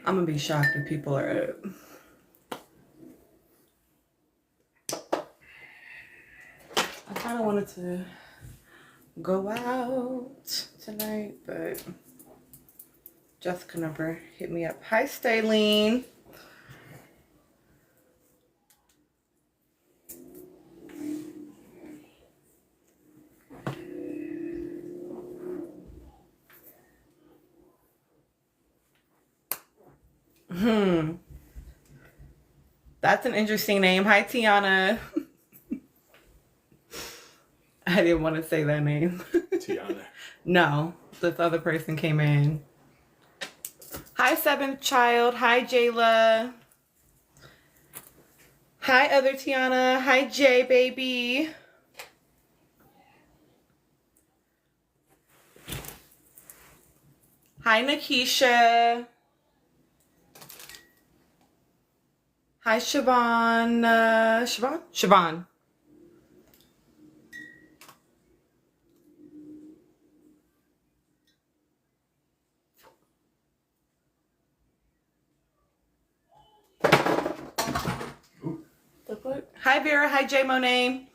I'm gonna be shocked if people are I kind of wanted to go out tonight, but Jessica never hit me up. Hi, Staline. That's an interesting name. Hi, Tiana. I didn't want to say that name. Tiana. No, this other person came in. Hi, Seventh Child. Hi, Jayla. Hi, other Tiana. Hi, Jay, baby. Hi, Nakisha. Hi, Siobhan. Siobhan. Hi, Vera. Hi, Jay Monet.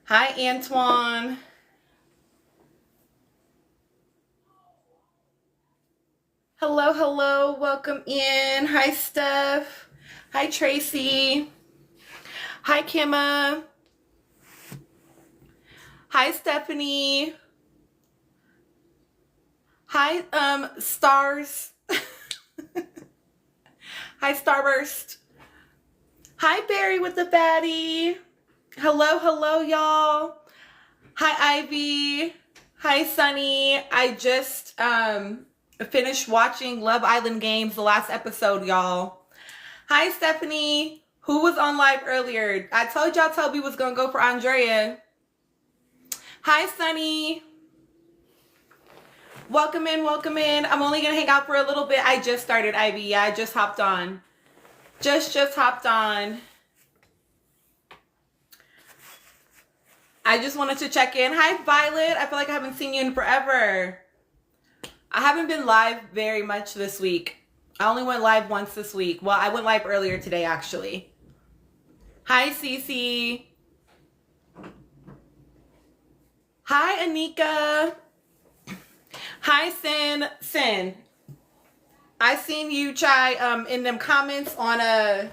Hi, Antoine. Hello, hello. Welcome in. Hi, Steph. Hi, Tracy. Hi, Kimma. Hi, Stephanie. Hi, Stars. Hi, Starburst. Hi, Barry with the fatty. Hello, hello, y'all. Hi, Ivy. Hi, Sunny. I just finished watching Love Island Games, the last episode, y'all. Hi, Stephanie. Who was on live earlier? I told y'all Toby was gonna go for Andrea. Hi, Sunny. Welcome in, welcome in. I'm only gonna hang out for a little bit. I just started, Ivy. Yeah, I just hopped on. Just hopped on. I just wanted to check in. Hi, Violet. I feel like I haven't seen you in forever. I haven't been live very much this week. I only went live once this week. Well, I went live earlier today, actually. Hi, Cece. Hi, Anika. Hi, Sin. I seen you, Chai, in them comments on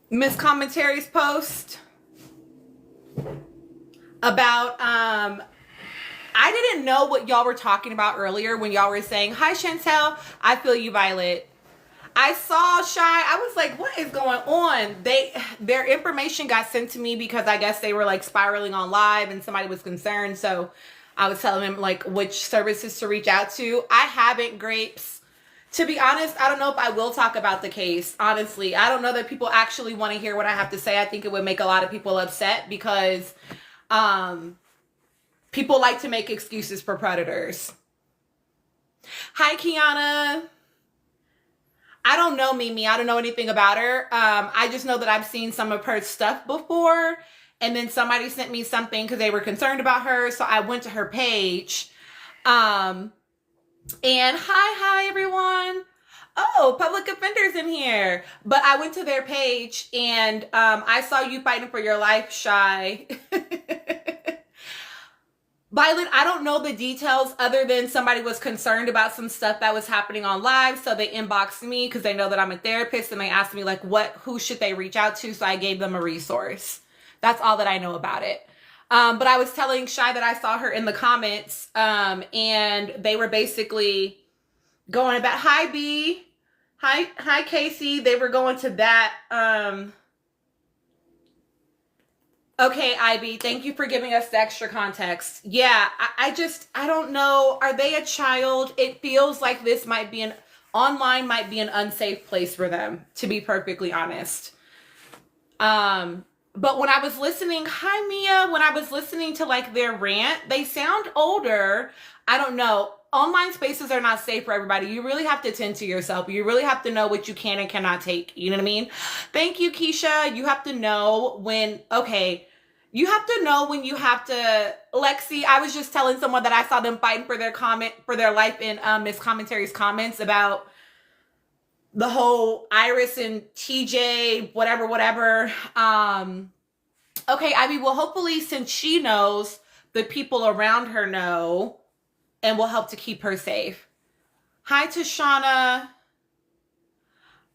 Miss Commentary's post about I didn't know what y'all were talking about earlier when y'all were saying, hi, Chantel, I feel you, Violet. I saw Shy. I was like, what is going on? Their information got sent to me because I guess they were like spiraling on live and somebody was concerned. So I was telling them like which services to reach out to. I haven't, Grapes. To be honest, I don't know if I will talk about the case. Honestly, I don't know that people actually want to hear what I have to say. I think it would make a lot of people upset because people like to make excuses for predators. Hi, Kiana. I don't know Mimi. I don't know anything about her. I just know that I've seen some of her stuff before. And then somebody sent me something because they were concerned about her. So I went to her page. And hi, everyone. Oh, public offenders in here. But I went to their page and I saw you fighting for your life, Shy. Violet, I don't know the details other than somebody was concerned about some stuff that was happening on live. So they inboxed me because they know that I'm a therapist and they asked me like, who should they reach out to? So I gave them a resource. That's all that I know about it. But I was telling Shy that I saw her in the comments and they were basically going about, hi B, hi Casey. They were going to that, okay, Ivy, thank you for giving us the extra context. Yeah, I don't know. Are they a child? It feels like this online might be an unsafe place for them, to be perfectly honest. But when I was listening, hi Mia, when I was listening to like their rant, they sound older. I don't know. Online spaces are not safe for everybody. You really have to tend to yourself. You really have to know what you can and cannot take. You know what I mean? Thank you, Keisha. You have to know when, you have to know when you have to, Lexi, I was just telling someone that I saw them fighting for their life in Miss Commentary's comments about the whole Iris and TJ, whatever, whatever. Okay, Ivy, well, hopefully, since she knows, the people around her know and will help to keep her safe. Hi, Tashana.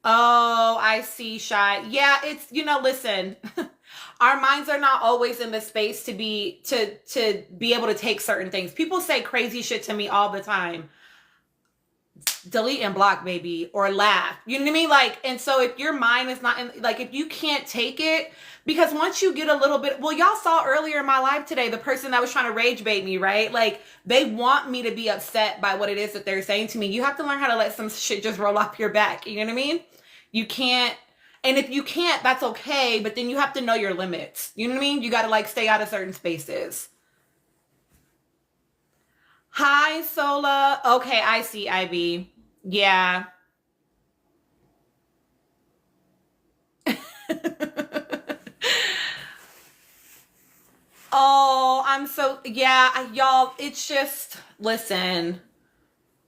Oh, I see, Shy. Yeah, it's, listen, our minds are not always in the space to be able to take certain things. People say crazy shit to me all the time. Delete and block, baby, or laugh. You know what I mean? Like, and so if your mind is not in, like, if you can't take it, because once you get a little bit, well, y'all saw earlier in my live today, the person that was trying to rage bait me, right? Like, they want me to be upset by what it is that they're saying to me. You have to learn how to let some shit just roll off your back. You know what I mean? You can't, and if you can't, that's okay, but then you have to know your limits. You know what I mean? You got to like stay out of certain spaces. Hi, Sola. Okay, I see, IB. Yeah. Oh, I'm so, yeah, y'all, it's just, listen.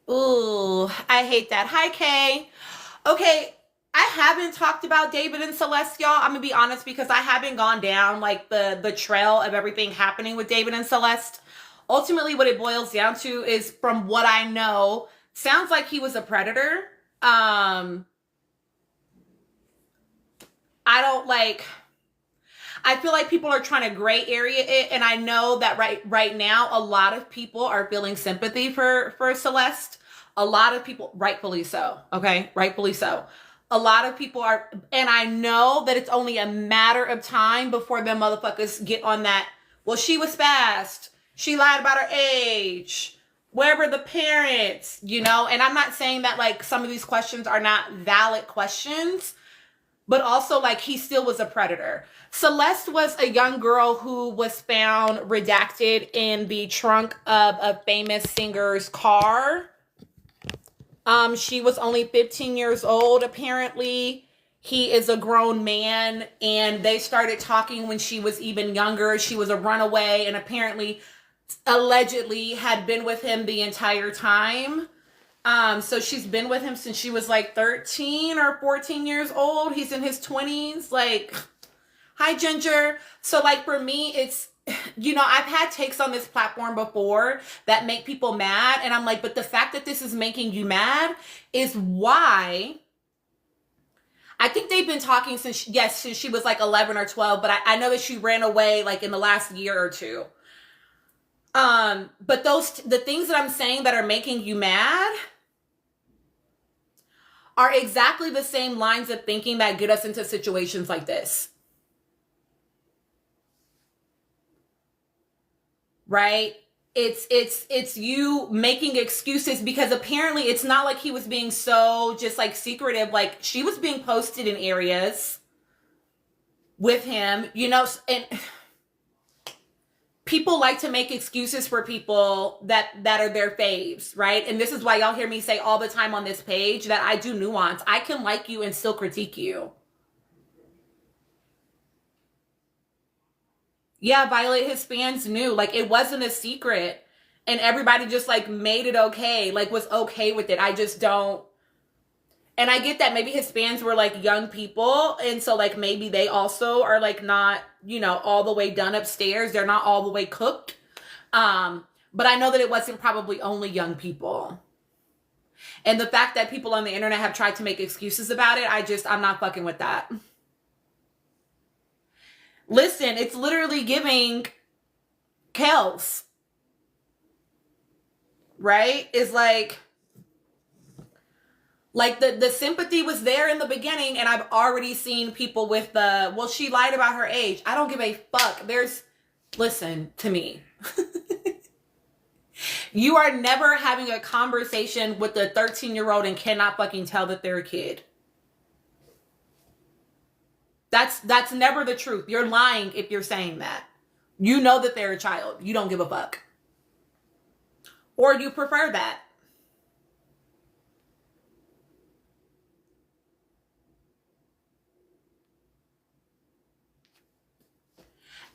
Ooh, I hate that. Hi, Kay. Okay, I haven't talked about David and Celeste, y'all. I'm gonna be honest because I haven't gone down like the trail of everything happening with David and Celeste. Ultimately, what it boils down to is, from what I know, sounds like he was a predator. I don't like. I feel like people are trying to gray area it, and I know that right now a lot of people are feeling sympathy for Celeste. A lot of people, rightfully so. Okay, rightfully so. A lot of people are, and I know that it's only a matter of time before them motherfuckers get on that. Well, she was fast. She lied about her age. Where were the parents? And I'm not saying that like some of these questions are not valid questions, but also like he still was a predator. Celeste was a young girl who was found redacted in the trunk of a famous singer's car. She was only 15 years old, apparently. He is a grown man, and they started talking when she was even younger. She was a runaway and apparently, allegedly, had been with him the entire time. So she's been with him since she was like 13 or 14 years old. He's in his 20s. Like, hi, Ginger. So like for me, it's, I've had takes on this platform before that make people mad. And I'm like, but the fact that this is making you mad is why I think they've been talking since she was like 11 or 12. But I know that she ran away like in the last year or two. But the things that I'm saying that are making you mad are exactly the same lines of thinking that get us into situations like this. Right? It's you making excuses because apparently it's not like he was being so just like secretive. Like she was being posted in areas with him, and people like to make excuses for people that are their faves, right? And this is why y'all hear me say all the time on this page that I do nuance. I can like you and still critique you. Yeah, Violet, his fans knew. Like, it wasn't a secret. And everybody just, like, made it okay. Like, was okay with it. I just don't. And I get that maybe his fans were, like, young people. And so, like, maybe they also are, like, not, all the way done upstairs. They're not all the way cooked. But I know that it wasn't probably only young people. And the fact that people on the internet have tried to make excuses about it, I'm not fucking with that. Listen, it's literally giving Kels. Right? It's like the sympathy was there in the beginning, and I've already seen people with well, she lied about her age. I don't give a fuck. Listen to me. You are never having a conversation with a 13-year-old and cannot fucking tell that they're a kid. That's never the truth. You're lying if you're saying that. You know that they're a child. You don't give a fuck. Or you prefer that.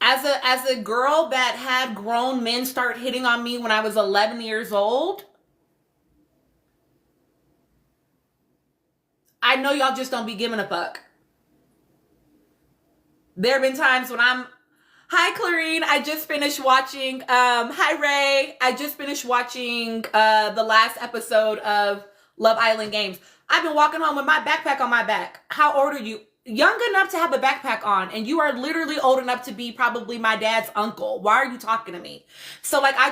As a girl that had grown men start hitting on me when I was 11 years old, I know y'all just don't be giving a fuck. There have been times when hi Clarine, I just finished watching, hi Ray, I just finished watching the last episode of Love Island Games. I've been walking home with my backpack on my back. How old are you? Young enough to have a backpack on, and you are literally old enough to be probably my dad's uncle. Why are you talking to me? So like, I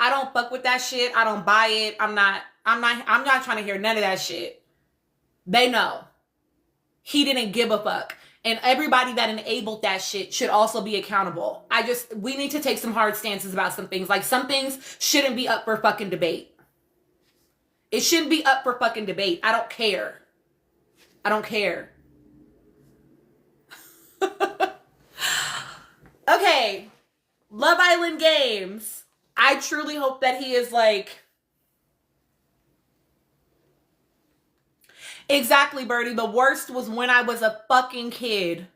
don't fuck with that shit. I don't buy it. I'm not trying to hear none of that shit. They know. He didn't give a fuck. And everybody that enabled that shit should also be accountable. We need to take some hard stances about some things. Like, some things shouldn't be up for fucking debate. It shouldn't be up for fucking debate. I don't care. I don't care. Okay. Love Island Games. I truly hope that he is like... Exactly, Birdie. The worst was when I was a fucking kid.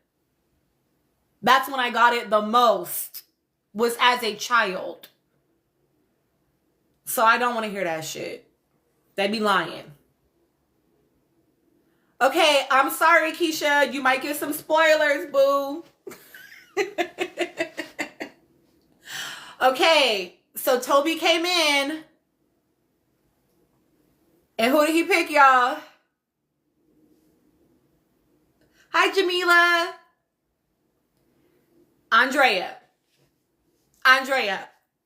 That's when I got it the most. Was as a child. So I don't want to hear that shit. They be lying. Okay, I'm sorry, Keisha. You might get some spoilers, boo. Okay, so Toby came in. And who did he pick, y'all? Hi, Jamila. Andrea.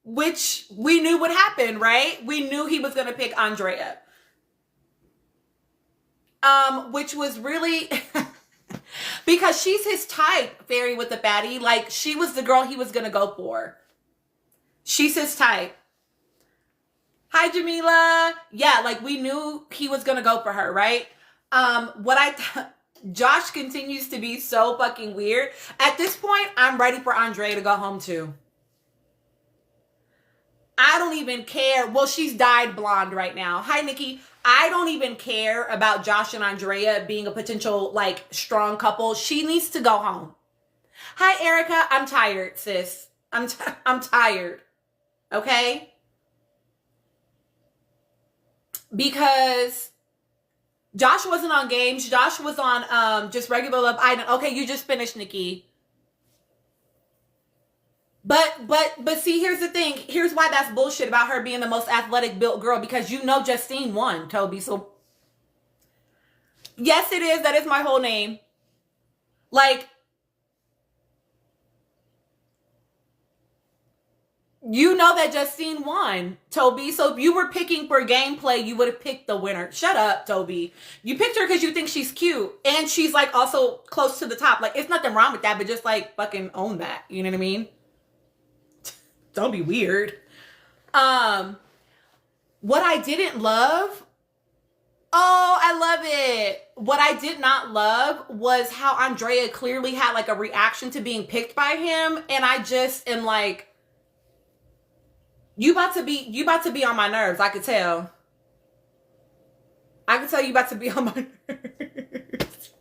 Which we knew would happen, right? We knew he was going to pick Andrea. Which was really... because she's his type, Fairy with the Fatty. Like, she was the girl he was going to go for. She's his type. Hi, Jamila. Yeah, like, we knew he was going to go for her, right? Josh continues to be so fucking weird. At this point, I'm ready for Andrea to go home too. I don't even care. Well, she's dyed blonde right now. Hi, Nikki. I don't even care about Josh and Andrea being a potential, like, strong couple. She needs to go home. Hi, Erica. I'm tired, sis. I'm tired. Okay? Because Josh wasn't on games. Josh was on just regular Love Island. Okay, you just finished, Nikki. But see, here's the thing. Here's why that's bullshit about her being the most athletic built girl, because you know Justine won, Toby. So yes, it is. That is my whole name. Like, you know that Justine won, Toby. So if you were picking for gameplay, you would have picked the winner. Shut up, Toby. You picked her because you think she's cute. And she's, like, also close to the top. Like, it's nothing wrong with that, but just, like, fucking own that. You know what I mean? Don't be weird. What I didn't love... Oh, I love it. What I did not love was how Andrea clearly had, like, a reaction to being picked by him. And I just am like... You about to be on my nerves. I could tell. I could tell you about to be on my nerves.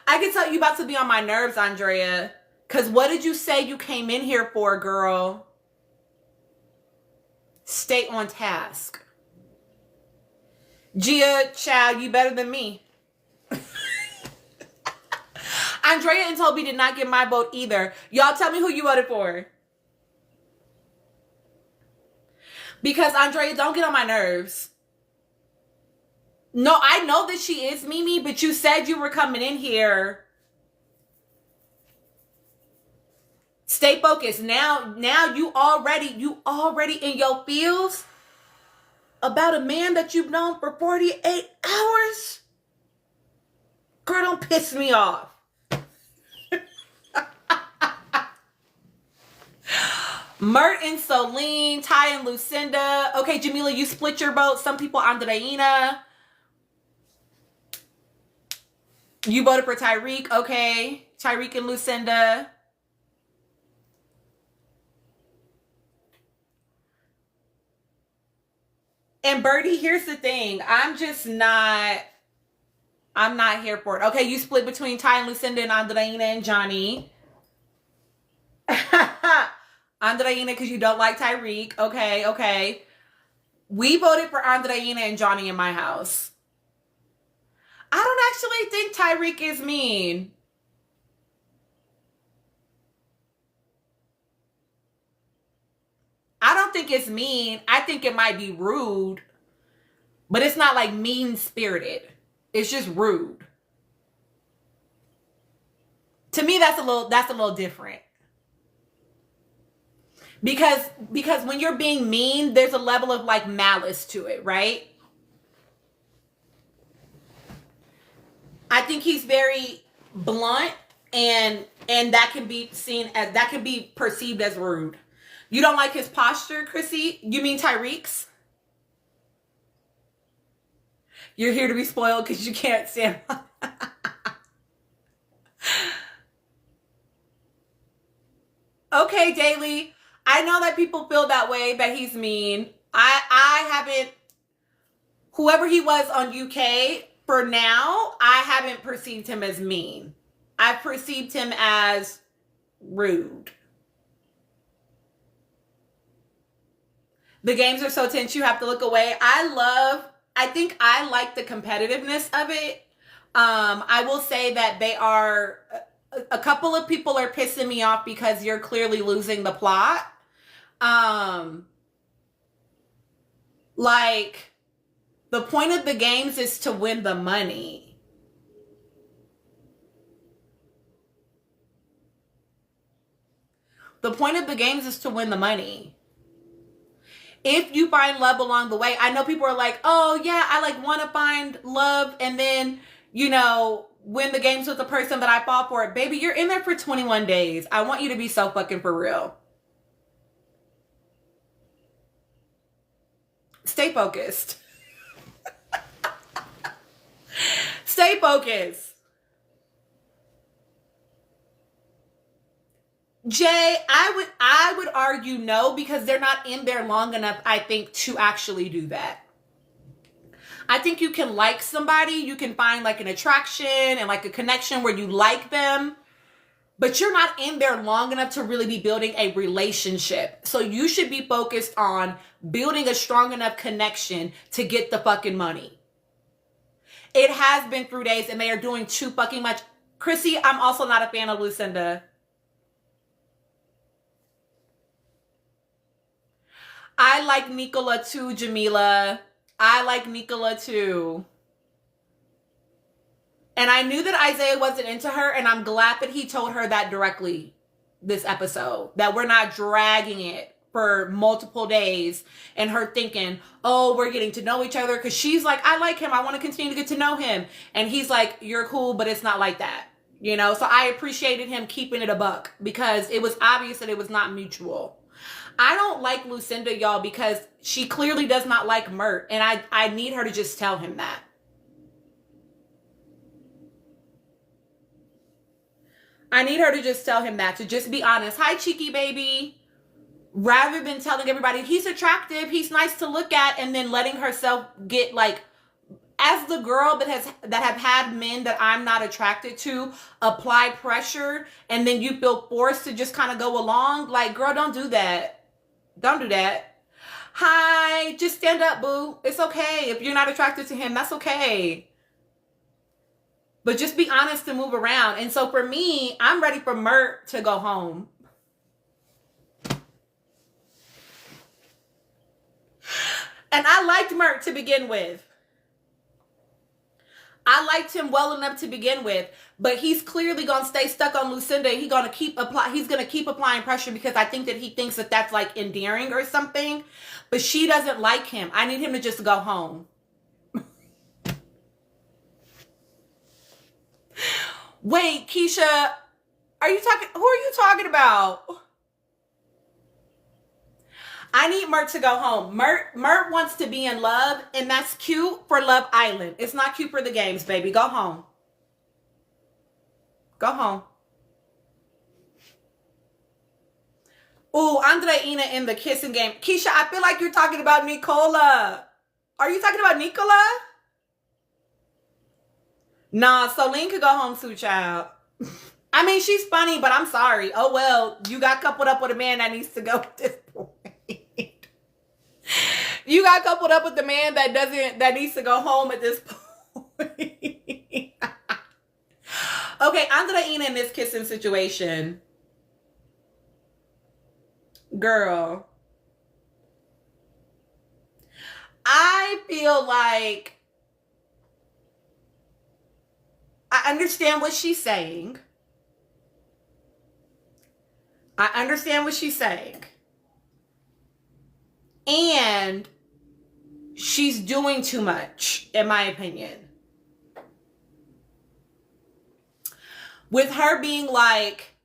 I could tell you about to be on my nerves, Andrea. Because what did you say you came in here for, girl? Stay on task. Gia, child, you better than me. Andrea and Toby did not get my vote either. Y'all tell me who you voted for. Because, Andrea, don't get on my nerves. No, I know that she is Mimi, but you said you were coming in here. Stay focused. Now you already in your feels about a man that you've known for 48 hours? Girl, don't piss me off. Mert and Celine, Ty and Lucinda. Okay, Jamila, you split your vote. Some people, Andreina. You voted for Tyreek. Okay. Tyreek and Lucinda. And Birdie, here's the thing. I'm not here for it. Okay, you split between Ty and Lucinda and Andreina and Johnny. Andreina, because you don't like Tyreek. Okay. We voted for Andreina and Johnny in my house. I don't actually think Tyreek is mean. I don't think it's mean. I think it might be rude, but it's not like mean spirited. It's just rude. To me, that's a little different. Because when you're being mean, there's a level of like malice to it, right? I think he's very blunt, and that can be perceived as rude. You don't like his posture, Chrissy? You mean Tyreek's? You're here to be spoiled because you can't stand. Okay, Daily. I know that people feel that way, that he's mean. I haven't, whoever he was on UK, for now, I haven't perceived him as mean. I've perceived him as rude. The games are so tense, you have to look away. I think I like the competitiveness of it. I will say that a couple of people are pissing me off because you're clearly losing the plot. Like, the point of the games is to win the money. The point of the games is to win the money. If you find love along the way, I know people are like, oh yeah, I like want to find love and then, win the games with the person that I fall for. Baby, you're in there for 21 days. I want you to be so fucking for real. Stay focused. Stay focused. Jay, I would argue no, because they're not in there long enough, I think, to actually do that. I think you can like somebody, you can find like an attraction and like a connection where you like them, but you're not in there long enough to really be building a relationship. So you should be focused on building a strong enough connection to get the fucking money. It has been 3 days and they are doing too fucking much. Chrissy, I'm also not a fan of Lucinda. I like Nicola too, Jamila. I like Nicola too. And I knew that Isaiah wasn't into her, and I'm glad that he told her that directly this episode. That we're not dragging it for multiple days and her thinking, oh, we're getting to know each other. Because she's like, I like him. I want to continue to get to know him. And he's like, you're cool, but it's not like that. So I appreciated him keeping it a buck because it was obvious that it was not mutual. I don't like Lucinda, y'all, because she clearly does not like Mert. And I need her to just tell him that. I need her to just tell him that, to just be honest. Hi, cheeky baby. Rather than telling everybody he's attractive, he's nice to look at, and then letting herself get like, as the girl that have had men that I'm not attracted to apply pressure, and then you feel forced to just kind of go along. Like, girl, don't do that. Don't do that. Hi, just stand up, boo. It's okay. If you're not attracted to him, that's okay. But just be honest and move around. And so for me, I'm ready for Mert to go home. And I liked Mert to begin with. I liked him well enough to begin with, but he's clearly gonna stay stuck on Lucinda. He's gonna keep applying pressure because I think that he thinks that that's like endearing or something. But she doesn't like him. I need him to just go home. Wait, Keisha, who are you talking about? I need Mert to go home. Mert wants to be in love, and that's cute for Love Island. It's not cute for the games, baby. Go home. Go home. Ooh, Andreina in the kissing game. Keisha, I feel like you're talking about Nicola. Are you talking about Nicola? Nah, Solene could go home too, child. I mean, she's funny, but I'm sorry. Oh, well, you got coupled up with a man that needs to go at this point. You got coupled up with the man that needs to go home at this point. Okay, Andreina in this kissing situation. Girl. I feel like I understand what she's saying. I understand what she's saying. And she's doing too much, in my opinion. With her being like,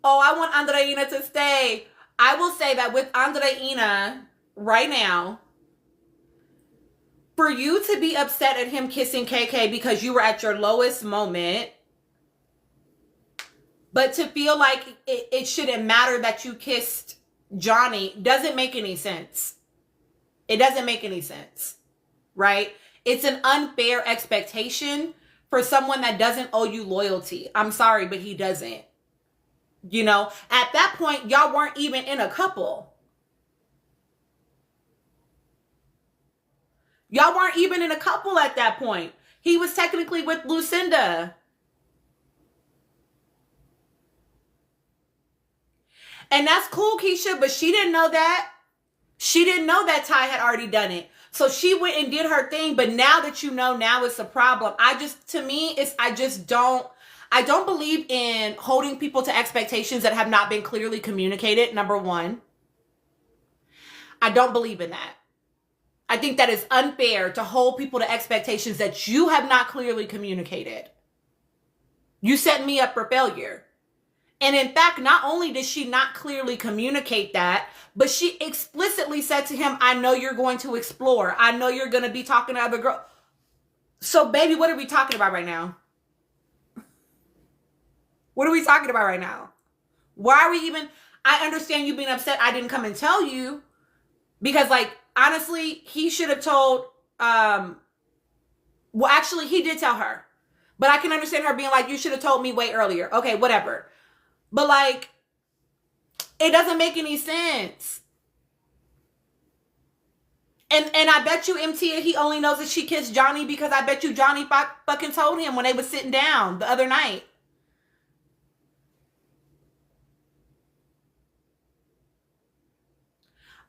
oh, I want Andreina to stay. I will say that with Andreina right now, for you to be upset at him kissing KK because you were at your lowest moment, but to feel like it shouldn't matter that you kissed Johnny doesn't make any sense. It doesn't make any sense, right? It's an unfair expectation for someone that doesn't owe you loyalty. I'm sorry, but he doesn't. You know, at that point, y'all weren't even in a couple. Y'all weren't even in a couple at that point. He was technically with Lucinda. And that's cool, Keisha, but she didn't know that. She didn't know that Ty had already done it. So she went and did her thing, but now that you know, now it's a problem. I don't believe in holding people to expectations that have not been clearly communicated, number one. I don't believe in that. I think that is unfair to hold people to expectations that you have not clearly communicated. You set me up for failure. And in fact, not only did she not clearly communicate that, but she explicitly said to him, I know you're going to explore. I know you're going to be talking to other girls. So baby, what are we talking about right now? What are we talking about right now? Why are we even, I understand you being upset I didn't come and tell you. Because like, honestly, he should have told, well, actually, he did tell her. But I can understand her being like, you should have told me way earlier. Okay, whatever. But like, it doesn't make any sense. And I bet you, MT, he only knows that she kissed Johnny because I bet you Johnny fucking told him when they was sitting down the other night.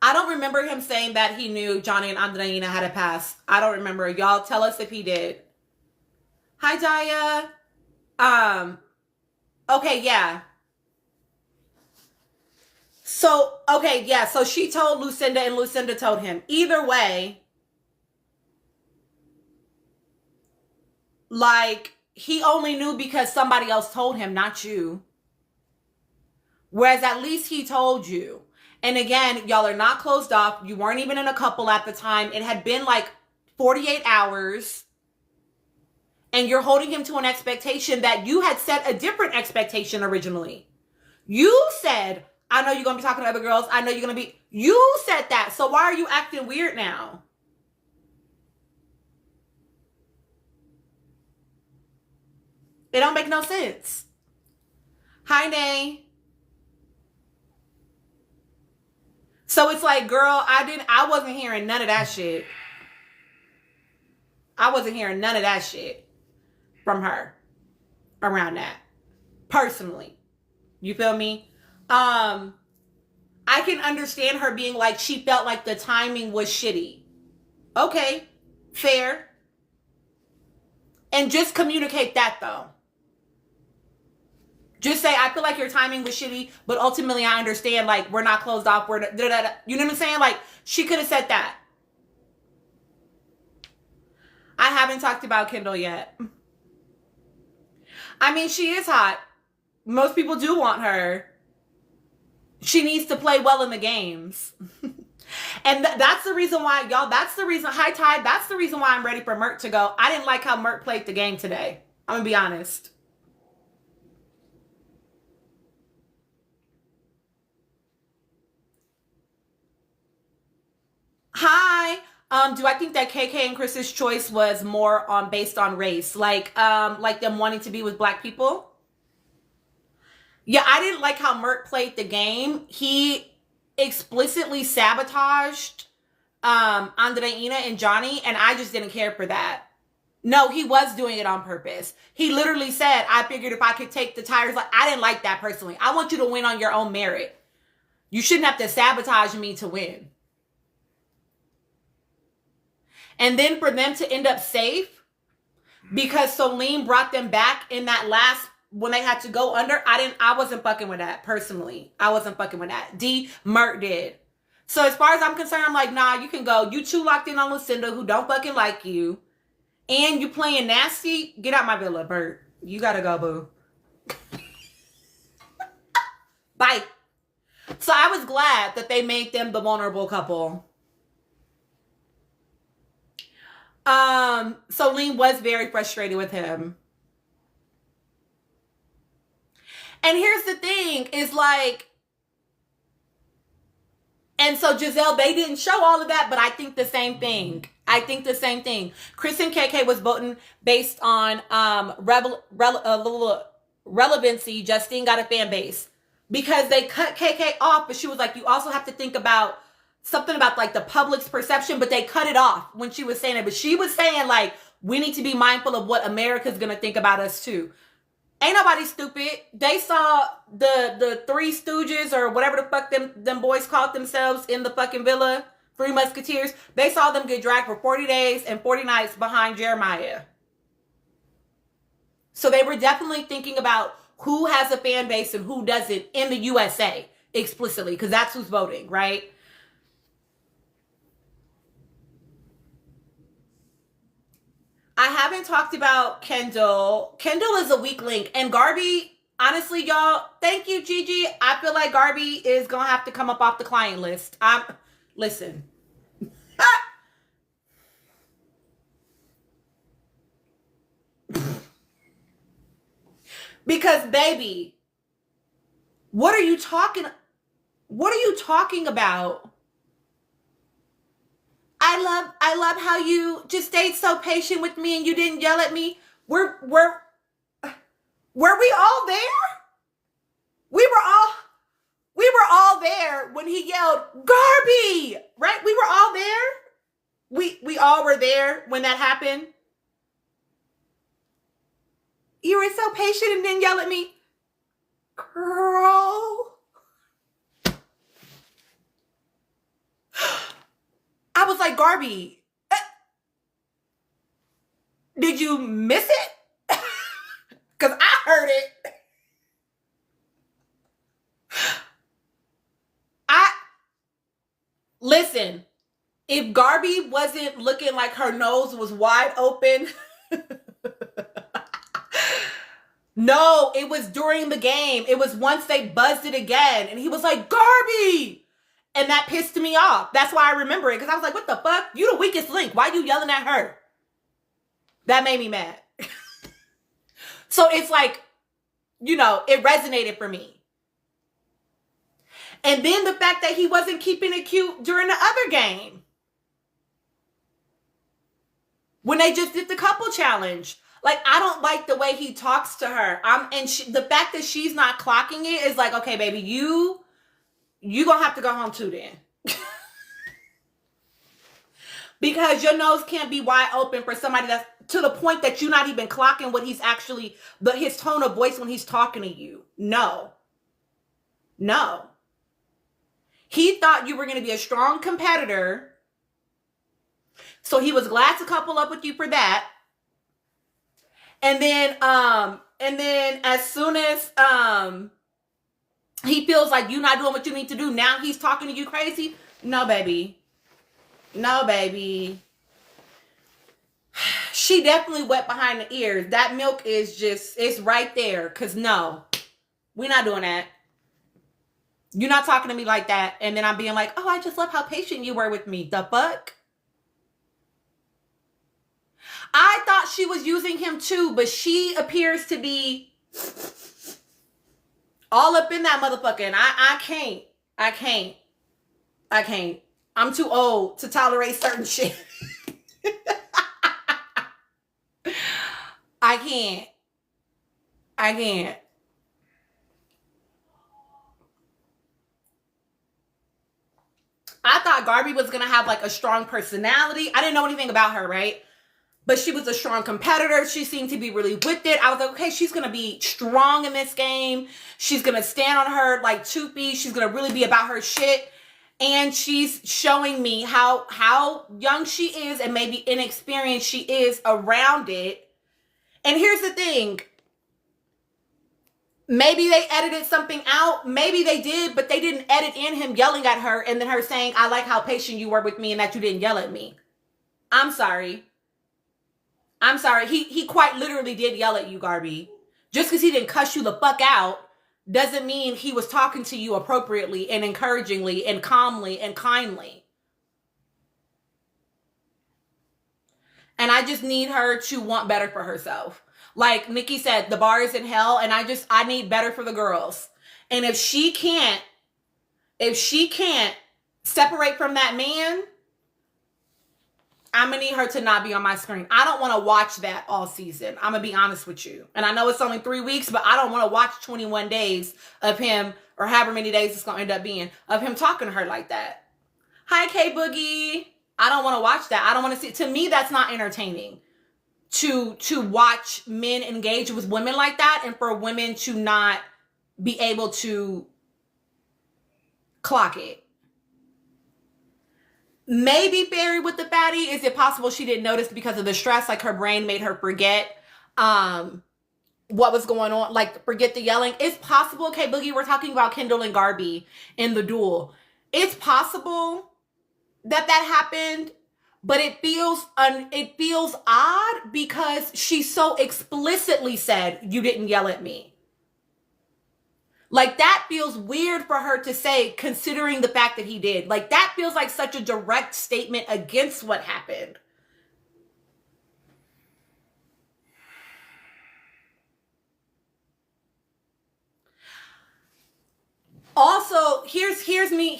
I don't remember him saying that he knew Johnny and Andreina had a past. I don't remember. Y'all tell us if he did. Hi, Daya. Okay, yeah. So, okay, yeah. So she told Lucinda and Lucinda told him. Either way, like, he only knew because somebody else told him, not you. Whereas at least he told you. And again, y'all are not closed off. You weren't even in a couple at the time. It had been like 48 hours. And you're holding him to an expectation that you had set a different expectation originally. You said, I know you're going to be talking to other girls. I know you're going to be... You said that. So why are you acting weird now? It don't make no sense. Hi, Nay. So it's like, girl, I wasn't hearing none of that shit. I wasn't hearing none of that shit from her around that. Personally. You feel me? I can understand her being like, she felt like the timing was shitty. Okay, fair. And just communicate that though. Just say, I feel like your timing was shitty, but ultimately I understand, like, we're not closed off. We're, you know what I'm saying? Like, she could have said that. I haven't talked about Kendall yet. I mean, she is hot. Most people do want her. She needs to play well in the games. And that's the reason why, y'all, that's the reason, hi Ty, that's the reason why I'm ready for Mert to go. I didn't like how Mert played the game today. I'm gonna be honest. Hi. Do I think that KK and Chris's choice was more based on race? Like them wanting to be with black people? Yeah, I didn't like how Mert played the game. He explicitly sabotaged Andreina and Johnny, and I just didn't care for that. No, he was doing it on purpose. He literally said, I figured if I could take the tires, like, I didn't like that personally. I want you to win on your own merit. You shouldn't have to sabotage me to win. And then for them to end up safe because Soleim brought them back in that last, when they had to go under, I wasn't fucking with that personally. I wasn't fucking with that. D Mert did. So as far as I'm concerned, I'm like, nah, you can go. You too locked in on Lucinda, who don't fucking like you. And you playing nasty. Get out my villa, Bert. You gotta go, boo. Bye. So I was glad that they made them the vulnerable couple. Soleim was very frustrated with him. And here's the thing, is like, and so Giselle, they didn't show all of that, but I think the same thing. Chris and KK was voting based on relevancy. Justine got a fan base because they cut KK off, but she was like, you also have to think about something about like the public's perception, but they cut it off when she was saying it. But she was saying like, we need to be mindful of what America's gonna think about us too. Ain't nobody stupid. They saw the Three Stooges or whatever the fuck them boys called themselves in the fucking villa, Three Musketeers. They saw them get dragged for 40 days and 40 nights behind Jeremiah. So they were definitely thinking about who has a fan base and who doesn't in the USA explicitly, because that's who's voting, right? I haven't talked about Kendall. Kendall is a weak link. And Garby, honestly, y'all, thank you, Gigi. I feel like Garby is going to have to come up off the client list. Listen. Because, baby, what are you talking about? I love how you just stayed so patient with me and you didn't yell at me. Were we all there? We were all there when he yelled, Garby! Right? We were all there. We all were there when that happened. You were so patient and didn't yell at me. Girl. I was like, Garby, did you miss it? Because I heard it. Listen, if Garby wasn't looking like her nose was wide open. No, it was during the game. It was once they buzzed it again. And he was like, Garby! And that pissed me off. That's why I remember it. Because I was like, what the fuck? You the weakest link. Why you yelling at her? That made me mad. So it's like, you know, it resonated for me. And then the fact that he wasn't keeping it cute during the other game. When they just did the couple challenge. Like, I don't like the way he talks to her. The fact that she's not clocking it is like, okay, baby, you gonna have to go home too then. Because your nose can't be wide open for somebody that's to the point that you're not even clocking what he's actually, his tone of voice when he's talking to you. No. He thought you were going to be a strong competitor. So he was glad to couple up with you for that. And then as soon as, he feels like you're not doing what you need to do, now he's talking to you crazy. No, baby. She definitely wet behind the ears. That milk is just, it's right there. Because no, we're not doing that. You're not talking to me like that. And then I'm being like, oh, I just love how patient you were with me. The fuck? I thought she was using him too, but she appears to be all up in that motherfucker. And I can't. I'm too old to tolerate certain shit. I can't. I thought Garby was going to have like a strong personality. I didn't know anything about her, right? but she was a strong competitor. She seemed to be really with it. I was like, okay, she's going to be strong in this game. She's going to stand on her like 2 feet. She's going to really be about her shit. And she's showing me how young she is and maybe inexperienced she is around it. And here's the thing. Maybe they edited something out. Maybe they did, but they didn't edit in him yelling at her and then her saying, I like how patient you were with me and that you didn't yell at me. I'm sorry. I'm sorry. He quite literally did yell at you, Garby. Just because he didn't cuss you the fuck out doesn't mean he was talking to you appropriately and encouragingly and calmly and kindly. And I just need her to want better for herself. Like Nikki said, the bar is in hell, and I need better for the girls. And if she can't separate from that man, I'm going to need her to not be on my screen. I don't want to watch that all season. I'm going to be honest with you. And I know it's only 3 weeks, but I don't want to watch 21 days of him, or however many days it's going to end up being, of him talking to her like that. Hi, K Boogie. I don't want to watch that. I don't want to see. To me, that's not entertaining. To watch men engage with women like that, and for women to not be able to clock it. Maybe Fairy with the fatty. Is it possible she didn't notice because of the stress? Like her brain made her forget what was going on. Like forget the yelling. It's possible. Okay, Boogie, we're talking about Kendall and Garby in the duel. It's possible that happened, but it feels odd because she so explicitly said, you didn't yell at me. Like, that feels weird for her to say, considering the fact that he did. Like, that feels like such a direct statement against what happened. Also, here's me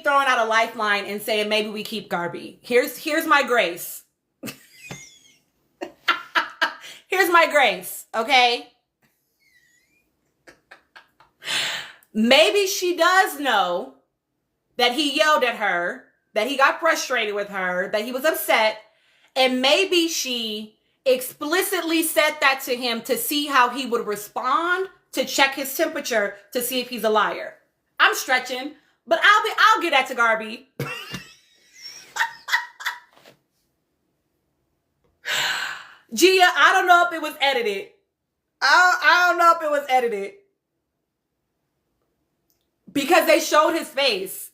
throwing out a lifeline and saying maybe we keep Garby. Here's my grace. Here's my grace, okay? Maybe she does know that he yelled at her, that he got frustrated with her, that he was upset, and maybe she explicitly said that to him to see how he would respond, to check his temperature, to see if he's a liar. I'm stretching, but I'll get that to Garby. Gia, I don't know if it was edited. I don't know if it was edited. Because they showed his face.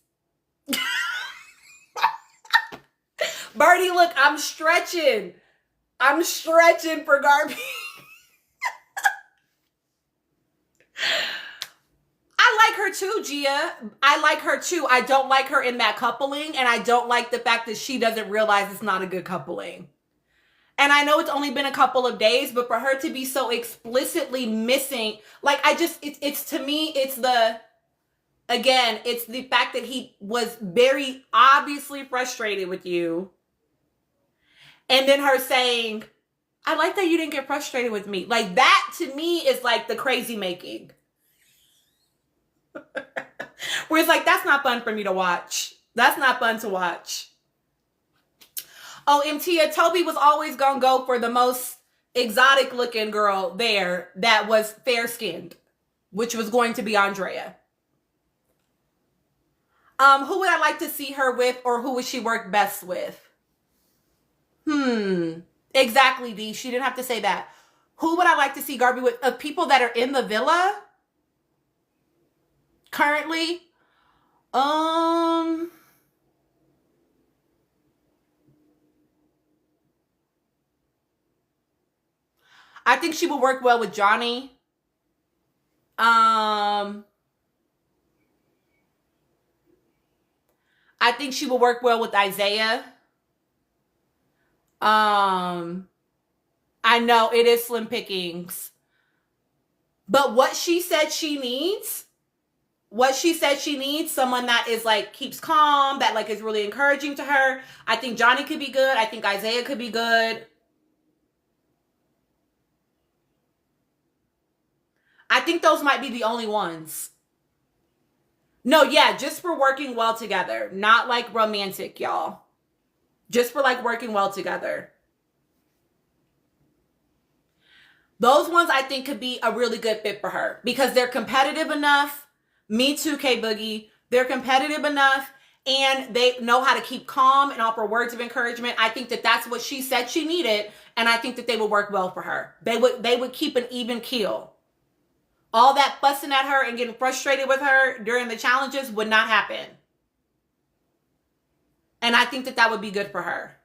Birdie, look, I'm stretching. I'm stretching for Garby. I like her too, Gia. I like her too. I don't like her in that coupling, and I don't like the fact that she doesn't realize it's not a good coupling. And I know it's only been a couple of days, but for her to be so explicitly missing, like it's to me, it's the fact that he was very obviously frustrated with you. And then her saying, I like that you didn't get frustrated with me. Like that to me is like the crazy making. Where it's like, that's not fun for me to watch. That's not fun to watch. Oh, Tia, Toby was always gonna go for the most exotic looking girl there that was fair skinned, which was going to be Andrea. Who would I like to see her with, or who would she work best with? Exactly, Dee. She didn't have to say that. Who would I like to see Garby with? Of people that are in the villa currently? I think she would work well with Johnny. I think she will work well with Isaiah. I know it is slim pickings. But what she said she needs, someone that is like, keeps calm, that like is really encouraging to her. I think Johnny could be good. I think Isaiah could be good. I think those might be the only ones. No, yeah, just for working well together. Not like romantic, y'all. Just for like working well together. Those ones I think could be a really good fit for her because they're competitive enough. Me too, K Boogie. They're competitive enough and they know how to keep calm and offer words of encouragement. I think that that's what she said she needed, and I think that they would work well for her. They would keep an even keel. All that fussing at her and getting frustrated with her during the challenges would not happen. And I think that that would be good for her.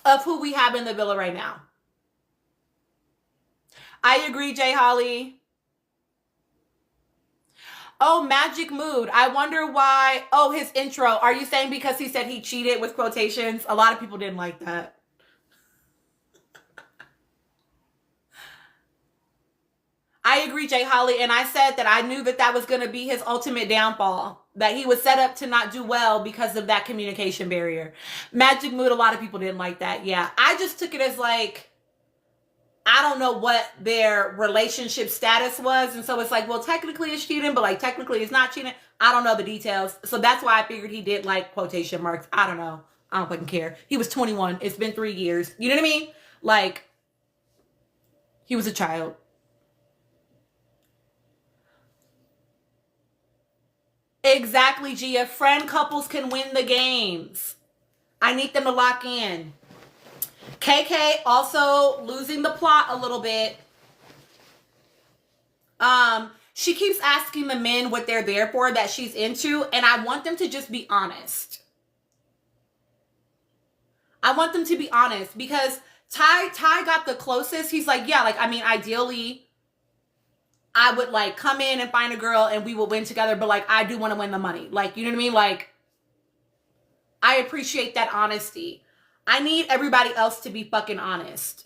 Of who we have in the villa right now. I agree, Jay Holly. Oh, Magic Mood. I wonder why. Oh, his intro. Are you saying because he said he cheated with quotations? A lot of people didn't like that. I agree, Jay Holly. And I said that I knew that that was going to be his ultimate downfall. That he was set up to not do well because of that communication barrier. Magic Mood, a lot of people didn't like that. Yeah, I just took it as like, I don't know what their relationship status was. And so it's like, well, technically it's cheating, but like technically it's not cheating. I don't know the details. So that's why I figured he did like quotation marks. I don't know. I don't fucking care. He was 21. It's been 3 years. You know what I mean? Like, he was a child. Exactly, Gia. Friend couples can win the games. I need them to lock in. KK also losing the plot a little bit. She keeps asking the men what they're there for that she's into, and I want them to just be honest. I want them to be honest because Ty got the closest. He's like, yeah, like, I mean, ideally, I would like come in and find a girl and we will win together, but like, I do want to win the money. Like, you know what I mean? Like, I appreciate that honesty. I need everybody else to be fucking honest.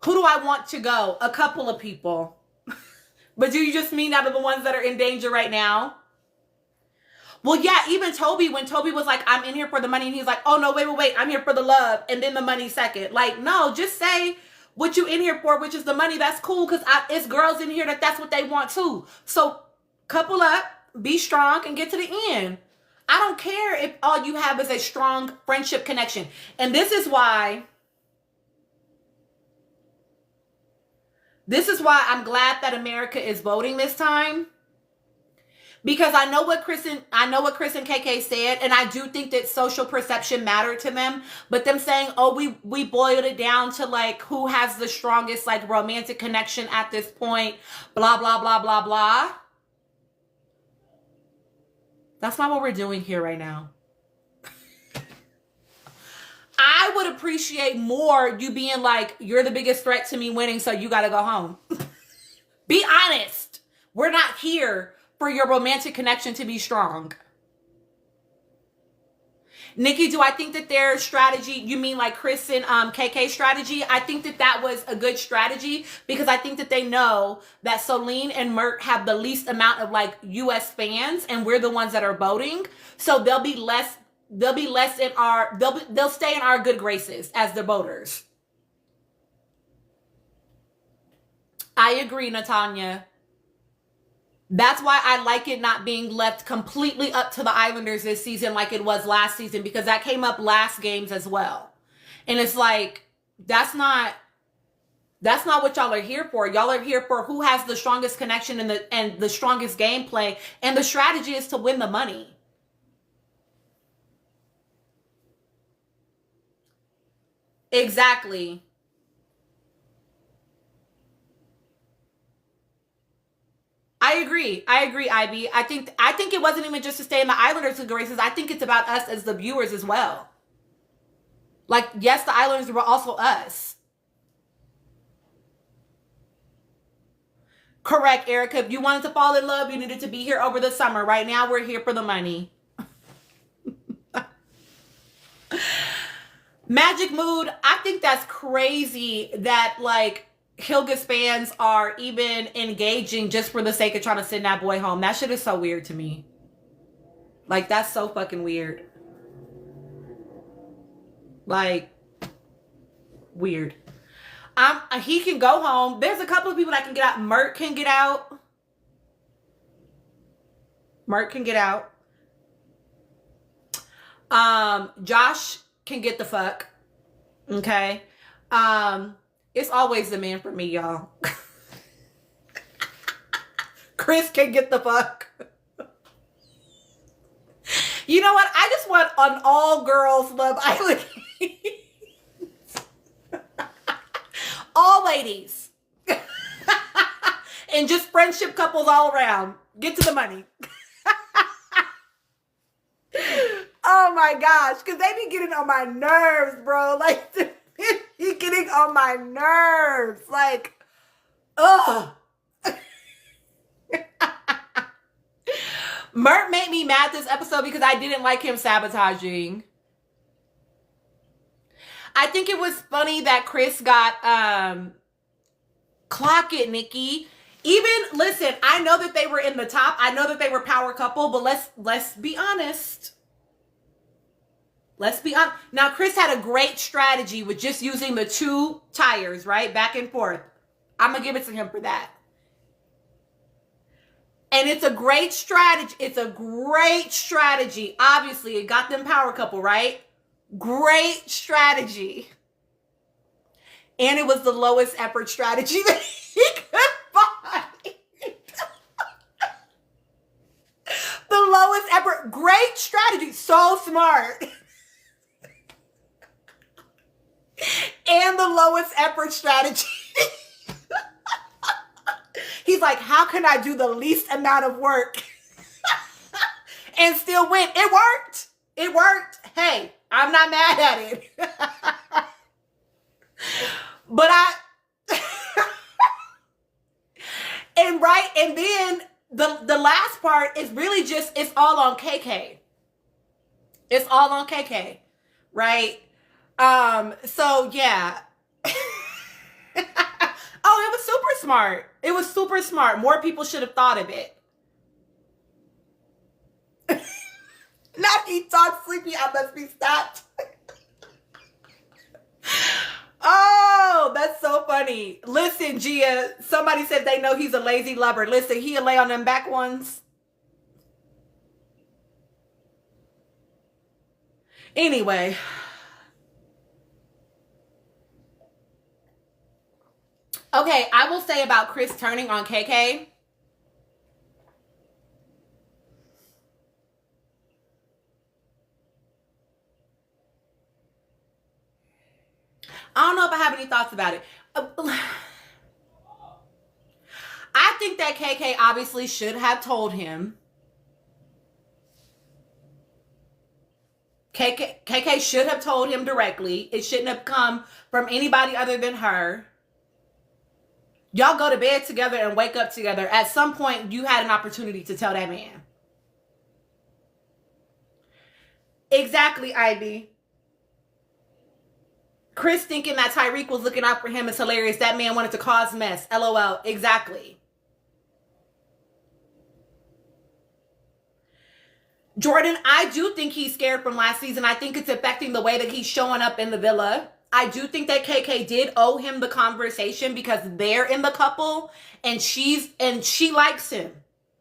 Who do I want to go? A couple of people. But do you just mean out of the ones that are in danger right now? Well, yeah, even Toby, when Toby was like, I'm in here for the money, and he's like, oh, no, wait, I'm here for the love, and then the money second. Like, no, just say what you in here for, which is the money. That's cool, because it's girls in here that's what they want too. So couple up, be strong, and get to the end. I don't care if all you have is a strong friendship connection. And this is why I'm glad that America is voting this time. Because I know what Chris and KK said, and I do think that social perception mattered to them. But them saying, oh, we boiled it down to like who has the strongest like romantic connection at this point, blah, blah, blah, blah, blah. That's not what we're doing here right now. I would appreciate more you being like, you're the biggest threat to me winning, so you got to go home. Be honest. We're not here for your romantic connection to be strong. Nikki, do I think that their strategy, you mean like Chris and KK strategy? I think that that was a good strategy because I think that they know that Soleil and Mert have the least amount of like US fans and we're the ones that are voting. So they'll stay in our good graces as the voters. I agree, Natanya. That's why I like it not being left completely up to the Islanders this season like it was last season, because that came up last games as well. And it's like, that's not what y'all are here for. Y'all are here for who has the strongest connection and the strongest gameplay, and the strategy is to win the money. Exactly. I agree, Ivy. I think it wasn't even just to stay in the Islanders' good graces. I think it's about us as the viewers as well. Like, yes, the Islanders were also us. Correct, Erica. If you wanted to fall in love, you needed to be here over the summer. Right now, we're here for the money. Magic Mood, I think that's crazy that, like, Hilga's fans are even engaging just for the sake of trying to send that boy home. That shit is so weird to me. Like, that's so fucking weird. Like, weird. He can go home. There's a couple of people that can get out. Mert can get out. Josh can get the fuck. Okay. It's always the man for me, y'all. Chris can get the fuck. You know what? I just want an all-girls Love Island. All ladies. And just friendship couples all around. Get to the money. Oh my gosh. Because they be getting on my nerves, bro. Like, they be getting on my nerves. Like, ugh. Mert made me mad this episode because I didn't like him sabotaging. I think it was funny that Chris got, clock it, Nikki. Even, listen, I know that they were in the top. I know that they were power couple, but let's be honest. Let's be honest. Now, Chris had a great strategy with just using the 2 tires, right? Back and forth. I'm going to give it to him for that. And it's a great strategy. It's a great strategy. Obviously, it got them power couple, right? Great strategy. And it was the lowest effort strategy that he could find. The lowest effort. Great strategy. So smart. And the lowest effort strategy. He's like, how can I do the least amount of work and still win? It worked. It worked. Hey, I'm not mad at it. But and then the last part is really just, it's all on KK. It's all on KK, right? So yeah. Oh, it was super smart. It was super smart. More people should have thought of it. Not he talks sleepy, I must be stopped. Oh, that's so funny. Listen, Gia, somebody said they know he's a lazy lover. Listen, he'll lay on them back ones. Anyway. Okay, I will say about Chris turning on KK. I don't know if I have any thoughts about it. I think that KK obviously should have told him. KK should have told him directly. It shouldn't have come from anybody other than her. Y'all go to bed together and wake up together. At some point, you had an opportunity to tell that man. Exactly, Ivy. Chris thinking that Tyreek was looking out for him is hilarious. That man wanted to cause mess. LOL. Exactly. Jordan, I do think he's scared from last season. I think it's affecting the way that he's showing up in the villa. I do think that KK did owe him the conversation because they're in the couple and she likes him.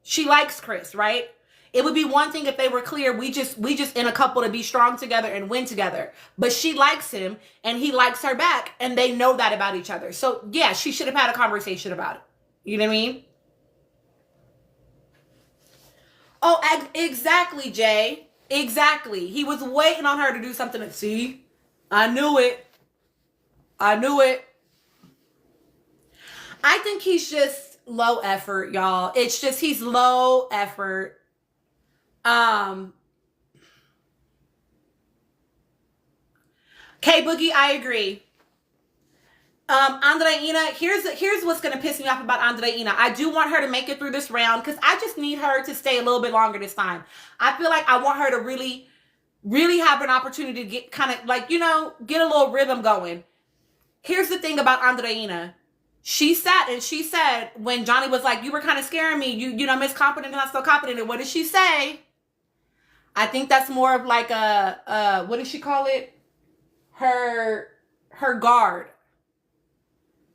She likes Chris, right? It would be one thing if they were clear, we just in a couple to be strong together and win together. But she likes him and he likes her back and they know that about each other. So yeah, she should have had a conversation about it. You know what I mean? Oh, exactly, Jay. Exactly. He was waiting on her to do something. See, I knew it. I knew it. I think he's just low effort, y'all. It's just he's low effort. K-Boogie, I agree. Andreina, here's what's going to piss me off about Andreina. I do want her to make it through this round because I just need her to stay a little bit longer this time. I feel like I want her to really, really have an opportunity to get kind of like, get a little rhythm going. Here's the thing about Andreina. She sat and she said, when Johnny was like, you were kind of scaring me. You know, Miss Confident and not so confident. And what did she say? I think that's more of like what did she call it? Her guard.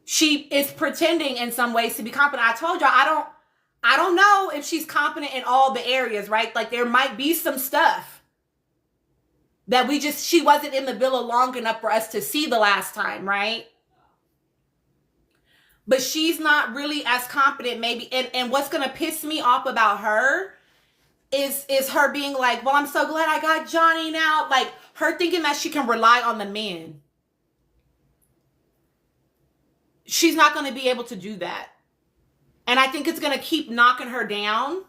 She is pretending in some ways to be confident. I told y'all, I don't know if she's confident in all the areas, right? Like there might be some stuff that she wasn't in the villa long enough for us to see the last time, right? But she's not really as confident maybe. And what's going to piss me off about her is her being like, well, I'm so glad I got Johnny now. Like her thinking that she can rely on the men. She's not going to be able to do that. And I think it's going to keep knocking her down.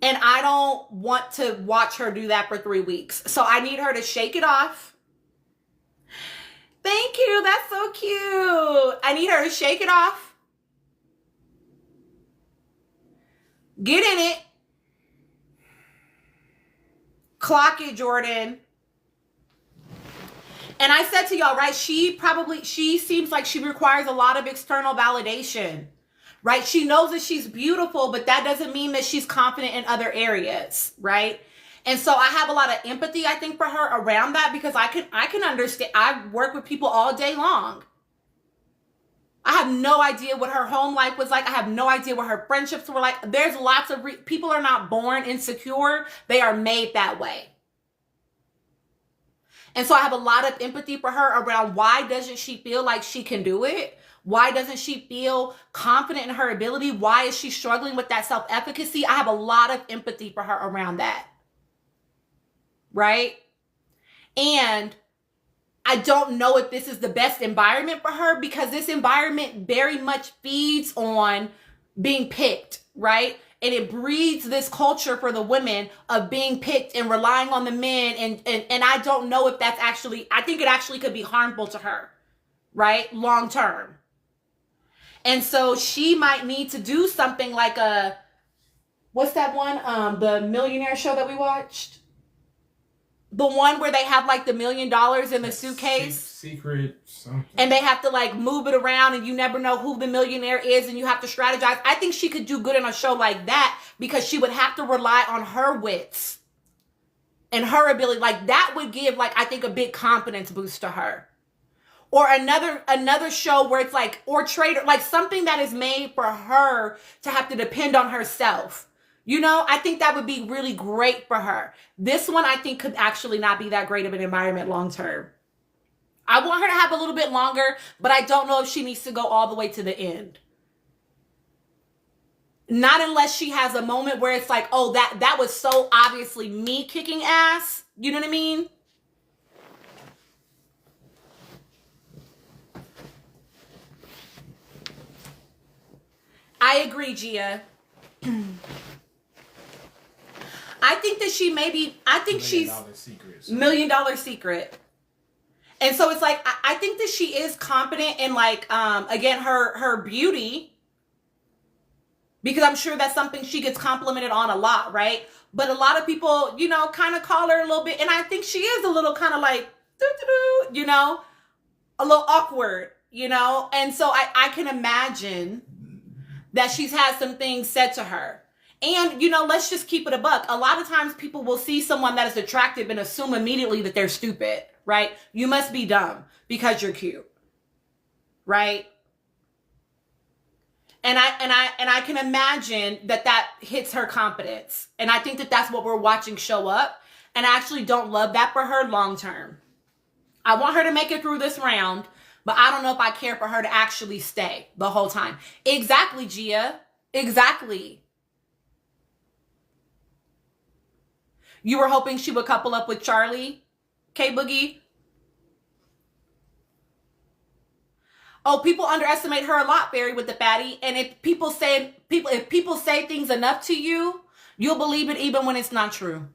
And I don't want to watch her do that for 3 weeks. So I need her to shake it off. Thank you. That's so cute. I need her to shake it off. Get in it. Clock it, Jordan. And I said to y'all, right, she seems like she requires a lot of external validation, right? She knows that she's beautiful, but that doesn't mean that she's confident in other areas, right? And so I have a lot of empathy, I think, for her around that, because I can understand. I work with people all day long. I have no idea what her home life was like. I have no idea what her friendships were like. There's lots of people are not born insecure. They are made that way. And so I have a lot of empathy for her around why doesn't she feel like she can do it? Why doesn't she feel confident in her ability? Why is she struggling with that self-efficacy? I have a lot of empathy for her around that. Right? And I don't know if this is the best environment for her, because this environment very much feeds on being picked, right? And it breeds this culture for the women of being picked and relying on the men. And I don't know if that's actually, I think it actually could be harmful to her, right? Long term. And so she might need to do something like what's that one? The Millionaire show that we watched? The one where they have like the $1 million in the suitcase. Secret something. And they have to like move it around and you never know who the millionaire is and you have to strategize. I think she could do good in a show like that, because she would have to rely on her wits and her ability. Like that would give, like, I think a big confidence boost to her. Or another show where it's like, or Trader, like something that is made for her to have to depend on herself. You know, I think that would be really great for her. This one, I think, could actually not be that great of an environment long term. I want her to have a little bit longer, but I don't know if she needs to go all the way to the end. Not unless she has a moment where it's like, oh, that was so obviously me kicking ass. You know what I mean? I agree, Gia. I think that she maybe, I think she's $1 million secret. And so it's like, I think that she is confident in like, again, her beauty, because I'm sure that's something she gets complimented on a lot, right? But a lot of people, you know, kind of call her a little bit. And I think she is a little kind of like, you know, a little awkward, you know? And so I can imagine that she's had some things said to her. And, you know, let's just keep it a buck. A lot of times people will see someone that is attractive and assume immediately that they're stupid, right? You must be dumb because you're cute, right? And I can imagine that hits her confidence. And I think that that's what we're watching show up. And I actually don't love that for her long term. I want her to make it through this round, but I don't know if I care for her to actually stay the whole time. Exactly, Gia. Exactly. You were hoping she would couple up with Charlie, K-Boogie? Oh, people underestimate her a lot, Barry, with the fatty. And if people say things enough to you, you'll believe it even when it's not true.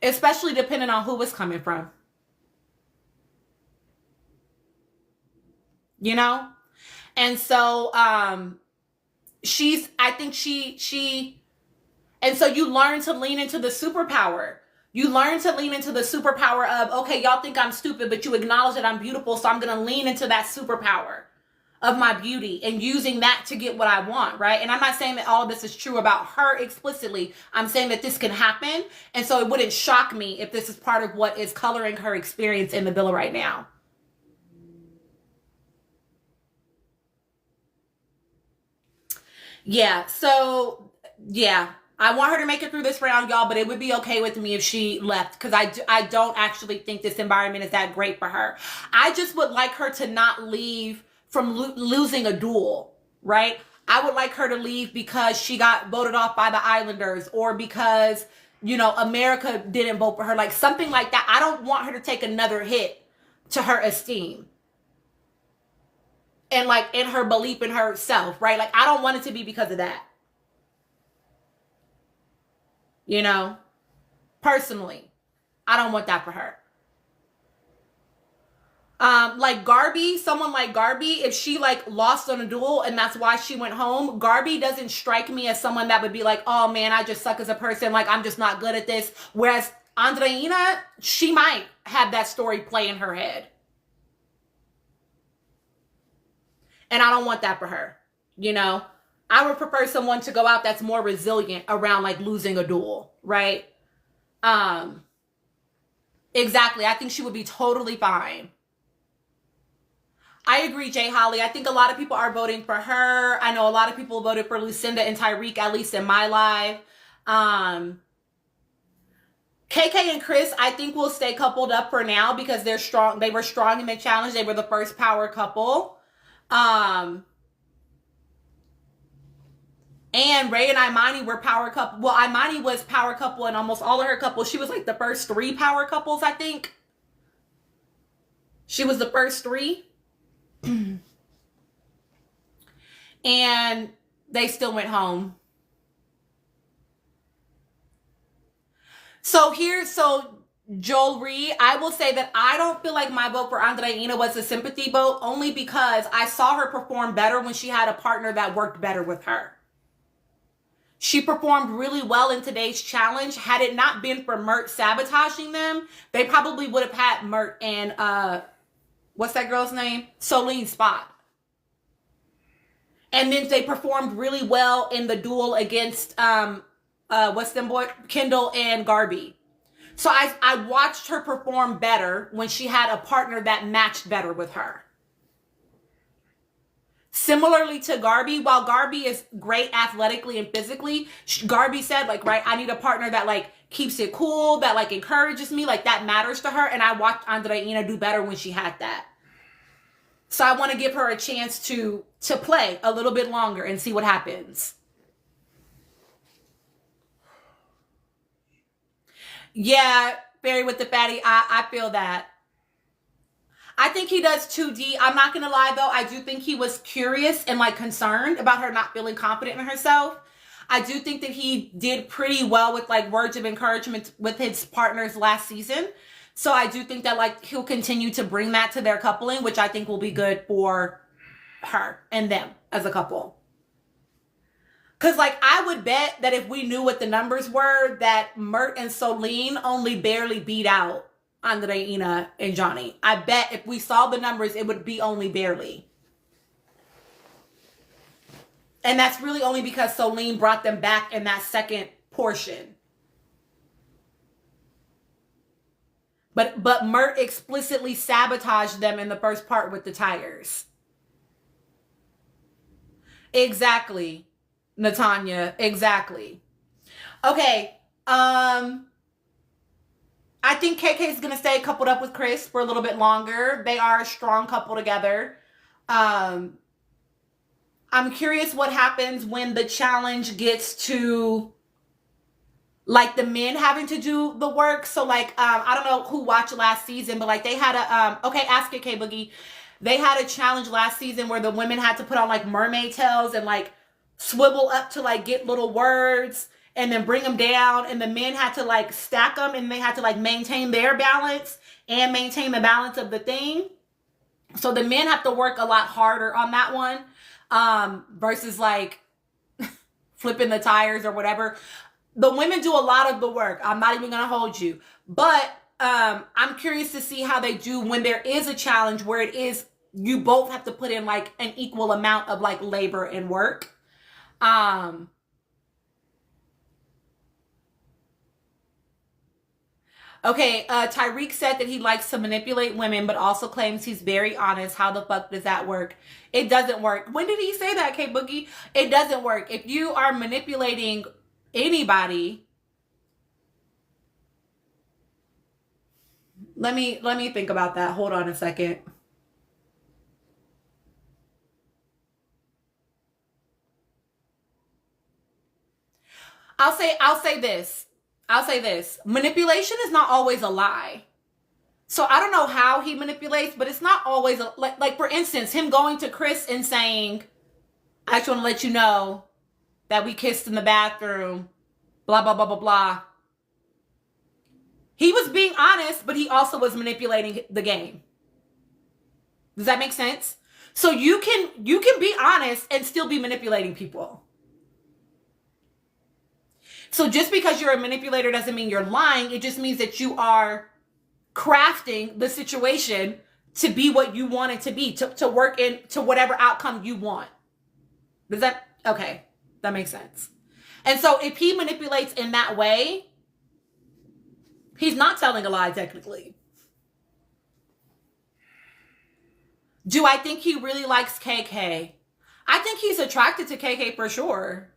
Especially depending on who it's coming from. You know? And so I think she and so you learn to lean into the superpower. You learn to lean into the superpower of, okay, y'all think I'm stupid, but you acknowledge that I'm beautiful. So I'm going to lean into that superpower of my beauty and using that to get what I want, right? And I'm not saying that all of this is true about her explicitly. I'm saying that this can happen. And so it wouldn't shock me if this is part of what is coloring her experience in the villa right now. Yeah. So, yeah. I want her to make it through this round, y'all, but it would be okay with me if she left because I don't actually think this environment is that great for her. I just would like her to not leave from losing a duel, right? I would like her to leave because she got voted off by the Islanders or because, you know, America didn't vote for her, like something like that. I don't want her to take another hit to her esteem and like in her belief in herself, right? Like I don't want it to be because of that. You know, personally, I don't want that for her. Like Garby, someone like Garby, if she like lost on a duel and that's why she went home, Garby doesn't strike me as someone that would be like, oh man, I just suck as a person. Like I'm just not good at this. Whereas Andreina, she might have that story play in her head. And I don't want that for her. You know, I would prefer someone to go out that's more resilient around like losing a duel, right? Exactly. I think she would be totally fine. I agree, Jay Holly. I think a lot of people are voting for her. I know a lot of people voted for Lucinda and Tyreek, at least in my live. KK and Chris, I think will stay coupled up for now because they're strong. They were strong in the challenge. They were the first power couple. And Ray and Imani were power couple. Well, Imani was power couple in almost all of her couples. She was like the first 3 power couples, I think. She was the first 3. And they still went home. So Joel Reed, I will say that I don't feel like my vote for Andreina was a sympathy vote only because I saw her perform better when she had a partner that worked better with her. She performed really well in today's challenge. Had it not been for Mert sabotaging them, they probably would have had Mert and what's that girl's name? Solene's spot. And then they performed really well in the duel against Kendall and Garby. So I watched her perform better when she had a partner that matched better with her. Similarly to Garby, while Garby is great athletically and physically, Garby said, like, right, I need a partner that, like, keeps it cool, that, like, encourages me, like, that matters to her. And I watched Andreina do better when she had that. So I want to give her a chance to play a little bit longer and see what happens. Yeah, Barry with the fatty, I feel that. I think he does 2D. I'm not going to lie, though. I do think he was curious and, like, concerned about her not feeling confident in herself. I do think that he did pretty well with, like, words of encouragement with his partners last season. So I do think that, like, he'll continue to bring that to their coupling, which I think will be good for her and them as a couple. Because, like, I would bet that if we knew what the numbers were, that Mert and Solene only barely beat out Andreina and Johnny. I bet if we saw the numbers, it would be only barely. And that's really only because Solene brought them back in that second portion. But Mert explicitly sabotaged them in the first part with the tires. Exactly, Natanya. Exactly. Okay. I think KK is going to stay coupled up with Chris for a little bit longer. They are a strong couple together. I'm curious what happens when the challenge gets to, like, the men having to do the work. So, like, I don't know who watched last season, but, like, they had a, okay, ask it, K-Boogie. They had a challenge last season where the women had to put on, like, mermaid tails and, like, swivel up to, like, get little words and then bring them down, and the men had to, like, stack them, and they had to, like, maintain their balance and maintain the balance of the thing. So the men have to work a lot harder on that one versus, like, flipping the tires or whatever. The women do a lot of the work. I'm not even going to hold you. But I'm curious to see how they do when there is a challenge where it is you both have to put in, like, an equal amount of, like, labor and work. Okay, Tyreek said that he likes to manipulate women, but also claims he's very honest. How the fuck does that work? It doesn't work. When did he say that, K-Boogie? It doesn't work. If you are manipulating anybody. Let me think about that. Hold on a second. I'll say this. I'll say this. Manipulation is not always a lie. So I don't know how he manipulates, but it's not always like for instance, him going to Chris and saying, I just want to let you know that we kissed in the bathroom, blah, blah, blah, blah, blah. He was being honest, but he also was manipulating the game. Does that make sense? So you can be honest and still be manipulating people. So just because you're a manipulator doesn't mean you're lying. It just means that you are crafting the situation to be what you want it to be, to work into whatever outcome you want. Does that, okay, that makes sense. And so if he manipulates in that way, he's not telling a lie technically. Do I think he really likes KK? I think he's attracted to KK for sure.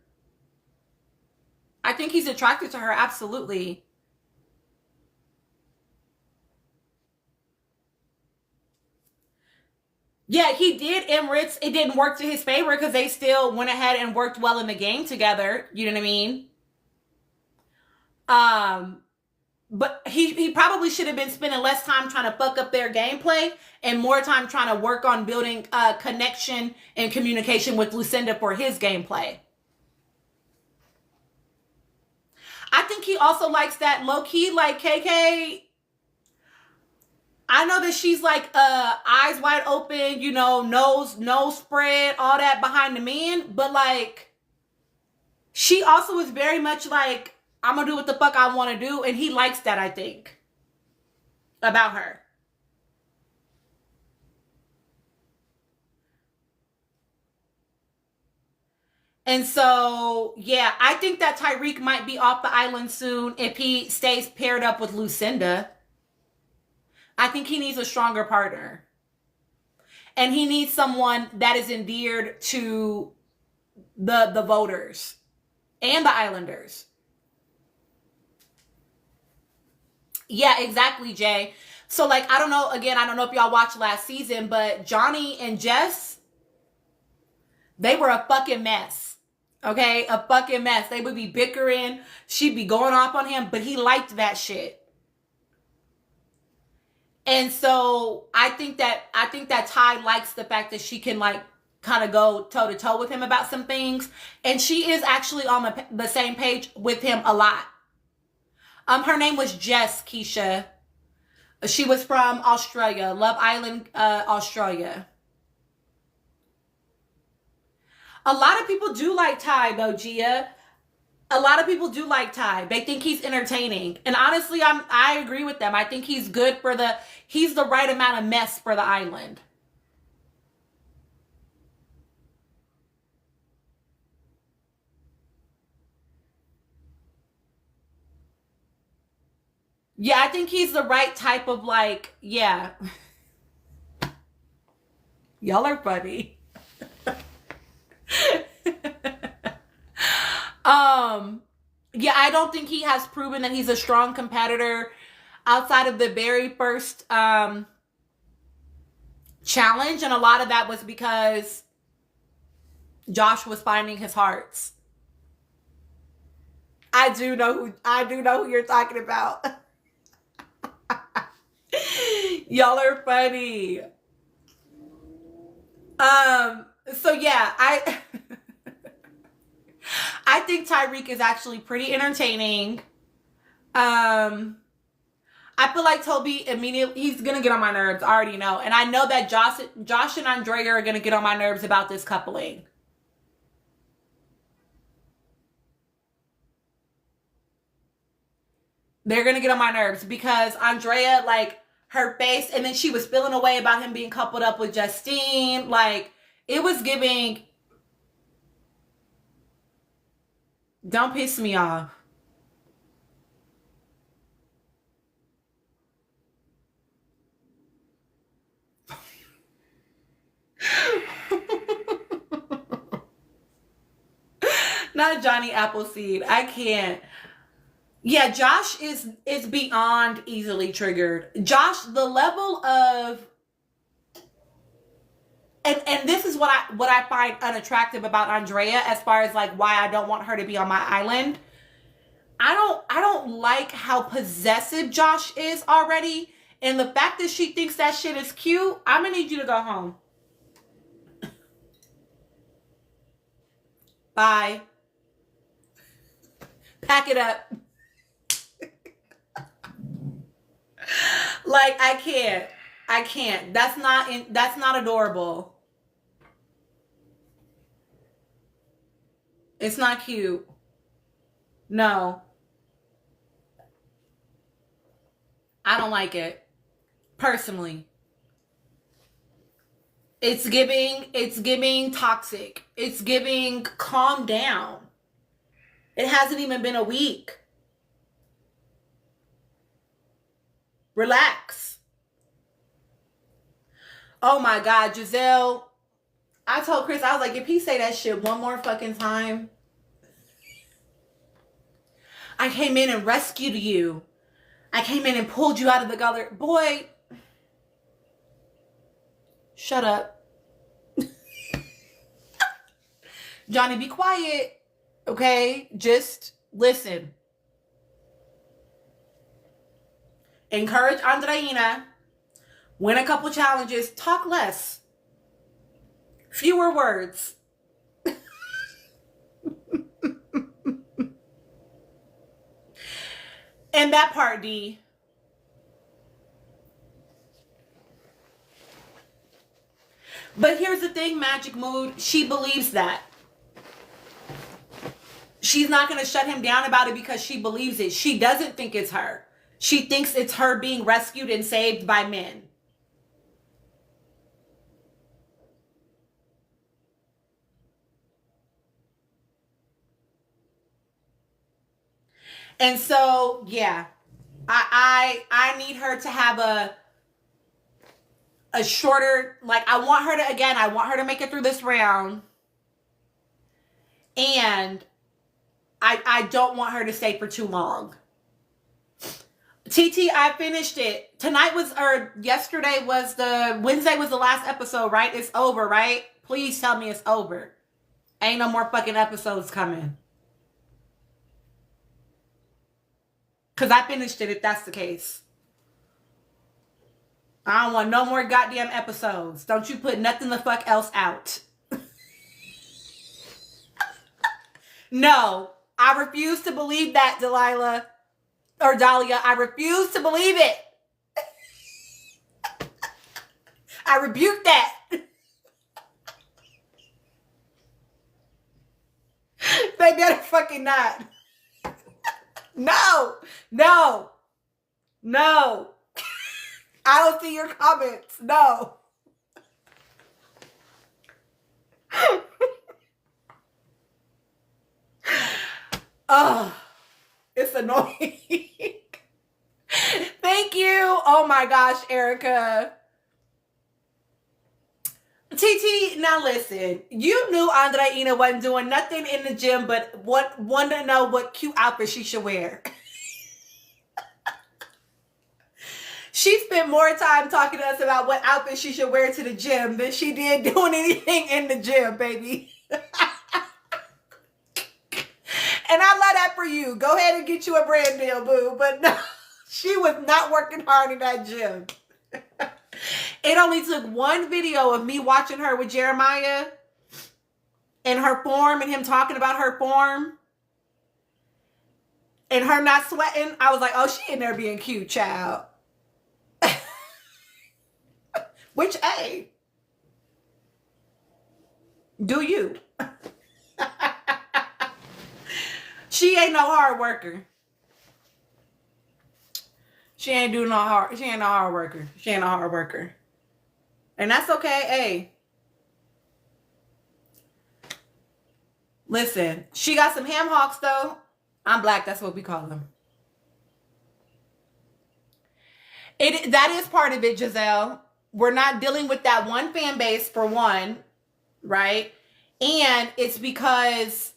I think he's attracted to her, absolutely. Yeah, he did Emirates. It didn't work to his favor because they still went ahead and worked well in the game together. You know what I mean? But he probably should have been spending less time trying to fuck up their gameplay and more time trying to work on building connection and communication with Lucinda for his gameplay. I think he also likes that low-key, like KK. I know that she's like eyes wide open, you know, nose spread, all that behind the man. But like, she also is very much like, I'm gonna do what the fuck I want to do. And he likes that, I think, about her. And so, yeah, I think that Tyreek might be off the island soon if he stays paired up with Lucinda. I think he needs a stronger partner. And he needs someone that is endeared to the voters and the Islanders. Yeah, exactly, Jay. So, like, I don't know, again, I don't know if y'all watched last season, but Johnny and Jess, they were a fucking mess. Okay? A fucking mess. They would be bickering. She'd be going off on him, but he liked that shit. And so I think that Ty likes the fact that she can like kind of go toe to toe with him about some things. And she is actually on the same page with him a lot. Her name was Jess, Keisha. She was from Australia, Love Island, Australia. A lot of people do like Ty though, Gia. A lot of people do like Ty. They think he's entertaining. And honestly, I agree with them. I think he's good he's the right amount of mess for the island. Yeah, I think he's the right type of like, yeah. Y'all are funny. Yeah, I don't think he has proven that he's a strong competitor outside of the very first challenge, and a lot of that was because Josh was finding his hearts. I do know who you're talking about. Y'all are funny. So yeah, I think Tyreek is actually pretty entertaining. I feel like Toby immediately, he's going to get on my nerves. I already know. And I know that Josh and Andrea are going to get on my nerves about this coupling. They're going to get on my nerves because Andrea, like, her face, and then she was feeling away about him being coupled up with Justine. Like, it was giving, don't piss me off. Not Johnny Appleseed. I can't. Yeah, Josh is beyond easily triggered. Josh, the level of and this is what I find unattractive about Andrea as far as like why I don't want her to be on my island. I don't like how possessive Josh is already. And the fact that she thinks that shit is cute, I'm gonna need you to go home. Bye. Pack it up. Like, I can't. That's not adorable. It's not cute. No. I don't like it. Personally. It's giving toxic. It's giving calm down. It hasn't even been a week. Relax. Oh my God, Giselle. I told Chris, I was like, if he say that shit one more fucking time, I came in and rescued you. I came in and pulled you out of the gutter. Boy, shut up. Johnny, be quiet. Okay? Just listen. Encourage Andreina. Win a couple challenges. Talk less. Fewer words. And that part, D. But here's the thing, Magic Mood. She believes that. She's not going to shut him down about it because she believes it. She doesn't think it's her. She thinks it's her being rescued and saved by men. And so, yeah, I need her to have a shorter, like, I want her to make it through this round. And I don't want her to stay for too long. TT, I finished it. Wednesday was the last episode, right? It's over, right? Please tell me it's over. Ain't no more fucking episodes coming. Because I finished it if that's the case. I don't want no more goddamn episodes. Don't you put nothing the fuck else out. No, I refuse to believe that, Delilah. Or Dahlia. I refuse to believe it. I rebuke that. They better fucking not. No. I don't see your comments. No. Oh, it's annoying. Thank you. Oh my gosh, Erica. TT, now listen. You knew Andreina wasn't doing nothing in the gym but wanted to know what cute outfit she should wear. She spent more time talking to us about what outfit she should wear to the gym than she did doing anything in the gym, baby. And I love that for you. Go ahead and get you a brand deal, boo. But no, she was not working hard in that gym. It only took one video of me watching her with Jeremiah and her form and him talking about her form and her not sweating. I was like, oh, she in there being cute, child. Which, hey, do you? She ain't no hard worker. She ain't no hard worker. And that's okay. Hey. Listen, she got some ham hocks though. I'm black, that's what we call them. That is part of it, Giselle. We're not dealing with that one fan base for one, right? And it's because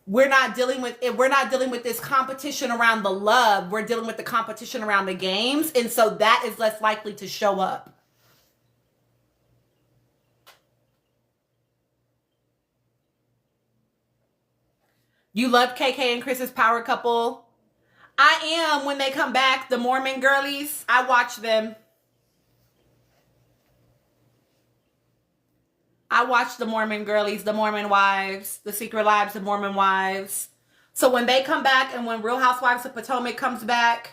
we're not dealing with it. We're not dealing with this competition around the love. We're dealing with the competition around the games. And so that is less likely to show up. You love KK and Chris's power couple. I am when they come back, the Mormon girlies. I watch them. I watch the Mormon girlies, the Mormon wives, the Secret Lives of Mormon Wives. So when they come back and when Real Housewives of Potomac comes back,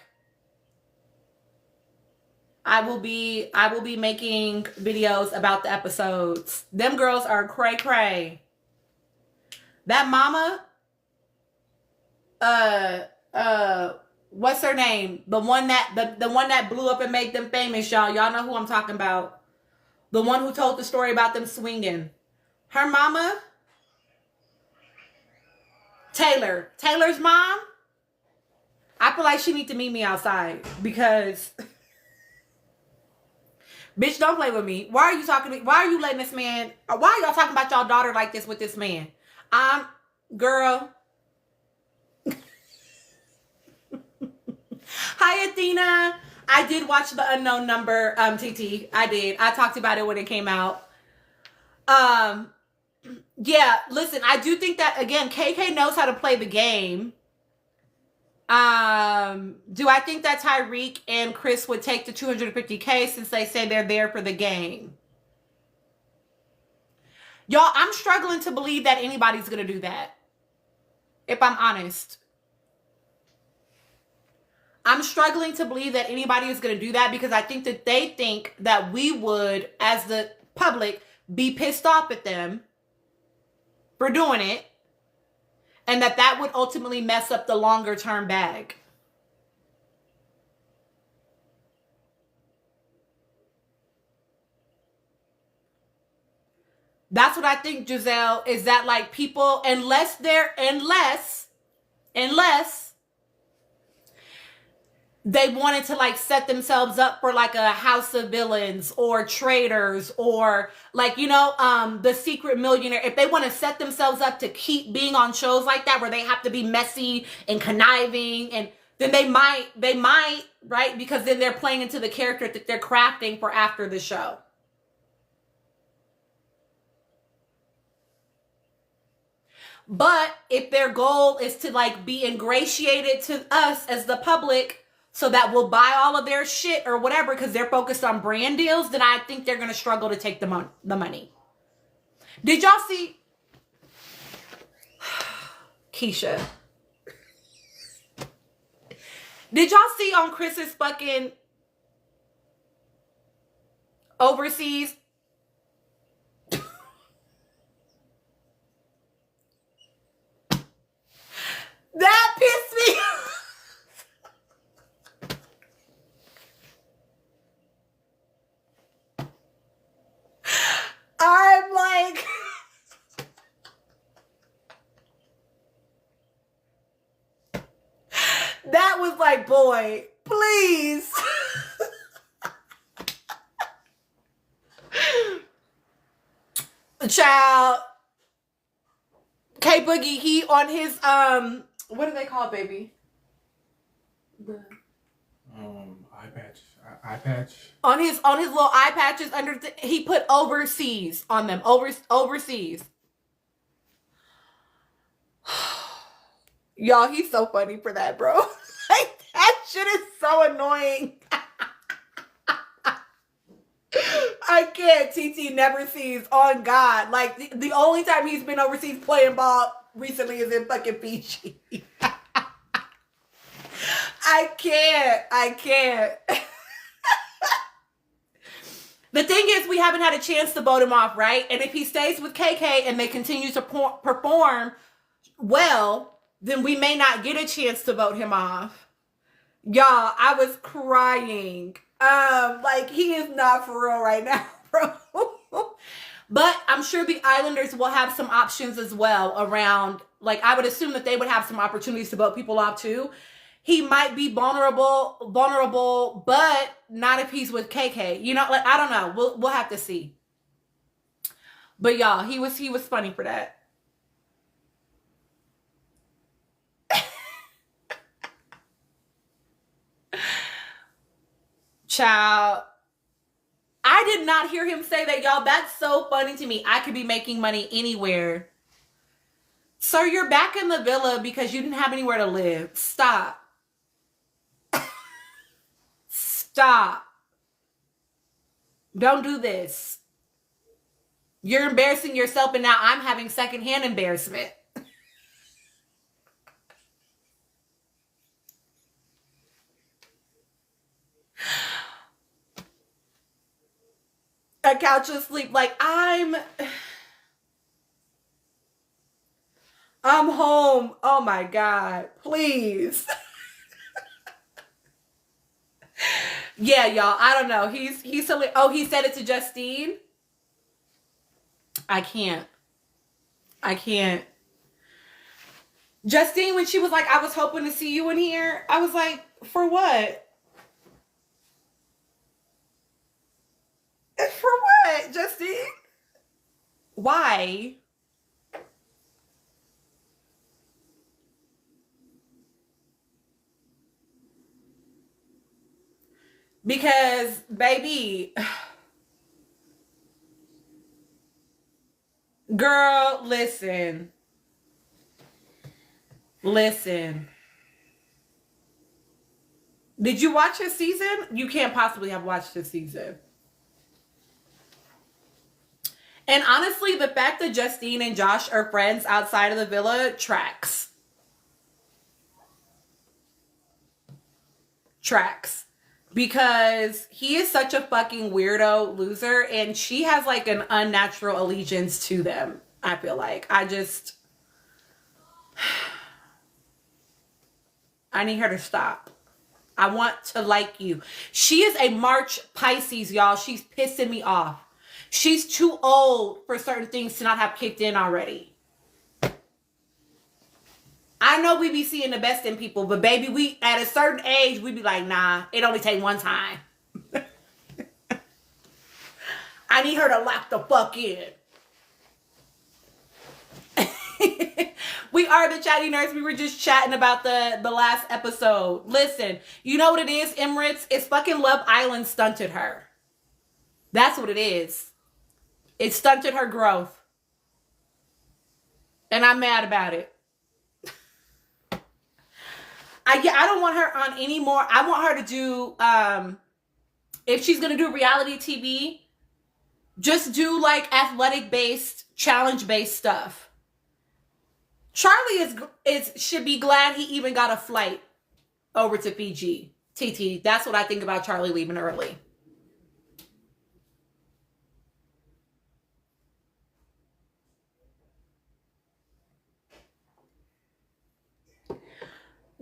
I will be making videos about the episodes. Them girls are cray cray. That mama, what's her name? The one that blew up and made them famous, y'all. Y'all know who I'm talking about. The one who told the story about them swinging. Her mama, Taylor's mom, I feel like she need to meet me outside because, bitch, don't play with me. Why are you talking to me? Why are you letting this man, why are y'all talking about y'all daughter like this with this man? Girl. Hi, Athena. I did watch The Unknown Number, TT. I did. I talked about it when it came out. Yeah, listen, I do think that, again, KK knows how to play the game. Do I think that Tyreek and Chris would take the $250K since they say they're there for the game? Y'all, I'm struggling to believe that anybody's going to do that. If I'm honest. I'm struggling to believe that anybody is going to do that because I think that they think that we would, as the public, be pissed off at them for doing it and that would ultimately mess up the longer term bag. That's what I think, Giselle, is that like people, unless they wanted to like set themselves up for like a House of Villains or Traitors or like, you know, The Secret Millionaire. If they want to set themselves up to keep being on shows like that where they have to be messy and conniving, and then they might, right? Because then they're playing into the character that they're crafting for after the show. But if their goal is to like be ingratiated to us as the public so that we'll buy all of their shit or whatever because they're focused on brand deals, then I think they're going to struggle to take the money. Did y'all see? Keisha. Did y'all see on Chris's fucking overseas? That pissed me off. I'm like, that was like, boy, please. Child, K Boogie, he on his what do they call it, baby? Eye patch. On his little eye patches he put overseas on them. Overseas. Y'all, he's so funny for that, bro. Like, that shit is so annoying. I can't. TT never sees, on God. Like, the only time he's been overseas playing ball recently is in fucking Fiji. I can't. The thing is, we haven't had a chance to vote him off, right? And if he stays with KK and they continue to perform well, then we may not get a chance to vote him off. Y'all, I was crying. Like, he is not for real right now, bro. But I'm sure the Islanders will have some options as well around, like, I would assume that they would have some opportunities to vote people off too. He might be vulnerable, but not if he's with KK. You know, like, I don't know. We'll have to see. But y'all, he was funny for that. Child, I did not hear him say that, y'all. That's so funny to me. I could be making money anywhere. Sir, you're back in the villa because you didn't have anywhere to live. Stop. Stop. Don't do this. You're embarrassing yourself, and now I'm having secondhand embarrassment. A couch asleep, like I'm home. Oh my God, please. Yeah, y'all. I don't know. He's silly. Oh, he said it to Justine. I can't. Justine, when she was like, I was hoping to see you in here, I was like, for what? For what, Justine? Why? Because, baby, girl, listen. Did you watch his season? You can't possibly have watched his season. And honestly, the fact that Justine and Josh are friends outside of the villa tracks. Because he is such a fucking weirdo loser, and she has like an unnatural allegiance to them, I feel like. I need her to stop. I want to like you. She is a March Pisces, y'all. She's pissing me off. She's too old for certain things to not have kicked in already. I know we be seeing the best in people, but baby, we at a certain age, we be like, nah, it only take one time. I need her to lock the fuck in. We are the Chatty Nerds. We were just chatting about the last episode. Listen, you know what it is, Emirates? It's fucking Love Island stunted her. That's what it is. It stunted her growth. And I'm mad about it. I don't want her on anymore. I want her to do, if she's going to do reality TV, just do like athletic-based, challenge-based stuff. Charlie should be glad he even got a flight over to Fiji. TT, that's what I think about Charlie leaving early.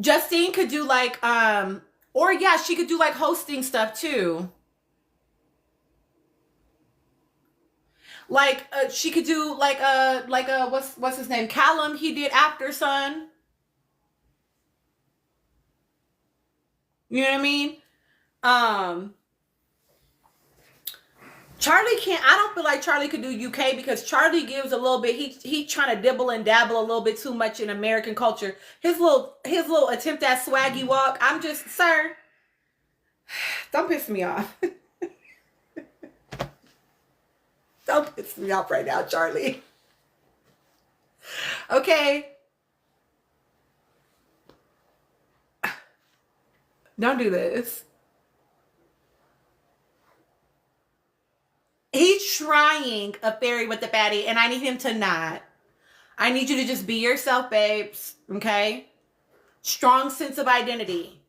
Justine could do like, or yeah, she could do like hosting stuff too. Like she could do like a what's his name? Callum, he did After Sun. You know what I mean? Charlie can't. I don't feel like Charlie could do UK because Charlie gives a little bit. He trying to dibble and dabble a little bit too much in American culture. His little attempt at swaggy walk. I'm just, sir, don't piss me off. Don't piss me off right now, Charlie. Okay. Don't do this. He's trying a fairy with the fatty, and I need him to not. I need you to just be yourself, babes. Okay? Strong sense of identity.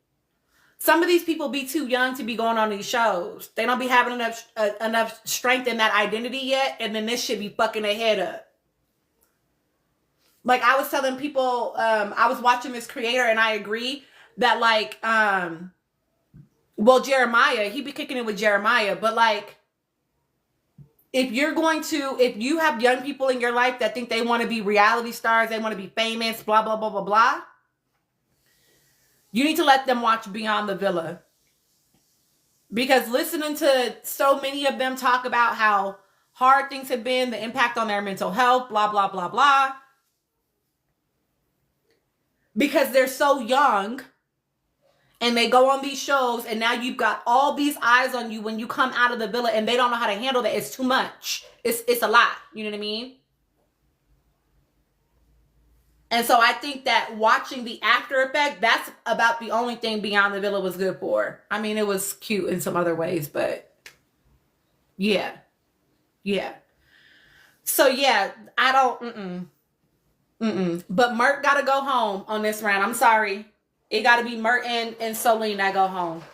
Some of these people be too young to be going on these shows. They don't be having enough strength in that identity yet, and then this should be fucking their head up. Like I was telling people, I was watching this creator, and I agree that like, well, Jeremiah, he be kicking it with Jeremiah, but like, if you have young people in your life that think they want to be reality stars, they want to be famous, blah, blah, blah, blah, blah, you need to let them watch Beyond the Villa. Because listening to so many of them talk about how hard things have been, the impact on their mental health, blah, blah, blah, blah. Because they're so young and they go on these shows, and now you've got all these eyes on you when you come out of the villa, and they don't know how to handle that. It's too much. It's a lot. You know what I mean? And so I think that watching the after effect, that's about the only thing Beyond the Villa was good for. I mean, it was cute in some other ways, but yeah. Yeah. So yeah, I don't, But Mert gotta go home on this round. I'm sorry. It gotta be Mert and Soleil that go home.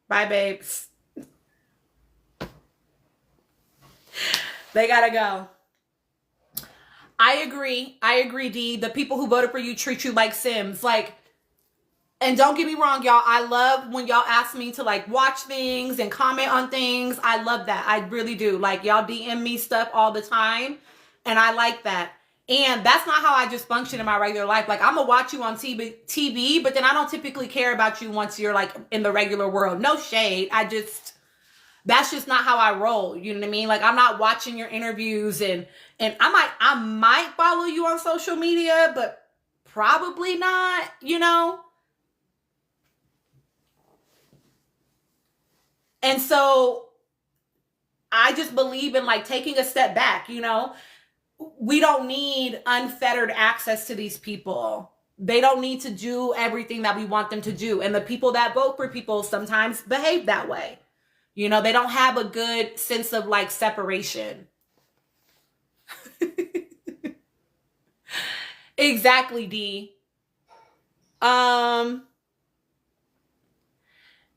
Bye, babes. They gotta go. I agree, D. The people who voted for you treat you like Sims. Like, and don't get me wrong, y'all. I love when y'all ask me to like watch things and comment on things. I love that. I really do. Like, y'all DM me stuff all the time. And I like that. And that's not how I just function in my regular life. Like, I'm going to watch you on TV, but then I don't typically care about you once you're like in the regular world. No shade. That's just not how I roll. You know what I mean? Like, I'm not watching your interviews, and I might follow you on social media, but probably not, you know? And so I just believe in like taking a step back, you know? We don't need unfettered access to these people. They don't need to do everything that we want them to do. And the people that vote for people sometimes behave that way. You know, they don't have a good sense of like separation. Exactly, D.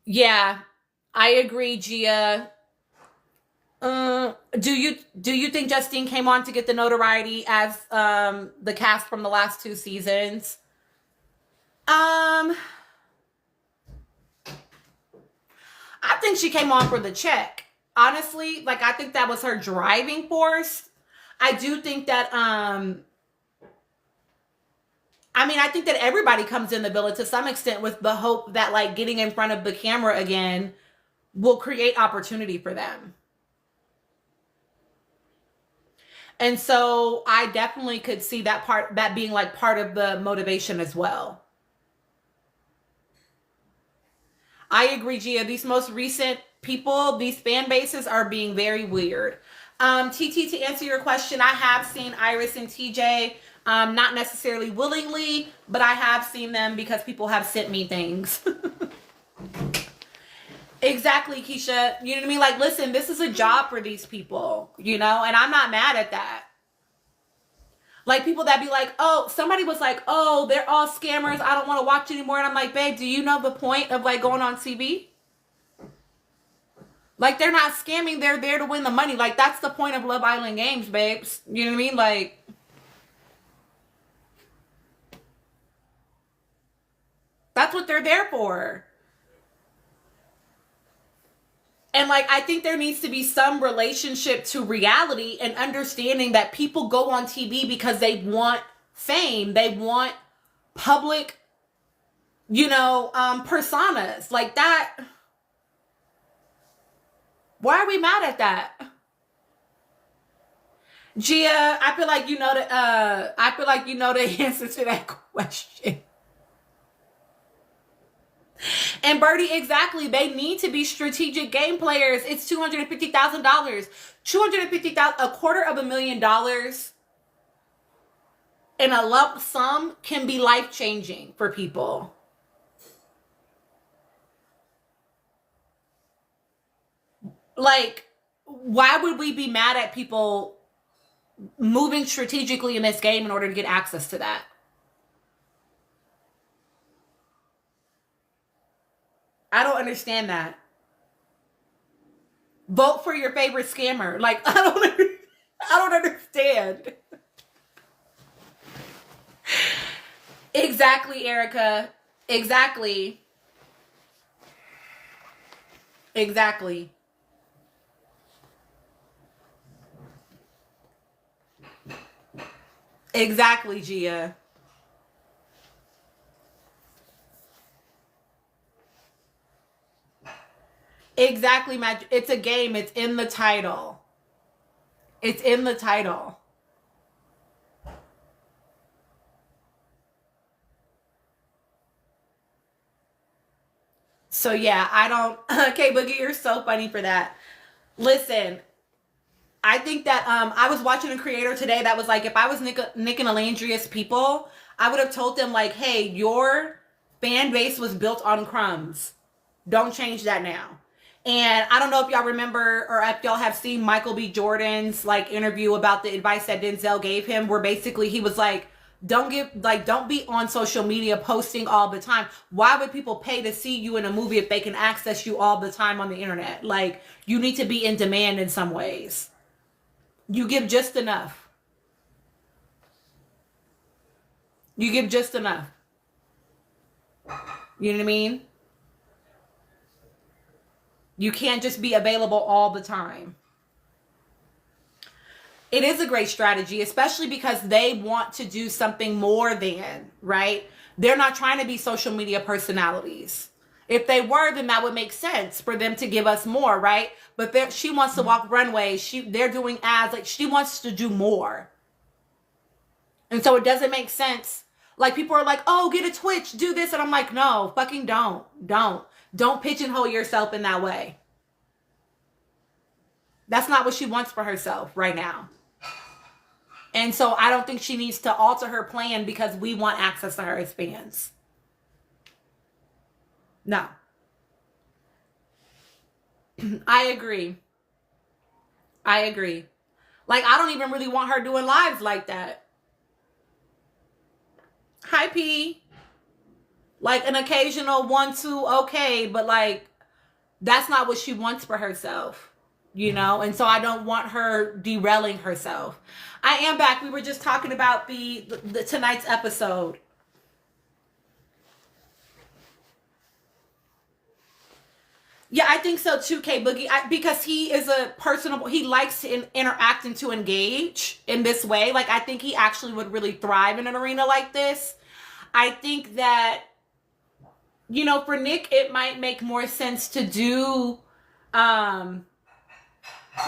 Yeah, I agree, Gia. Do you think Justine came on to get the notoriety as the cast from the last 2 seasons? I think she came on for the check. Honestly, like, I think that was her driving force. I do think that I think that everybody comes in the villa to some extent with the hope that like getting in front of the camera again will create opportunity for them. And so I definitely could see that being like part of the motivation as well. I agree, Gia. These most recent people, these fan bases are being very weird. TT, to answer your question, I have seen Iris and TJ, not necessarily willingly, but I have seen them because people have sent me things. Exactly, Keisha. You know what I mean? Like, listen, this is a job for these people, you know, and I'm not mad at that. Like, people that be like, oh, somebody was like, oh, they're all scammers, I don't want to watch anymore. And I'm like, babe, do you know the point of like going on TV? Like, they're not scamming, they're there to win the money. Like, that's the point of Love Island Games, babes. You know what I mean? Like, that's what they're there for. And like, I think there needs to be some relationship to reality and understanding that people go on TV because they want fame. They want public, you know, personas like that. Why are we mad at that? Gia, I feel like you know the answer to that question. And Birdie, exactly. They need to be strategic game players. It's $250,000. $250,000, $250,000 in a lump sum can be life-changing for people. Like, why would we be mad at people moving strategically in this game in order to get access to that? I don't understand that. Vote for your favorite scammer. Like, I don't understand. Exactly, Erica. Exactly. Exactly. Exactly, Gia. Exactly, Matt. It's a game. It's in the title. It's in the title. So yeah, I don't. Okay, Boogie, you're so funny for that. Listen, I think that I was watching a creator today that was like, if I was Nick and Alandria's people, I would have told them like, hey, your fan base was built on crumbs. Don't change that now. And I don't know if y'all remember or if y'all have seen Michael B. Jordan's like interview about the advice that Denzel gave him, where basically he was like, don't be on social media posting all the time. Why would people pay to see you in a movie if they can access you all the time on the internet? Like, you need to be in demand in some ways. You give just enough. You give just enough. You know what I mean? You can't just be available all the time. It is a great strategy, especially because they want to do something more than, right? They're not trying to be social media personalities. If they were, then that would make sense for them to give us more, right? But she wants to walk runways. They're doing ads. Like, she wants to do more. And so it doesn't make sense. Like, people are like, oh, get a Twitch, do this. And I'm like, no, fucking don't. Don't pigeonhole yourself in that way. That's not what she wants for herself right now. And so I don't think she needs to alter her plan because we want access to her as fans. No. I agree. Like, I don't even really want her doing lives like that. Hi, P. Like, an occasional 1-2, okay, but like, that's not what she wants for herself, you know? And so I don't want her derailing herself. I am back. We were just talking about the tonight's episode. Yeah, I think so too, K Boogie. Because he is a personable, he likes to interact and to engage in this way. Like, I think he actually would really thrive in an arena like this. I think that, you know, for Nick, it might make more sense to do,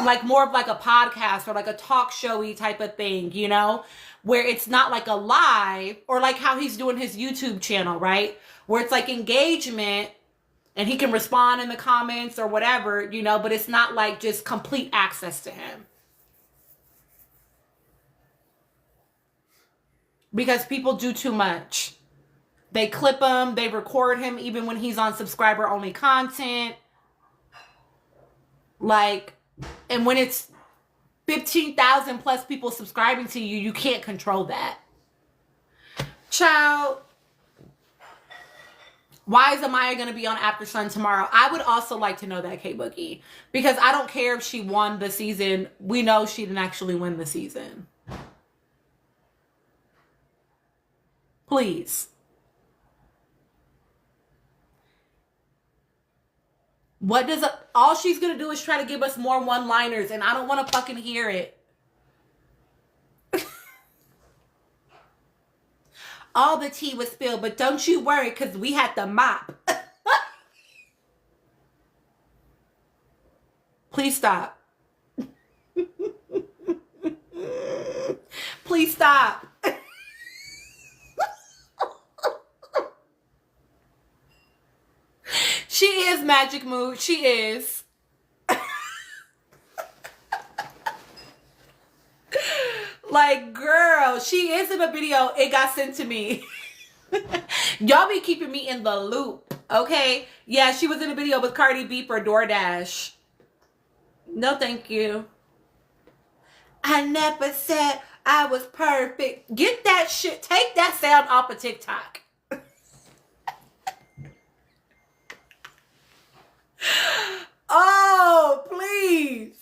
like more of like a podcast or like a talk showy type of thing, you know, where it's not like a live, or like how he's doing his YouTube channel, right? Where it's like engagement and he can respond in the comments or whatever, you know, but it's not like just complete access to him. Because people do too much. They clip him, they record him even when he's on subscriber only content. Like, and when it's 15,000 plus people subscribing to you, you can't control that. Child, why is Amaya going to be on After Sun tomorrow? I would also like to know that, K Boogie. Because I don't care if she won the season. We know she didn't actually win the season. Please. All she's going to do is try to give us more one-liners, and I don't want to fucking hear it. All the tea was spilled, but don't you worry, because we had the mop. Please stop. Please stop. She is Magic Mood. She is. Like, girl, she is in a video. It got sent to me. Y'all be keeping me in the loop, okay? Yeah, she was in a video with Cardi B for DoorDash. No, thank you. I never said I was perfect. Get that shit. Take that sound off of TikTok. Oh, please.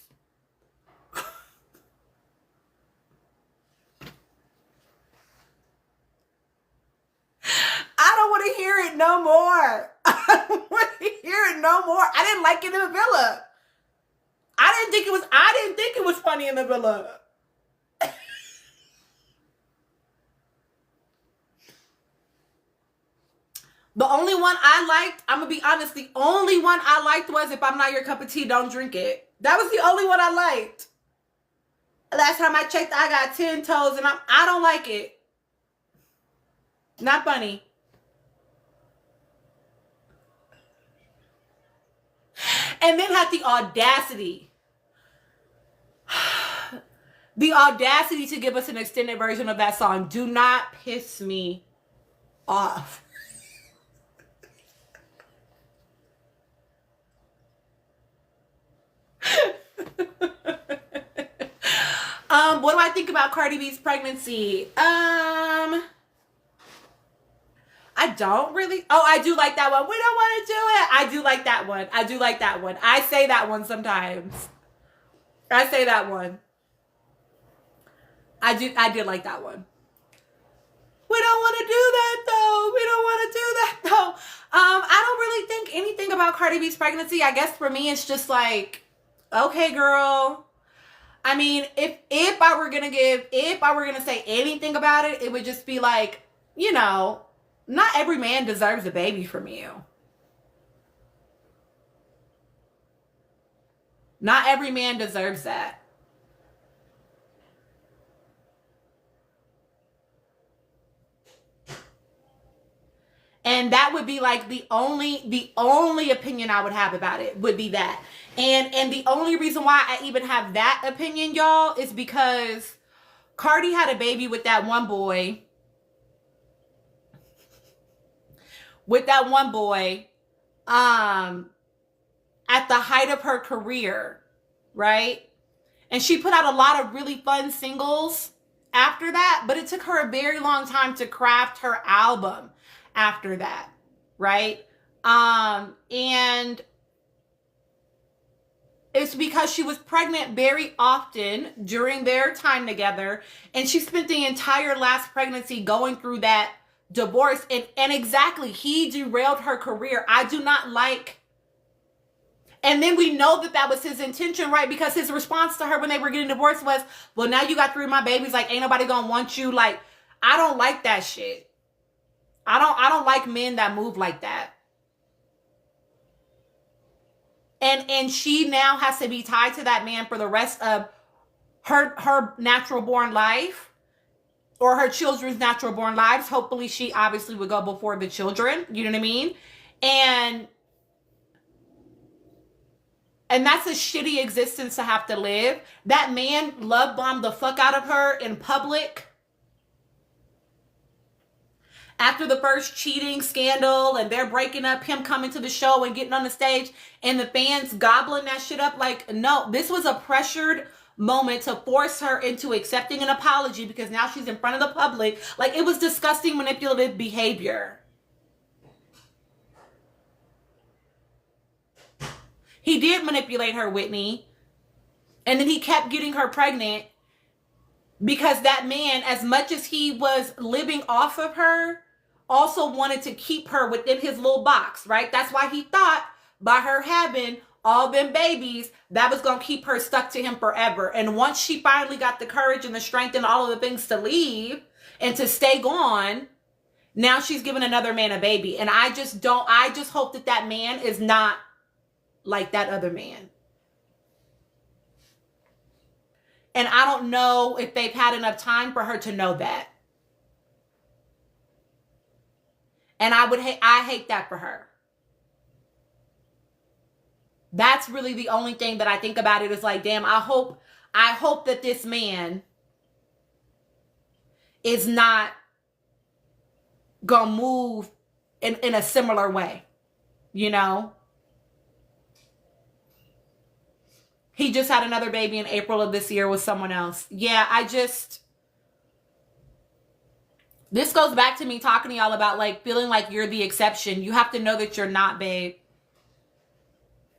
I don't want to hear it no more. I don't want to hear it no more. I didn't like it in the villa. I didn't think it was funny in the villa. The only one I liked, I'm going to be honest, the only one I liked was If I'm Not Your Cup of Tea, Don't Drink It. That was the only one I liked. Last time I checked, I got 10 toes, and I don't like it. Not funny. And then had the audacity to give us an extended version of that song. Do not piss me off. What do I think about Cardi B's pregnancy? I don't really. Oh, I do like that one. We don't want to do it. I do like that one. I do like that one. I say that one sometimes. I say that one. I did like that one. We don't want to do that though. We don't want to do that though. I don't really think anything about Cardi B's pregnancy. I guess for me, it's just like, okay, girl. I mean, if I were gonna say anything about it, it would just be like, you know, not every man deserves a baby from you. Not every man deserves that. And that would be like the only opinion I would have about it would be that. And the only reason why I even have that opinion, y'all, is because Cardi had a baby with that one boy. At the height of her career, right? And she put out a lot of really fun singles after that, but it took her a very long time to craft her album after that, right? And it's because she was pregnant very often during their time together, and she spent the entire last pregnancy going through that divorce, and exactly, he derailed her career. I do not like. And then we know that was his intention, right? Because his response to her when they were getting divorced was, well, now you got 3 of my babies. Like, ain't nobody gonna want you. Like, I don't like that shit. I don't like men that move like that. And she now has to be tied to that man for the rest of her natural born life, or her children's natural born lives. Hopefully she obviously would go before the children. You know what I mean? And that's a shitty existence to have to live. That man love bombed the fuck out of her in public. After the first cheating scandal, and they're breaking up, him coming to the show and getting on the stage, and the fans gobbling that shit up. Like, no, this was a pressured moment to force her into accepting an apology, because now she's in front of the public. Like, it was disgusting, manipulative behavior. He did manipulate her, Whitney. And then he kept getting her pregnant because that man, as much as he was living off of her, also wanted to keep her within his little box, right? That's why he thought by her having all them babies, that was going to keep her stuck to him forever. And once she finally got the courage and the strength and all of the things to leave and to stay gone, now she's giving another man a baby. And I just hope that man is not like that other man. And I don't know if they've had enough time for her to know that. And I hate that for her. That's really the only thing that I think about it, is like, damn, I hope that this man is not gonna move in a similar way, you know? He just had another baby in April of this year with someone else. Yeah, this goes back to me talking to y'all about, like, feeling like you're the exception. You have to know that you're not, babe.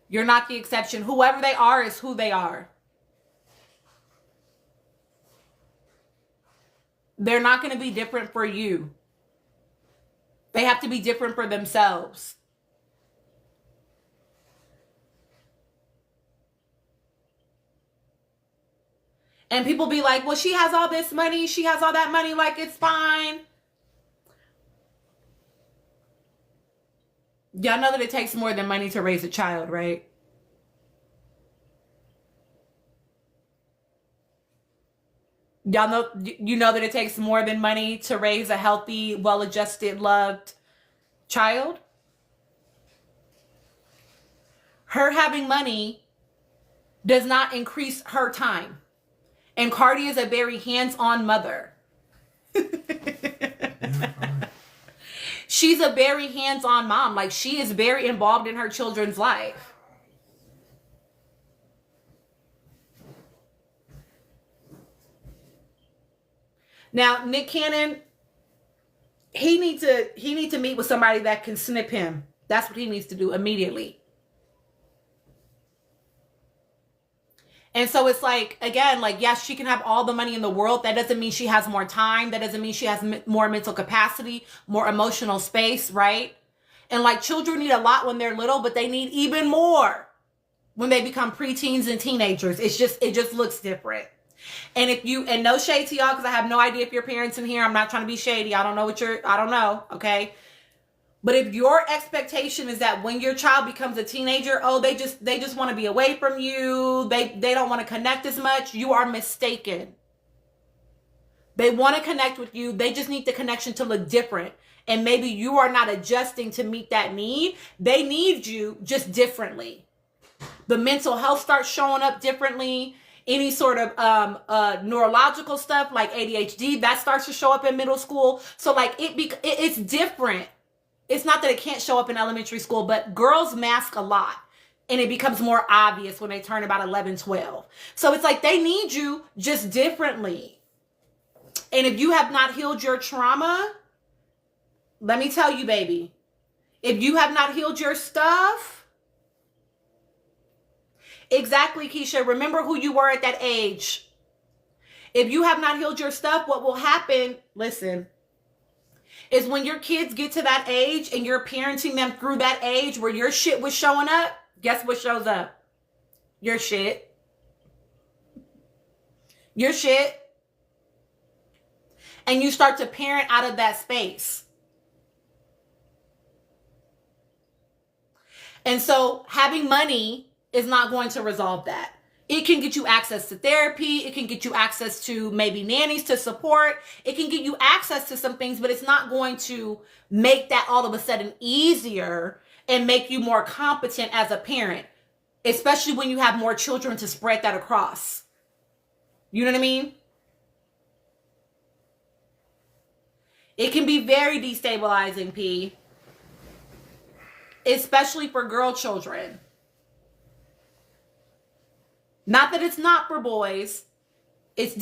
You're not the exception. Whoever they are is who they are. They're not going to be different for you. They have to be different for themselves. And people be like, well, she has all this money. She has all that money. Like, it's fine. Y'all know that it takes more than money to raise a child, right? Y'all know, you know that it takes more than money to raise a healthy, well-adjusted, loved child? her having money does not increase her time. And Cardi is a very hands-on mother. She's a very hands-on mom. Like, she is very involved in her children's life. Now, Nick Cannon, he needs to meet with somebody that can snip him. That's what he needs to do immediately. And so it's like, again, like, yes, she can have all the money in the world. That doesn't mean she has more time. That doesn't mean she has more mental capacity, more emotional space, right? And like, children need a lot when they're little, but they need even more when they become preteens and teenagers. It just looks different. And and no shade to y'all, because I have no idea if your parents in here. I'm not trying to be shady. I don't know. Okay. But if your expectation is that when your child becomes a teenager, oh, they just want to be away from you, they don't want to connect as much, you are mistaken. They want to connect with you. They just need the connection to look different. And maybe you are not adjusting to meet that need. They need you just differently. The mental health starts showing up differently. Any sort of neurological stuff like ADHD, that starts to show up in middle school. So like it's different. It's not that it can't show up in elementary school, but girls mask a lot. And it becomes more obvious when they turn about 11, 12. So it's like they need you just differently. And if you have not healed your trauma, let me tell you, baby, if you have not healed your stuff, exactly, Keisha, remember who you were at that age. If you have not healed your stuff, what will happen, listen, is when your kids get to that age and you're parenting them through that age where your shit was showing up, guess what shows up? Your shit. Your shit. And you start to parent out of that space. And so having money is not going to resolve that. It can get you access to therapy. It can get you access to maybe nannies to support. It can get you access to some things, but it's not going to make that all of a sudden easier and make you more competent as a parent, especially when you have more children to spread that across. You know what I mean? It can be very destabilizing, P, especially for girl children. Not that it's not for boys. It's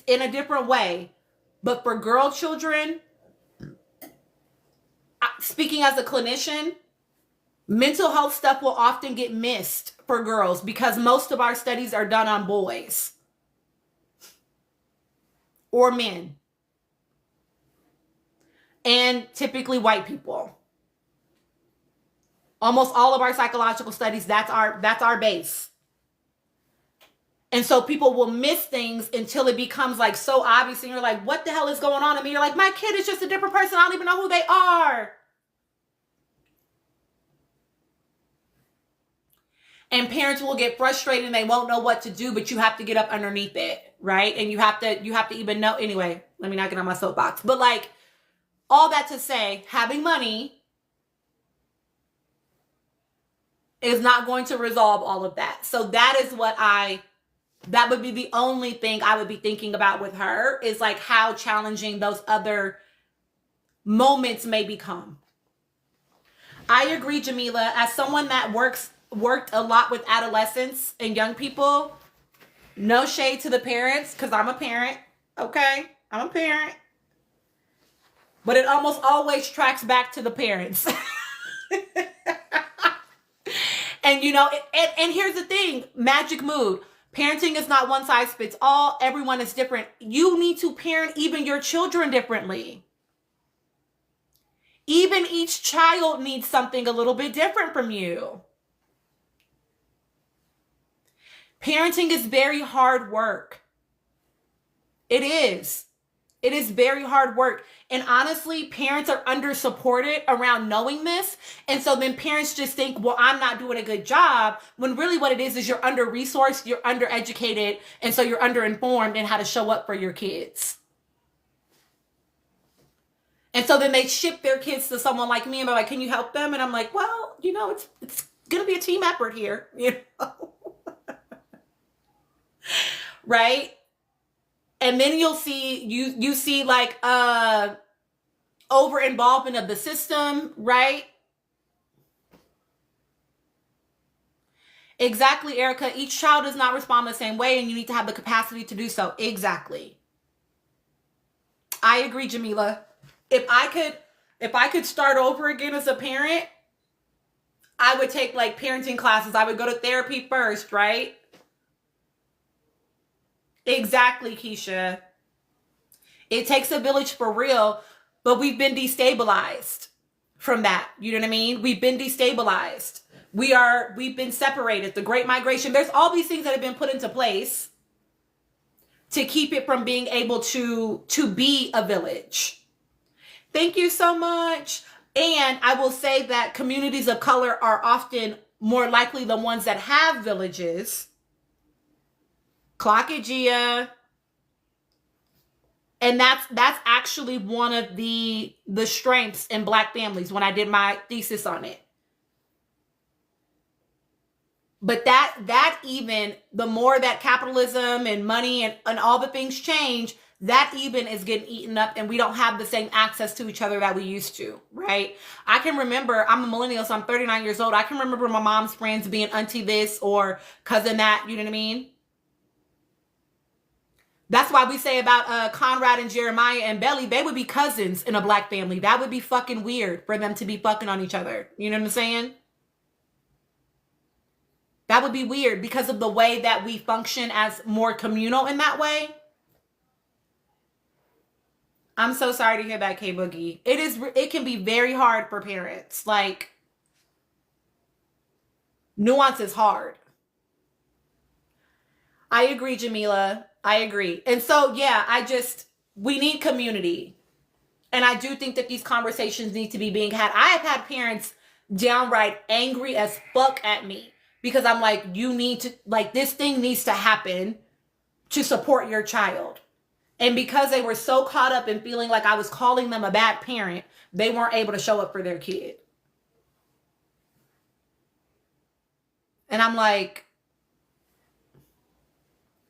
in a different way. But for girl children, speaking as a clinician, mental health stuff will often get missed for girls because most of our studies are done on boys or men. And typically white people. Almost all of our psychological studies, that's our base. And so people will miss things until it becomes like so obvious and you're like, what the hell is going on? I mean, you're like, my kid is just a different person. I don't even know who they are. And parents will get frustrated and they won't know what to do, but you have to get up underneath it, right? And you have to even know. Anyway, let me not get on my soapbox. But like, all that to say, having money is not going to resolve all of that. So that is that would be the only thing I would be thinking about with her, is like how challenging those other moments may become. I agree, Jamila. As someone that worked a lot with adolescents and young people, no shade to the parents, because I'm a parent, okay? I'm a parent. But it almost always tracks back to the parents. And you know, and here's the thing, magic mood. Parenting is not one size fits all. Everyone is different. You need to parent even your children differently. Even each child needs something a little bit different from you. Parenting is very hard work. It is. It is very hard work. And honestly, parents are under-supported around knowing this. And so then parents just think, well, I'm not doing a good job. When really what it is you're under-resourced, you're under-educated, and so you're under-informed in how to show up for your kids. And so then they ship their kids to someone like me and they're like, can you help them? And I'm like, well, you know, it's Gonna be a team effort here, you know? Right? And then you'll see, you see like over involvement of the system, right? Exactly, Erica. Each child does not respond the same way, and you need to have the capacity to do so. Exactly. I agree, Jamila. If I could start over again as a parent, I would take like parenting classes. I would go to therapy first, right? Exactly, Keisha. It takes a village for real, but we've been destabilized from that. You know what I mean? We've been destabilized. We've been separated. The Great Migration. There's all these things that have been put into place to keep it from being able to be a village. Thank you so much. And I will say that communities of color are often more likely the ones that have villages. Clock it, Gia. And that's actually one of the strengths in Black families when I did my thesis on it. But that even the more that capitalism and money and all the things change, that even is getting eaten up, and we don't have the same access to each other that we used to, right? I can remember, I'm a millennial, so I'm 39 years old. I can remember my mom's friends being auntie this or cousin that, you know what I mean? That's why we say about Conrad and Jeremiah and Belly, they would be cousins in a Black family. That would be fucking weird for them to be fucking on each other. You know what I'm saying? That would be weird because of the way that we function as more communal in that way. I'm so sorry to hear that, K Boogie. It can be very hard for parents. Like, nuance is hard. I agree, Jamila. I agree. And so, yeah, we need community. And I do think that these conversations need to be being had. I have had parents downright angry as fuck at me because I'm like, you need to, like, this thing needs to happen to support your child. And because they were so caught up in feeling like I was calling them a bad parent, they weren't able to show up for their kid. And I'm like,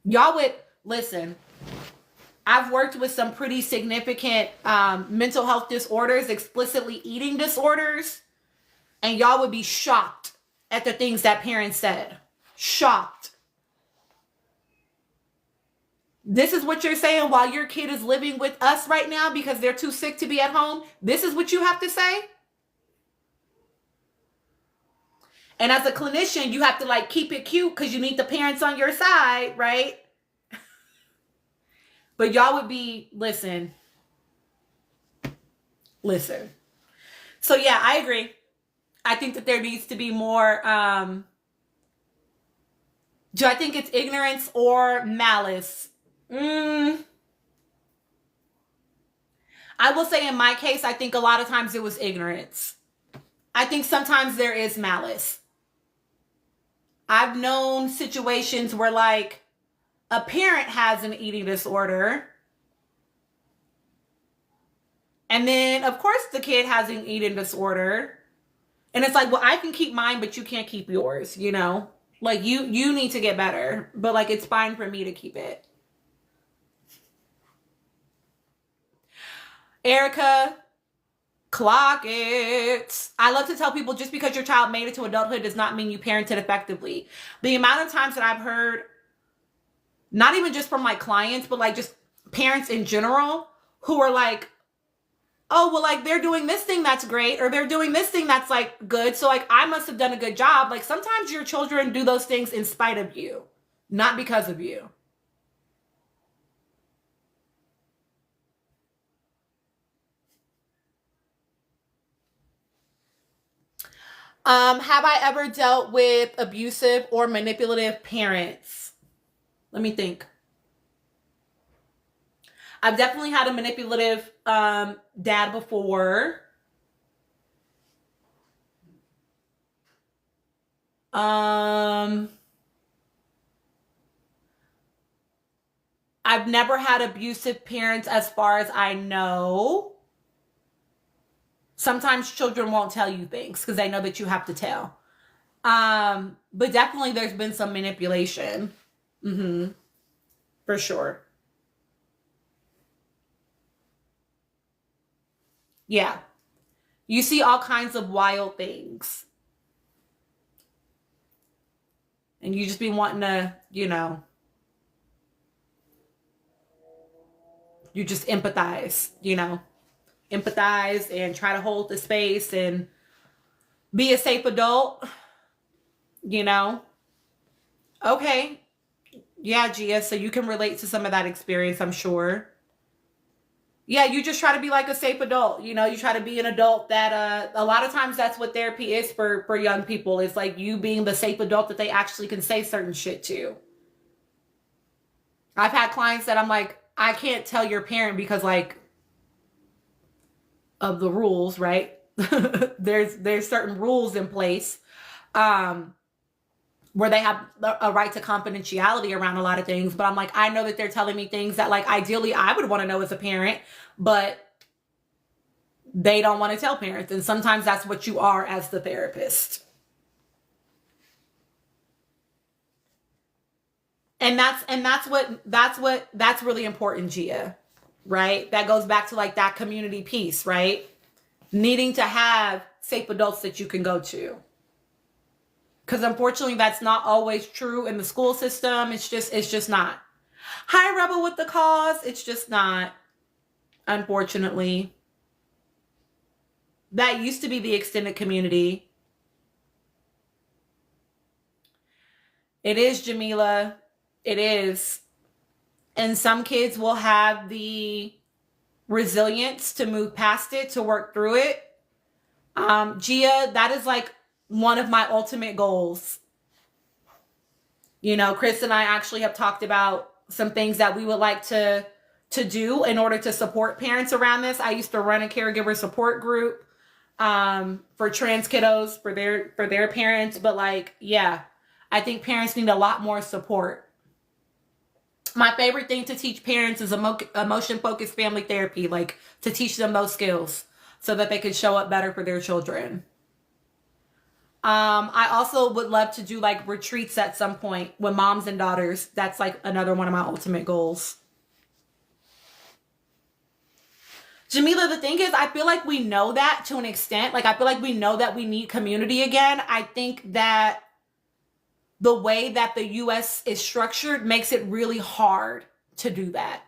y'all would, listen, I've worked with some pretty significant mental health disorders, explicitly eating disorders, and y'all would be shocked at the things that parents said. Shocked. This is what you're saying while your kid is living with us right now because they're too sick to be at home. This is what you have to say. And as a clinician, you have to like keep it cute because you need the parents on your side, right? But y'all would be, listen. So yeah, I agree. I think that there needs to be more, do I think it's ignorance or malice? I will say in my case, I think a lot of times it was ignorance. I think sometimes there is malice. I've known situations where like a parent has an eating disorder. And then of course the kid has an eating disorder. And it's like, well, I can keep mine, but you can't keep yours, you know? Like you need to get better, but like it's fine for me to keep it. Erica, clock it. I love to tell people just because your child made it to adulthood does not mean you parented effectively. The amount of times that I've heard, not even just from my clients, but like just parents in general who are like, oh, well, like they're doing this thing that's great, or they're doing this thing that's like good. So like I must have done a good job. Like sometimes your children do those things in spite of you, not because of you. Have I ever dealt with abusive or manipulative parents? Let me think. I've definitely had a manipulative dad before. I've never had abusive parents as far as I know. Sometimes children won't tell you things because they know that you have to tell. But definitely there's been some manipulation. Mm-hmm. For sure. Yeah. You see all kinds of wild things. And you just be wanting to, you just empathize, empathize and try to hold the space and be a safe adult, you know. Okay. Yeah, Gia, so you can relate to some of that experience, I'm sure. Yeah, you just try to be like a safe adult. You try to be an adult that a lot of times that's what therapy is for young people. It's like you being the safe adult that they actually can say certain shit to. I've had clients that I'm like, I can't tell your parent because like of the rules, right? there's certain rules in place um where they have a right to confidentiality around a lot of things, but I'm like, I know that they're telling me things that like ideally I would want to know as a parent, but they don't want to tell parents, and sometimes that's what you are as the therapist. And that's really important, Gia, right? That goes back to like that community piece, right? Needing to have safe adults that you can go to, because unfortunately that's not always true in the school system. It's just not. Hi, Rebel with the cause. It's just not, unfortunately. That used to be the extended community. It is, Jamila. It is. And some kids will have the resilience to move past it, to work through it. Gia, that is like one of my ultimate goals. Chris and I actually have talked about some things that we would like to do in order to support parents around this. I used to run a caregiver support group for trans kiddos, for their parents, but like, yeah, I think parents need a lot more support. My favorite thing to teach parents is emotion focused family therapy, like to teach them those skills so that they can show up better for their children. I also would love to do like retreats at some point with moms and daughters. That's like another one of my ultimate goals. Jamila, the thing is, I feel like we know that to an extent. Like, I feel like we know that we need community again. I think that the way that the US is structured makes it really hard to do that.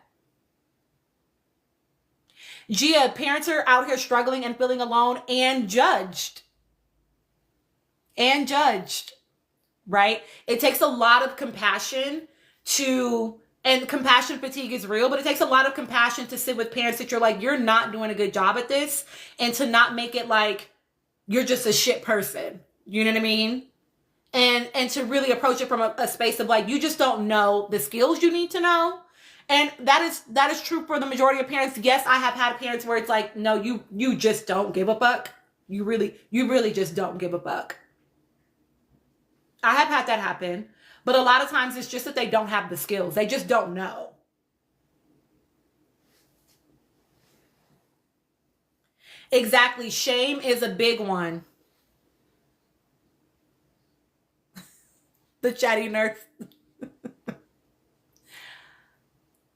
Gia, parents are out here struggling and feeling alone and judged. And judged, right? It takes a lot of compassion and compassion fatigue is real, but it takes a lot of compassion to sit with parents that you're like, you're not doing a good job at this, and to not make it like you're just a shit person. You know what I mean? And to really approach it from a space of like, you just don't know the skills you need to know. And that is true for the majority of parents. Yes, I have had parents where it's like, no, you just don't give a fuck. You really just don't give a fuck. I have had that happen. But a lot of times it's just that they don't have the skills. They just don't know. Exactly. Shame is a big one. The chatty nurse.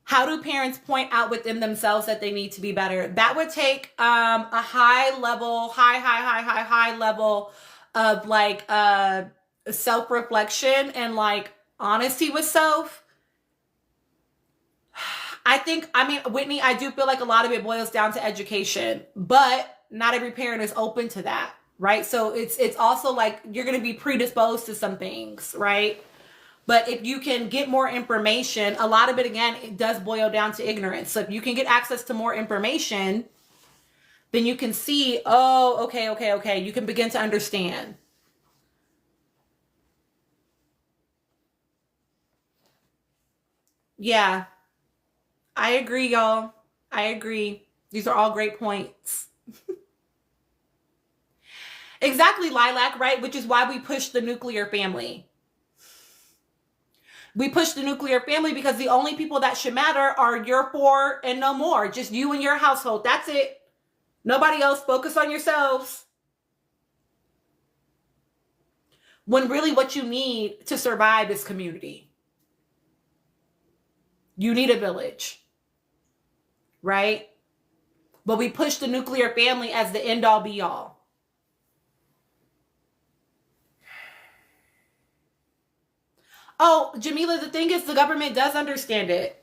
How do parents point out within themselves that they need to be better? That would take a high level of like self-reflection and like honesty with self. Whitney, I do feel like a lot of it boils down to education, but not every parent is open to that, right? So it's also like you're going to be predisposed to some things, right? But if you can get more information, a lot of it, again, it does boil down to ignorance. So if you can get access to more information, then you can see, oh, okay. You can begin to understand. Yeah, I agree, y'all. I agree. These are all great points. Exactly, Lilac, right? Which is why we push the nuclear family. We push the nuclear family because the only people that should matter are your four and no more. Just you and your household. That's it. Nobody else. Focus on yourselves. when really what you need to survive is community. You need a village, right? But we push the nuclear family as the end all be all. Oh, Jamila, the thing is the government does understand it.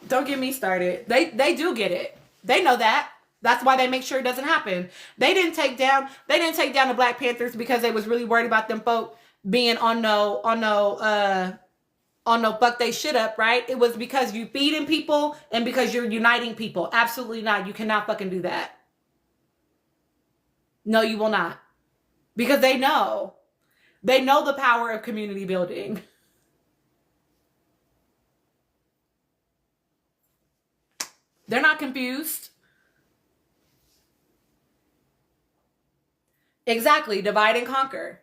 Don't get me started. They do get it. They know that. That's why they make sure it doesn't happen. They didn't take down the Black Panthers because they was really worried about them folk being on no fuck they shit up, right? It was because you feeding people and because you're uniting people. Absolutely not. You cannot fucking do that. No, you will not. Because they know. They know the power of community building. They're not confused. Exactly. Divide and conquer.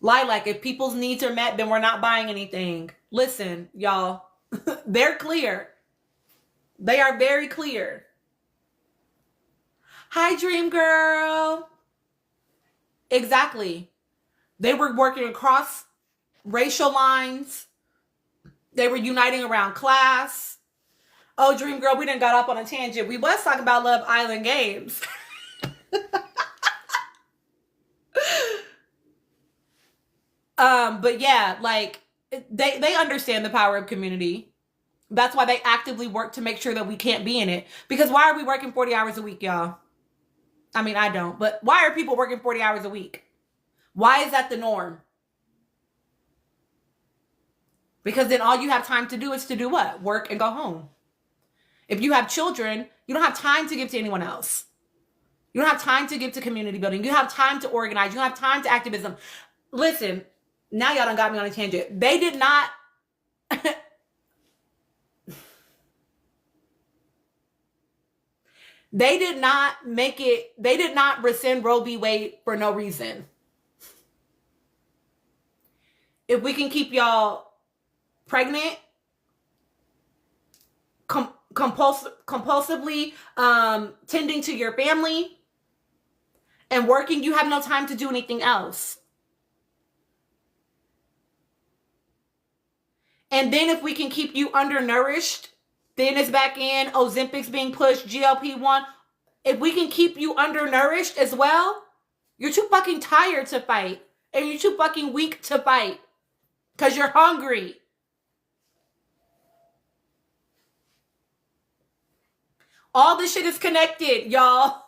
Lilac, if people's needs are met, then we're not buying anything. Listen, y'all. They're clear. They are very clear. Hi, Dream Girl. Exactly. They were working across racial lines. They were uniting around class. Oh, Dream Girl, we done got up on a tangent. We was talking about Love Island games. But yeah, like they understand the power of community. That's why they actively work to make sure that we can't be in it. Because why are we working 40 hours a week, y'all? I mean, I don't, but why are people working 40 hours a week? Why is that the norm? Because then all you have time to do is to do what? Work and go home. If you have children, you don't have time to give to anyone else. You don't have time to give to community building. You have time to organize. You don't have time to activism. Listen, now y'all done got me on a tangent. They did not... They did not rescind Roe v. Wade for no reason. If we can keep y'all pregnant, compulsively tending to your family, and working, you have no time to do anything else. And then if we can keep you undernourished, then it's back in, Ozempic's being pushed, GLP-1. If we can keep you undernourished as well, you're too fucking tired to fight. And you're too fucking weak to fight. Because you're hungry. All this shit is connected, y'all.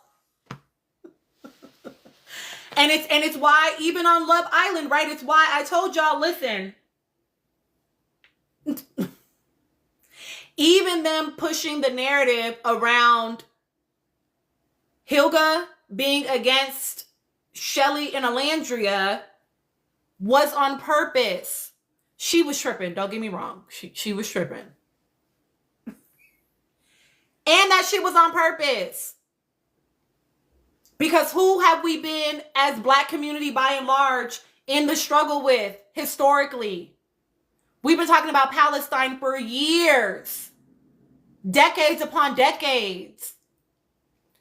And it's why, even on Love Island, right? It's why I told y'all, listen. Even them pushing the narrative around Hilga being against Shelly and Alandria was on purpose. She was tripping. Don't get me wrong. She was tripping. And that shit was on purpose. Because who have we been as Black community by and large in the struggle with historically? We've been talking about Palestine for years. Decades upon decades.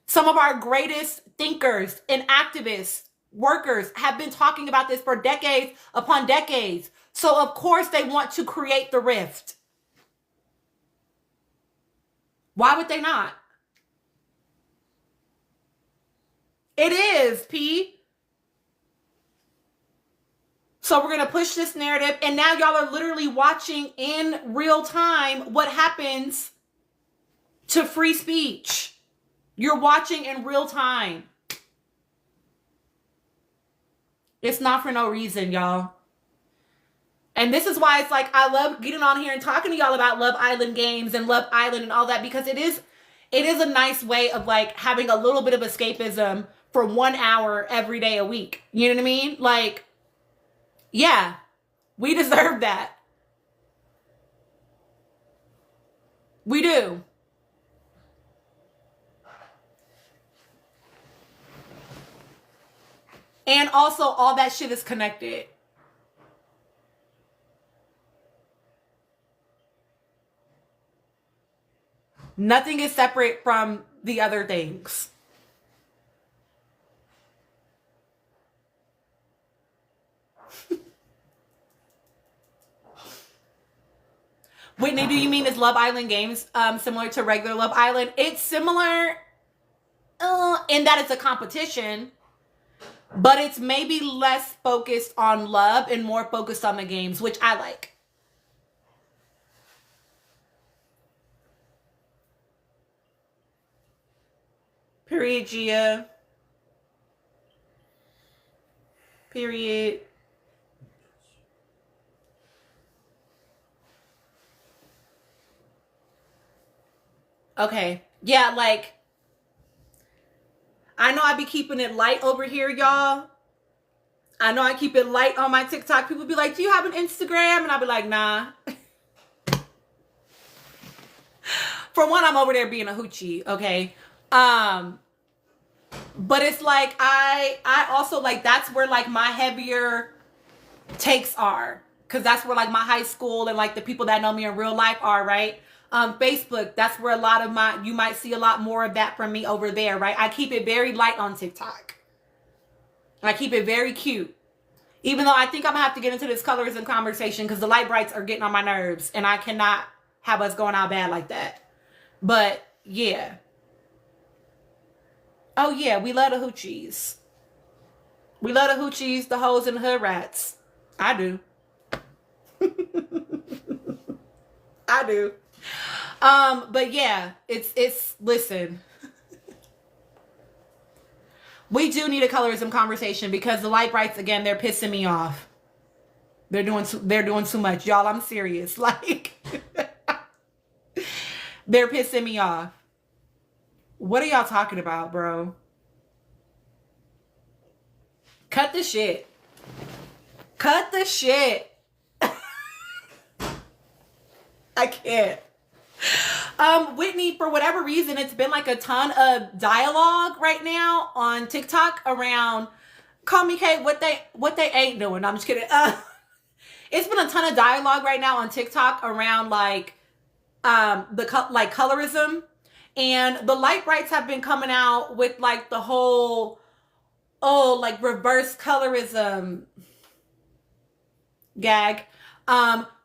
Some of our greatest thinkers and activists, workers have been talking about this for decades upon decades. So of course they want to create the rift. Why would they not? It is, P. So we're going to push this narrative. And now y'all are literally watching in real time what happens to free speech. You're watching in real time. It's not for no reason, y'all. And this is why it's like I love getting on here and talking to y'all about Love Island games and Love Island and all that, because it is a nice way of like having a little bit of escapism for 1 hour every day a week. You know what I mean? Like, yeah, we deserve that. We do. And also all that shit is connected. Nothing is separate from the other things. Whitney, do you mean is Love Island Games similar to regular Love Island? It's similar in that it's a competition, but it's maybe less focused on love and more focused on the games, which I like. Period, Gia. Period. Okay. Yeah, like, I know I be keeping it light over here, y'all. I know I keep it light on my TikTok. People be like, do you have an Instagram? And I'll be like, nah. For one, I'm over there being a hoochie, okay? But it's like, I also, like, that's where, like, my heavier takes are. Because that's where, like, my high school and, like, the people that know me in real life are, right? Facebook, that's where a lot of you might see a lot more of that from me over there, right? I keep it very light on TikTok. I keep it very cute. Even though I think I'm going to have to get into this colorism conversation because the light brights are getting on my nerves and I cannot have us going out bad like that. But, yeah. Oh, yeah, we love the hoochies. We love the hoochies, the hoes, and the hood rats. I do. I do. But yeah, it's listen. We do need a colorism conversation because the light brights, again, they're pissing me off. They're doing too much. Y'all, I'm serious. Like, they're pissing me off. What are y'all talking about, bro? Cut the shit. Cut the shit. I can't. Whitney, for whatever reason, it's been like a ton of dialogue right now on TikTok around call me Kate, what they ain't doing. I'm just kidding. It's been a ton of dialogue right now on TikTok around like colorism, and the light brights have been coming out with like the whole like reverse colorism gag.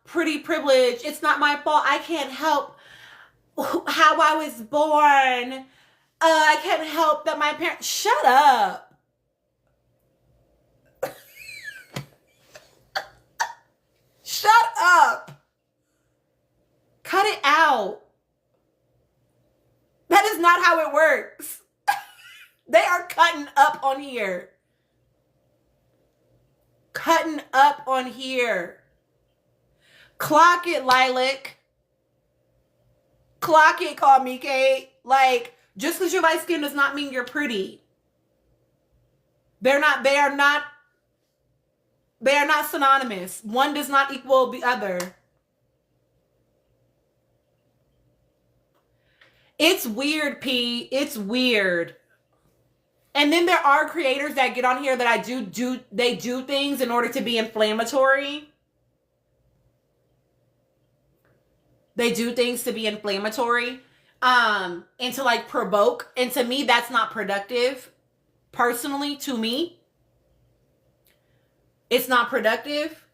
Pretty privilege. It's not my fault. I can't help how I was born. I can't help that my parents. Shut up. Shut up. Cut it out. That is not how it works. They are cutting up on here. Cutting up on here. Clock it, Lilac. Clock it, call me Kate. Like, just because you're light skinned does not mean you're pretty. They are not synonymous. One does not equal the other. It's weird, P. It's weird. And then there are creators that get on here that they do things in order to be inflammatory. They do things to be inflammatory, and to like provoke. And to me, that's not productive. Personally, to me, it's not productive.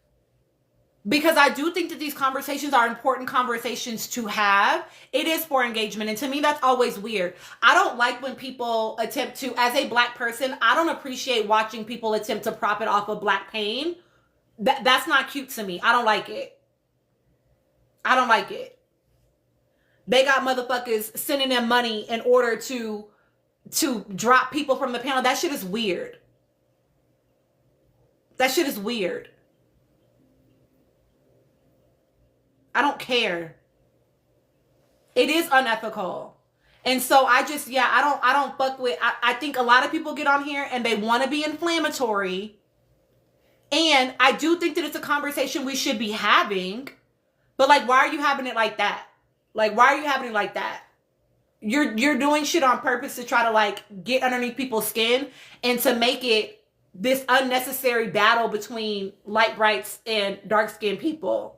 Because I do think that these conversations are important conversations to have. It is for engagement. And to me, that's always weird. I don't like when people attempt to, as a Black person, I don't appreciate watching people attempt to profit off of Black pain. That's not cute to me. I don't like it. I don't like it. They got motherfuckers sending them money in order to drop people from the panel. That shit is weird. That shit is weird. I don't care. It is unethical. And so I don't fuck with, I think a lot of people get on here and they want to be inflammatory. And I do think that it's a conversation we should be having. But like, why are you having it like that? Like, why are you having it like that? You're doing shit on purpose to try to like get underneath people's skin and to make it this unnecessary battle between light brights and dark skinned people.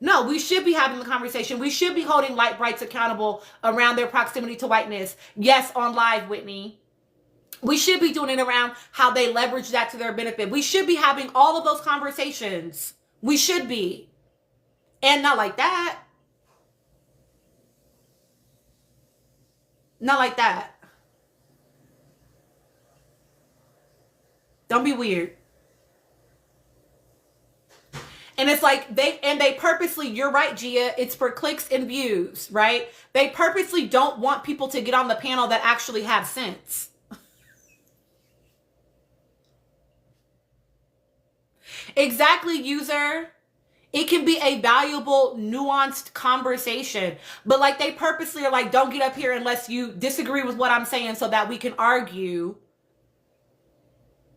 No, we should be having the conversation. We should be holding light brights accountable around their proximity to whiteness. Yes, on live, Whitney. We should be doing it around how they leverage that to their benefit. We should be having all of those conversations. We should be. And not like that. Not like that. Don't be weird. And it's like they purposely, you're right, Gia, it's for clicks and views, right? They purposely don't want people to get on the panel that actually have sense. Exactly, user. It can be a valuable, nuanced conversation. But like they purposely are like, don't get up here unless you disagree with what I'm saying so that we can argue.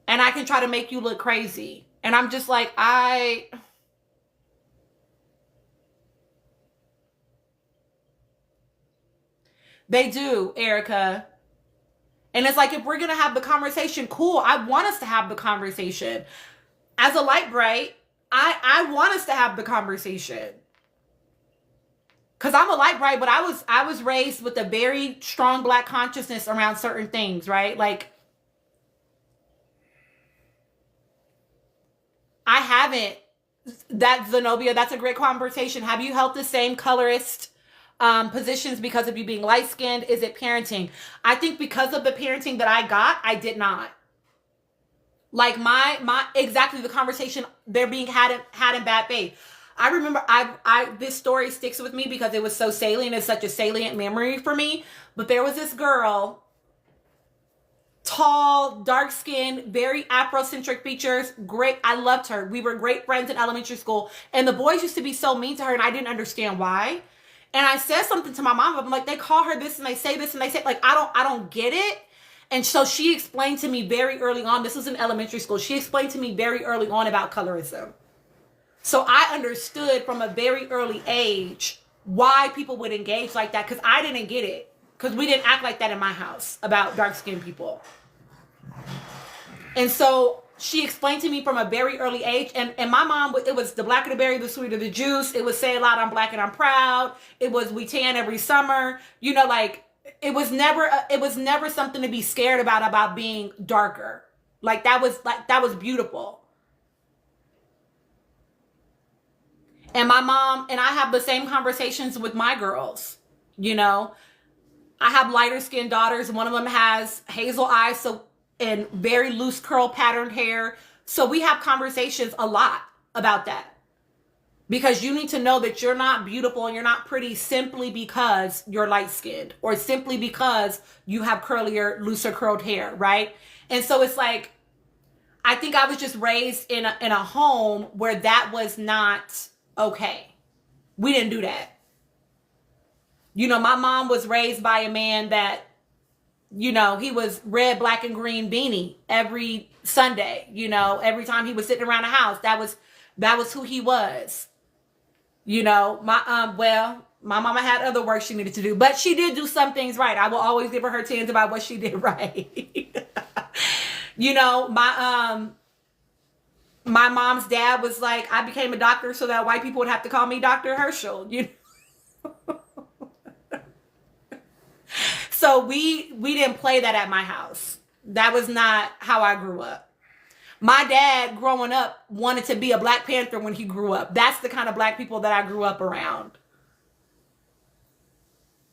And I can try to make you look crazy. And I'm just like, They do, Erica. And it's like, if we're going to have the conversation, cool. I want us to have the conversation. As a light bright, I want us to have the conversation. Because I'm a light bright, but I was raised with a very strong Black consciousness around certain things, right? Like, I haven't. That Zenobia, that's a great conversation. Have you held the same colorist positions because of you being light skinned? Is it parenting? I think because of the parenting that I got, I did not. Like my exactly the conversation they're being had in bad faith. I remember this story sticks with me because it was so salient. It's such a salient memory for me. But there was this girl, tall, dark skinned, very Afrocentric features. Great. I loved her. We were great friends in elementary school. And the boys used to be so mean to her and I didn't understand why. And I said something to my mom. I'm like, they call her this and they say this and they say, like, I don't get it. And so she explained to me very early on, this was in elementary school, she explained to me very early on about colorism. So I understood from a very early age why people would engage like that, because I didn't get it. Because we didn't act like that in my house about dark-skinned people. And so she explained to me from a very early age, and my mom, it was the blacker the berry, the sweeter the juice. It was say a lot, I'm Black and I'm proud. It was we tan every summer. You know, like, it was never something to be scared about being darker. Like that was beautiful. And my mom and I have the same conversations with my girls. You know, I have lighter skinned daughters. One of them has hazel eyes, and very loose curl patterned hair. So we have conversations a lot about that. Because you need to know that you're not beautiful and you're not pretty simply because you're light-skinned or simply because you have curlier, looser curled hair, right? And so it's like, I think I was just raised in a home where that was not okay. We didn't do that. You know, my mom was raised by a man that, you know, he was red, black, and green beanie every Sunday. You know, every time he was sitting around the house, that was who he was. You know, my mama had other work she needed to do, but she did do some things right. I will always give her tens about what she did right. You know, my mom's dad was like, I became a doctor so that white people would have to call me Dr. Herschel. You know? So we didn't play that at my house. That was not how I grew up. My dad, growing up, wanted to be a Black Panther when he grew up. That's the kind of Black people that I grew up around.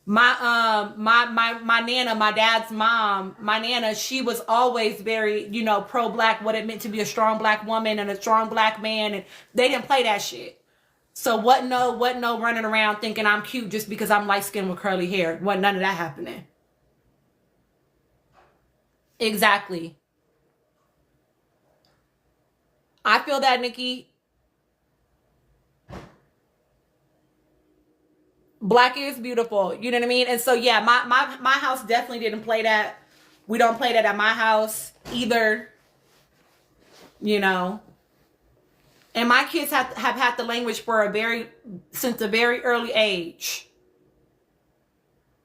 My Nana, my dad's mom, my Nana, she was always very, you know, pro-Black, what it meant to be a strong Black woman and a strong Black man. And they didn't play that shit. So what no running around thinking I'm cute just because I'm light-skinned with curly hair. Wasn't none of that happening. Exactly. I feel that, Nikki. Black is beautiful. You know what I mean? And so, yeah, my house definitely didn't play that. We don't play that at my house either. You know. And my kids have had the language since a very early age.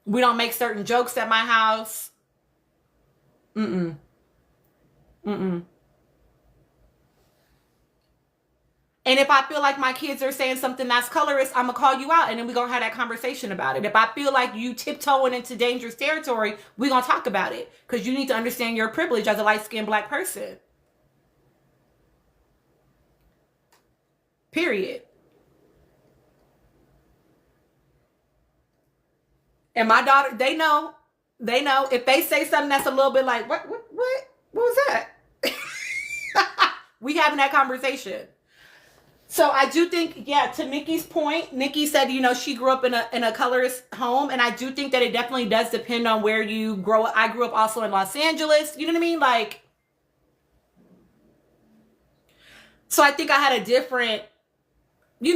We don't make certain jokes at my house. Mm-mm. And if I feel like my kids are saying something that's colorist, I'm going to call you out and then we're going to have that conversation about it. If I feel like you tiptoeing into dangerous territory, we're going to talk about it. Because you need to understand your privilege as a light-skinned Black person. Period. And my daughter, they know if they say something that's a little bit like, what was that? We having that conversation. So I do think, yeah, to Nikki's point, Nikki said, she grew up in a colorist home. And I do think that it definitely does depend on where you grow up. I grew up also in Los Angeles. You know what I mean? Like, so I think I had a different,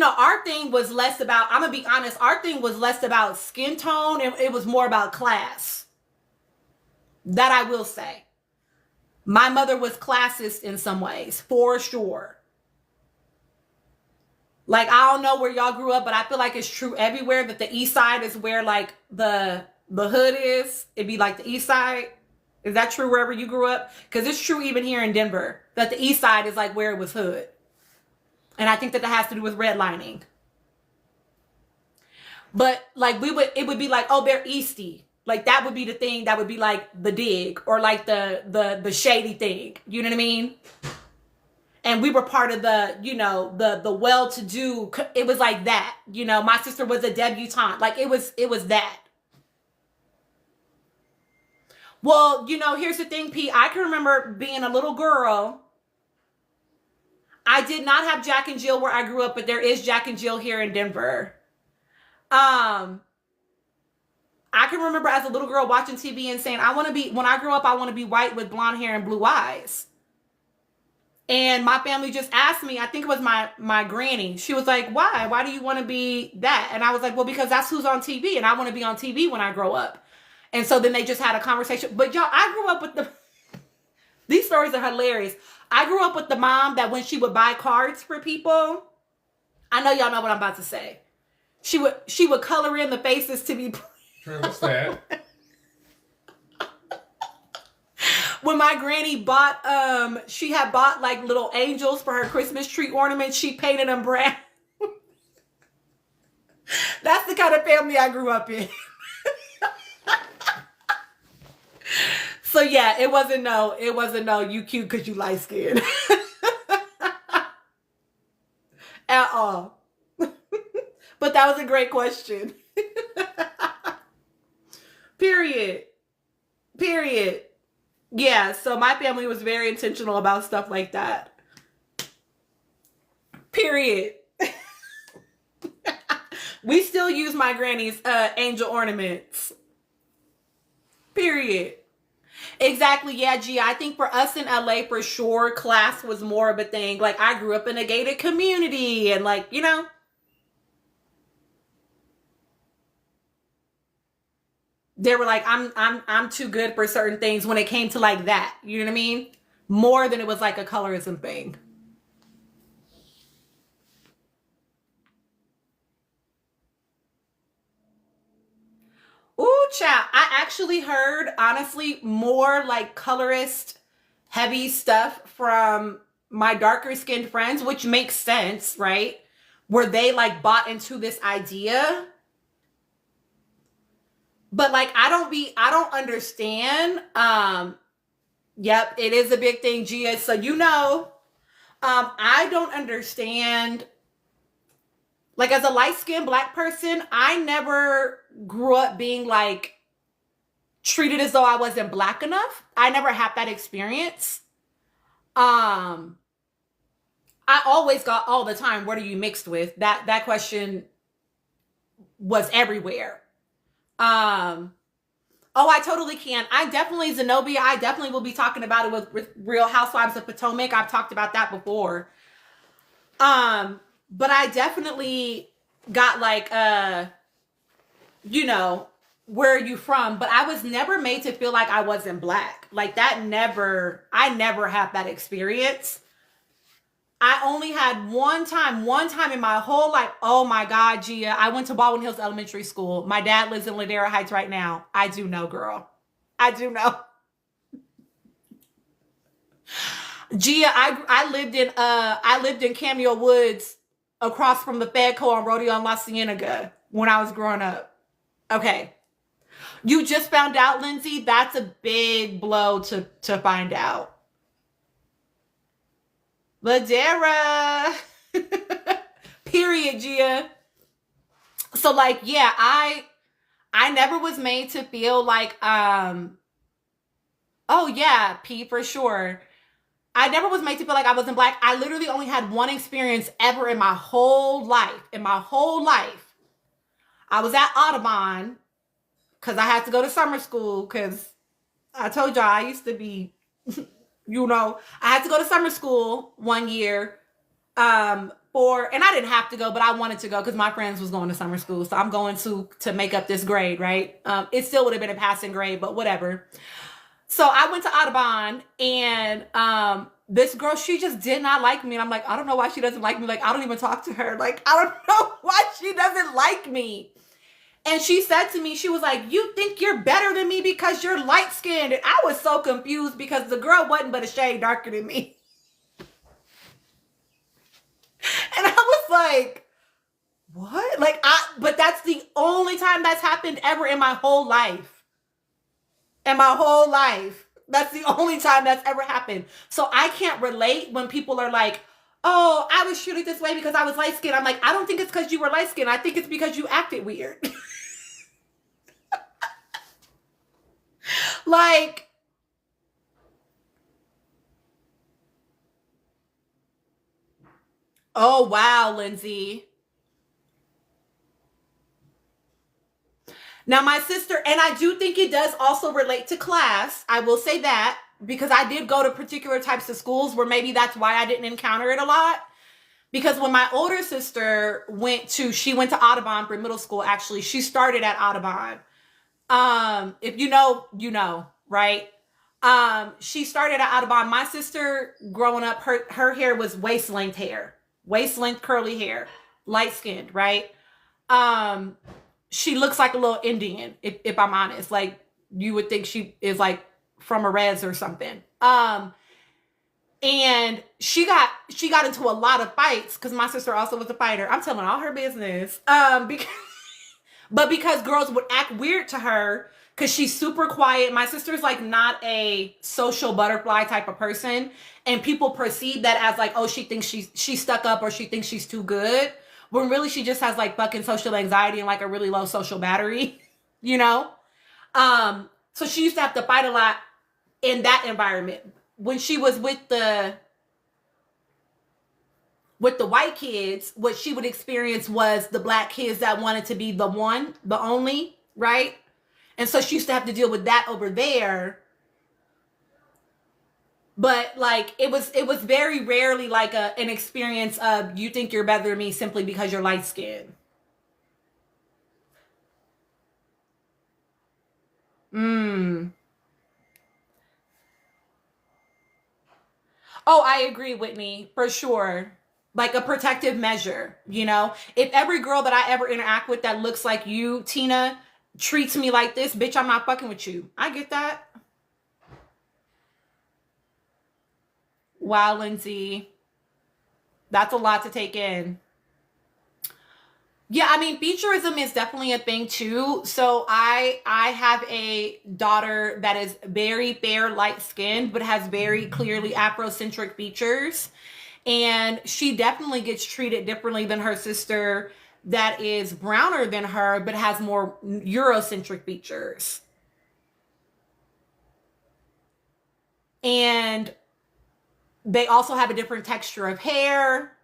our thing was less about, I'm going to be honest, our thing was less about skin tone and it was more about class. That I will say. My mother was classist in some ways, for sure. Like, I don't know where y'all grew up, but I feel like it's true everywhere that the east side is where like the hood is. It'd be like the east side. Is that true wherever you grew up? Because it's true even here in Denver that the east side is like where it was hood. And I think that has to do with redlining. But like it would be like, oh, they're Eastie. Like that would be the thing that would be like the dig or like the shady thing. You know what I mean? And we were part of the well-to-do. It was like that. My sister was a debutante. Like it was that. Well, here's the thing, P. I can remember being a little girl. I did not have Jack and Jill where I grew up, but there is Jack and Jill here in Denver. I can remember as a little girl watching TV and saying, when I grow up, I want to be white with blonde hair and blue eyes. And my family just asked me, I think it was my granny. She was like, why? Why do you want to be that? And I was like, well, because that's who's on TV and I want to be on TV when I grow up. And so then they just had a conversation. But y'all, I grew up with these stories are hilarious. I grew up with the mom that when she would buy cards for people, I know y'all know what I'm about to say. She would color in the faces to be. What's that? When my granny she had bought like little angels for her Christmas tree ornaments. She painted them brown. That's the kind of family I grew up in. So yeah, it wasn't no, you cute because you light skinned. At all. But that was a great question. Period. Yeah, so my family was very intentional about stuff like that. Period. We still use my granny's angel ornaments. Period. Exactly. Yeah, G. I think for us in LA, for sure, class was more of a thing. Like, I grew up in a gated community and like, they were like, I'm too good for certain things when it came to like that. You know what I mean? More than it was like a colorism thing. Ooh, child. I actually heard, honestly, more like colorist heavy stuff from my darker skinned friends, which makes sense, right? Where they like bought into this idea. But like, I don't understand. Yep, it is a big thing, Gia. So I don't understand. Like, as a light-skinned Black person, I never grew up being like treated as though I wasn't Black enough. I never had that experience. I always got all the time, what are you mixed with? That question was everywhere. Oh, I totally can. Zenobia, I definitely will be talking about it with Real Housewives of Potomac. I've talked about that before. But I definitely got like, where are you from? But I was never made to feel like I wasn't Black. Like I never had that experience. I only had one time in my whole life. Oh my God, Gia. I went to Baldwin Hills Elementary School. My dad lives in Ladera Heights right now. I do know, girl. I do know. Gia, I lived in Cameo Woods across from the Fedco on Rodeo and La Cienega when I was growing up. Okay. You just found out, Lindsay? That's a big blow to find out. Ladera. Period, Gia. So like, yeah, I never was made to feel like, oh yeah, P for sure. I never was made to feel like I wasn't black. I literally only had one experience ever in my whole life. In my whole life, I was at Audubon because I had to go to summer school because I told y'all I used to be, I had to go to summer school one year and I didn't have to go, but I wanted to go because my friends was going to summer school. So I'm going to make up this grade, right? It still would have been a passing grade, but whatever. So I went to Audubon and this girl, she just did not like me. And I'm like, I don't know why she doesn't like me. Like, I don't even talk to her. Like, I don't know why she doesn't like me. And she said to me, she was like, you think you're better than me because you're light skinned. And I was so confused because the girl wasn't but a shade darker than me. And I was like, what? But that's the only time that's happened ever in my whole life. In my whole life. That's the only time that's ever happened. So I can't relate when people are like, oh, I was treated this way because I was light skinned. I'm like, I don't think it's because you were light skinned. I think it's because you acted weird. Like, oh, wow, Lindsay. Now, my sister, and I do think it does also relate to class. I will say that because I did go to particular types of schools where maybe that's why I didn't encounter it a lot. Because when my older sister she went to Audubon for middle school, actually. She started at Audubon. If you know, right? She started at Audubon. My sister, growing up, her hair was waist-length hair. Waist-length curly hair. Light-skinned, right? She looks like a little Indian, if I'm honest. Like, you would think she is like from a res or something. And she got into a lot of fights because my sister also was a fighter. I'm telling all her business. Because girls would act weird to her because she's super quiet. My sister's like not a social butterfly type of person. And people perceive that as like, oh, she thinks she's stuck up or she thinks she's too good. When really she just has like fucking social anxiety and like a really low social battery, you know? So she used to have to fight a lot in that environment. When she was with the white kids, what she would experience was the black kids that wanted to be the one, the only, right? And so she used to have to deal with that over there. But like it was very rarely like an experience of you think you're better than me simply because you're light skinned. Oh, I agree, Whitney, for sure. Like a protective measure, you know? If every girl that I ever interact with that looks like you, Tina, treats me like this, bitch, I'm not fucking with you. I get that. Wow, Lindsay. That's a lot to take in. Yeah, I mean, featureism is definitely a thing too. So I have a daughter that is very fair, light skinned, but has very clearly Afrocentric features. And she definitely gets treated differently than her sister that is browner than her, but has more Eurocentric features. And they also have a different texture of hair.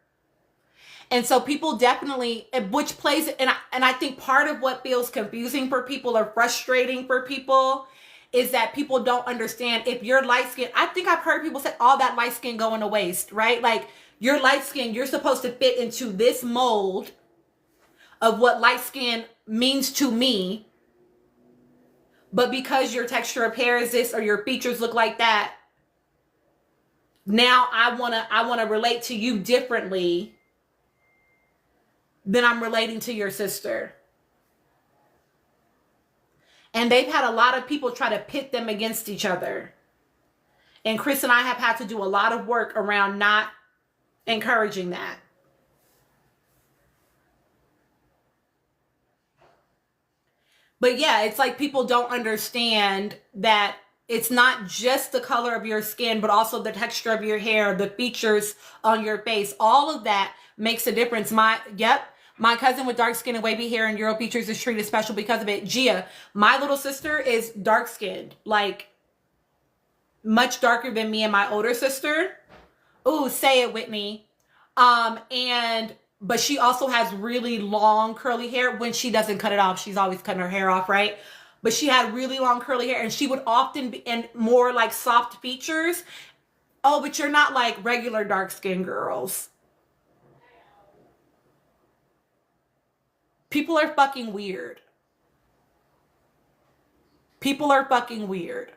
And so people definitely, which plays, and I think part of what feels confusing for people or frustrating for people is that people don't understand if you're light skinned. I think I've heard people say all that light skin going to waste, right? Like you're light skinned, you're supposed to fit into this mold of what light skin means to me. But because your texture of hair is this or your features look like that, now I wanna relate to you differently than I'm relating to your sister. And they've had a lot of people try to pit them against each other. And Chris and I have had to do a lot of work around not encouraging that. But yeah, it's like people don't understand that it's not just the color of your skin, but also the texture of your hair, the features on your face. All of that makes a difference. My cousin with dark skin and wavy hair and Euro features is treated special because of it. Gia, my little sister is dark skinned, like much darker than me and my older sister. Ooh, say it, Whitney. But she also has really long curly hair when she doesn't cut it off. She's always cutting her hair off, right? But she had really long curly hair and she would often be in more like soft features. Oh, but you're not like regular dark skinned girls. People are fucking weird. People are fucking weird.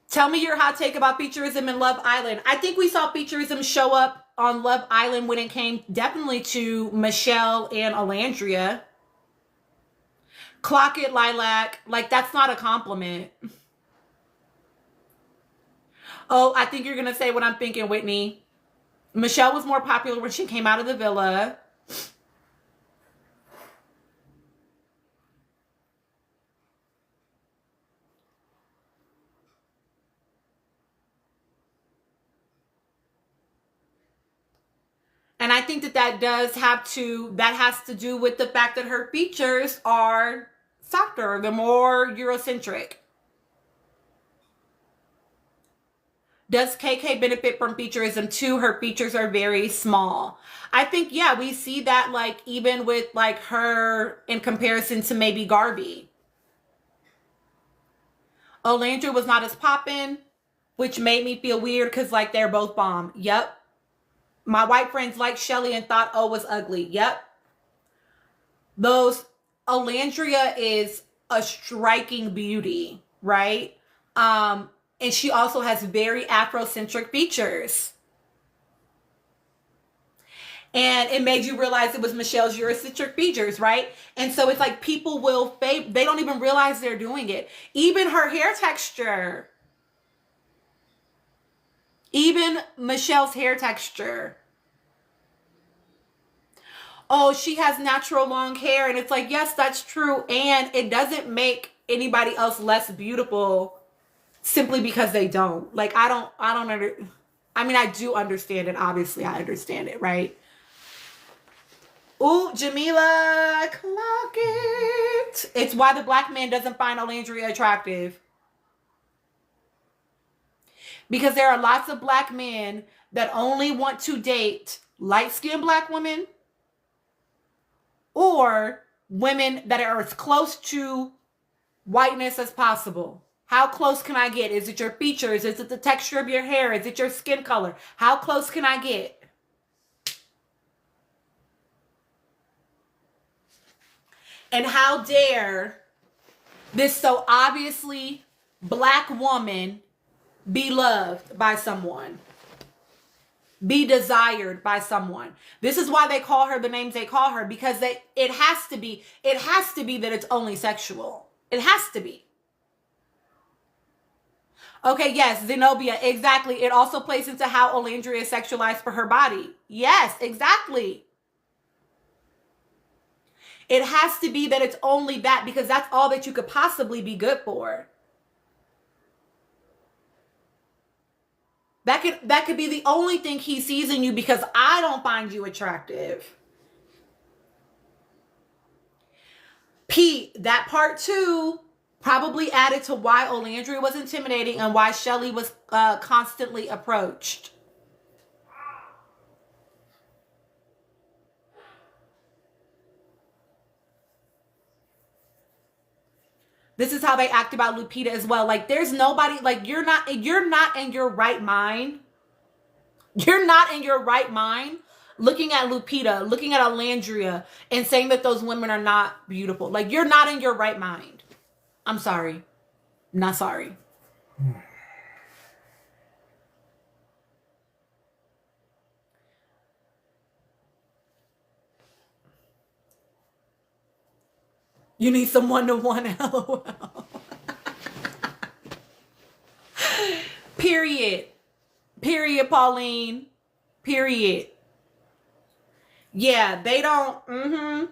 Tell me your hot take about featureism in Love Island. I think we saw featureism show up on Love Island when it came definitely to Michelle and Alandria. Clock it, Lilac. Like, that's not a compliment. Oh, I think you're going to say what I'm thinking, Whitney. Michelle was more popular when she came out of the villa. And I think that has to do with the fact that her features are softer, they're more Eurocentric. Does KK benefit from featureism too? Her features are very small. I think, yeah, we see that like even with like her in comparison to maybe Garvey. Olandra was not as poppin', which made me feel weird because like they're both bomb. Yep. My white friends liked Shelly and thought O was ugly. Yep. Olandria is a striking beauty, right? And she also has very Afrocentric features. And it made you realize it was Michelle's Eurocentric features, right? And so it's like people will fake, they don't even realize they're doing it. Even her hair texture. Even Michelle's hair texture. Oh, she has natural long hair. And it's like, yes, that's true. And it doesn't make anybody else less beautiful simply because they don't. Like, I mean, I do understand it. Obviously, I understand it, right? Ooh, Jamila, clock it. It's why the black man doesn't find Olandria attractive. Because there are lots of black men that only want to date light-skinned black women or women that are as close to whiteness as possible. How close can I get? Is it your features? Is it the texture of your hair? Is it your skin color? How close can I get? And how dare this so obviously black woman be loved by someone, be desired by someone. This is why they call her the names they call her, because it has to be that it's only sexual. It has to be. Okay, yes, Zenobia, exactly. It also plays into how Olandria is sexualized for her body. Yes, exactly. It has to be that it's only that, because that's all that you could possibly be good for. That could be the only thing he sees in you, because I don't find you attractive. Pete, that part too probably added to why Olandria was intimidating and why Shelly was constantly approached. This is how they act about Lupita as well. Like, there's nobody, like, you're not in your right mind. You're not in your right mind looking at Lupita, looking at Olandria, and saying that those women are not beautiful. Like, you're not in your right mind. I'm sorry. Not sorry. You need some one-to-one, LOL. Period. Period, Pauline. Period. Yeah, they don't,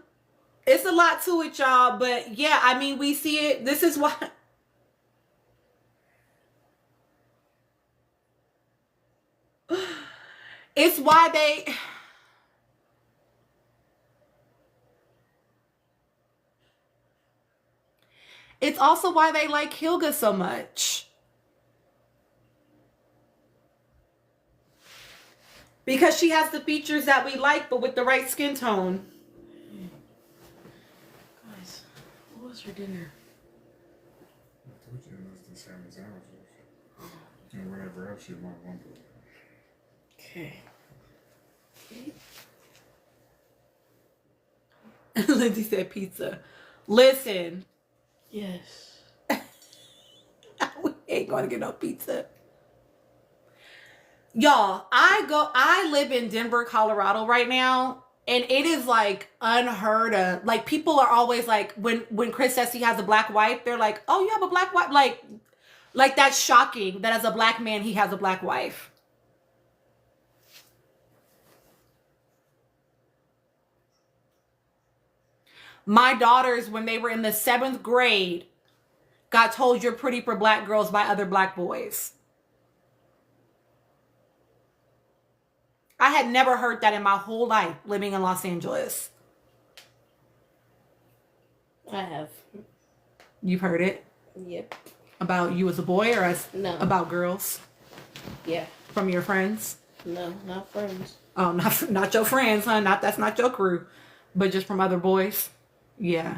It's a lot to it, y'all. But yeah, I mean, we see it. This is why. It's why they. It's also why they like Hilga so much. Because she has the features that we like, but with the right skin tone. Guys, what was for dinner? I told you it was the salmon sandwiches. And whatever else you might want. Okay. Lindsay said pizza. Listen. Yes. We ain't gonna get no pizza. Y'all, I live in Denver, Colorado right now, and it is like unheard of. Like, people are always like, when Chris says he has a black wife, they're like, oh, you have a black wife? Like that's shocking that as a black man he has a black wife. My daughters, when they were in the 7th grade, got told you're pretty for black girls by other black boys. I had never heard that in my whole life living in Los Angeles. I have. You've heard it? Yep. About you as a boy or as No. about girls Yeah. from your friends? No, not friends. Oh, not your friends, huh? That's not your crew, but just from other boys. Yeah.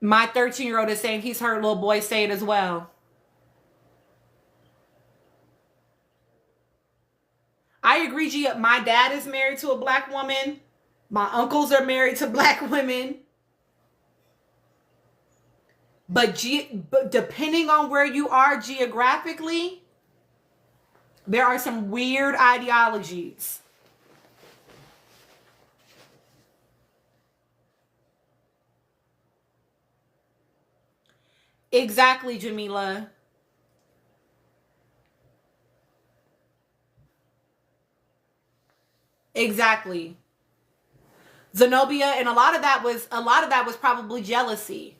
My 13-year-old is saying he's heard little boys say it as well. I agree, Gia. My dad is married to a black woman. My uncles are married to black women. But depending on where you are geographically, there are some weird ideologies. Exactly, Jamila. Exactly. Zenobia, and a lot of that was probably jealousy.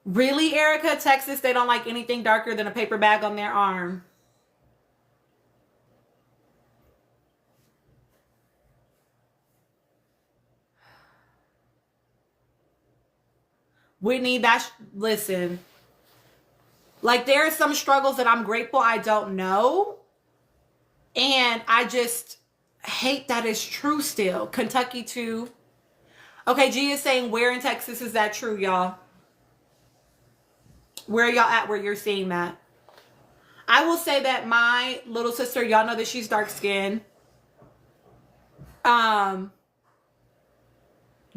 Really, Erica? Texas, they don't like anything darker than a paper bag on their arm. Whitney, listen. Like, there are some struggles that I'm grateful I don't know. And I just hate that it's true still. Kentucky too. Okay, G is saying, where in Texas is that true, y'all? Where are y'all at where you're seeing that? I will say that my little sister, y'all know that she's dark skinned.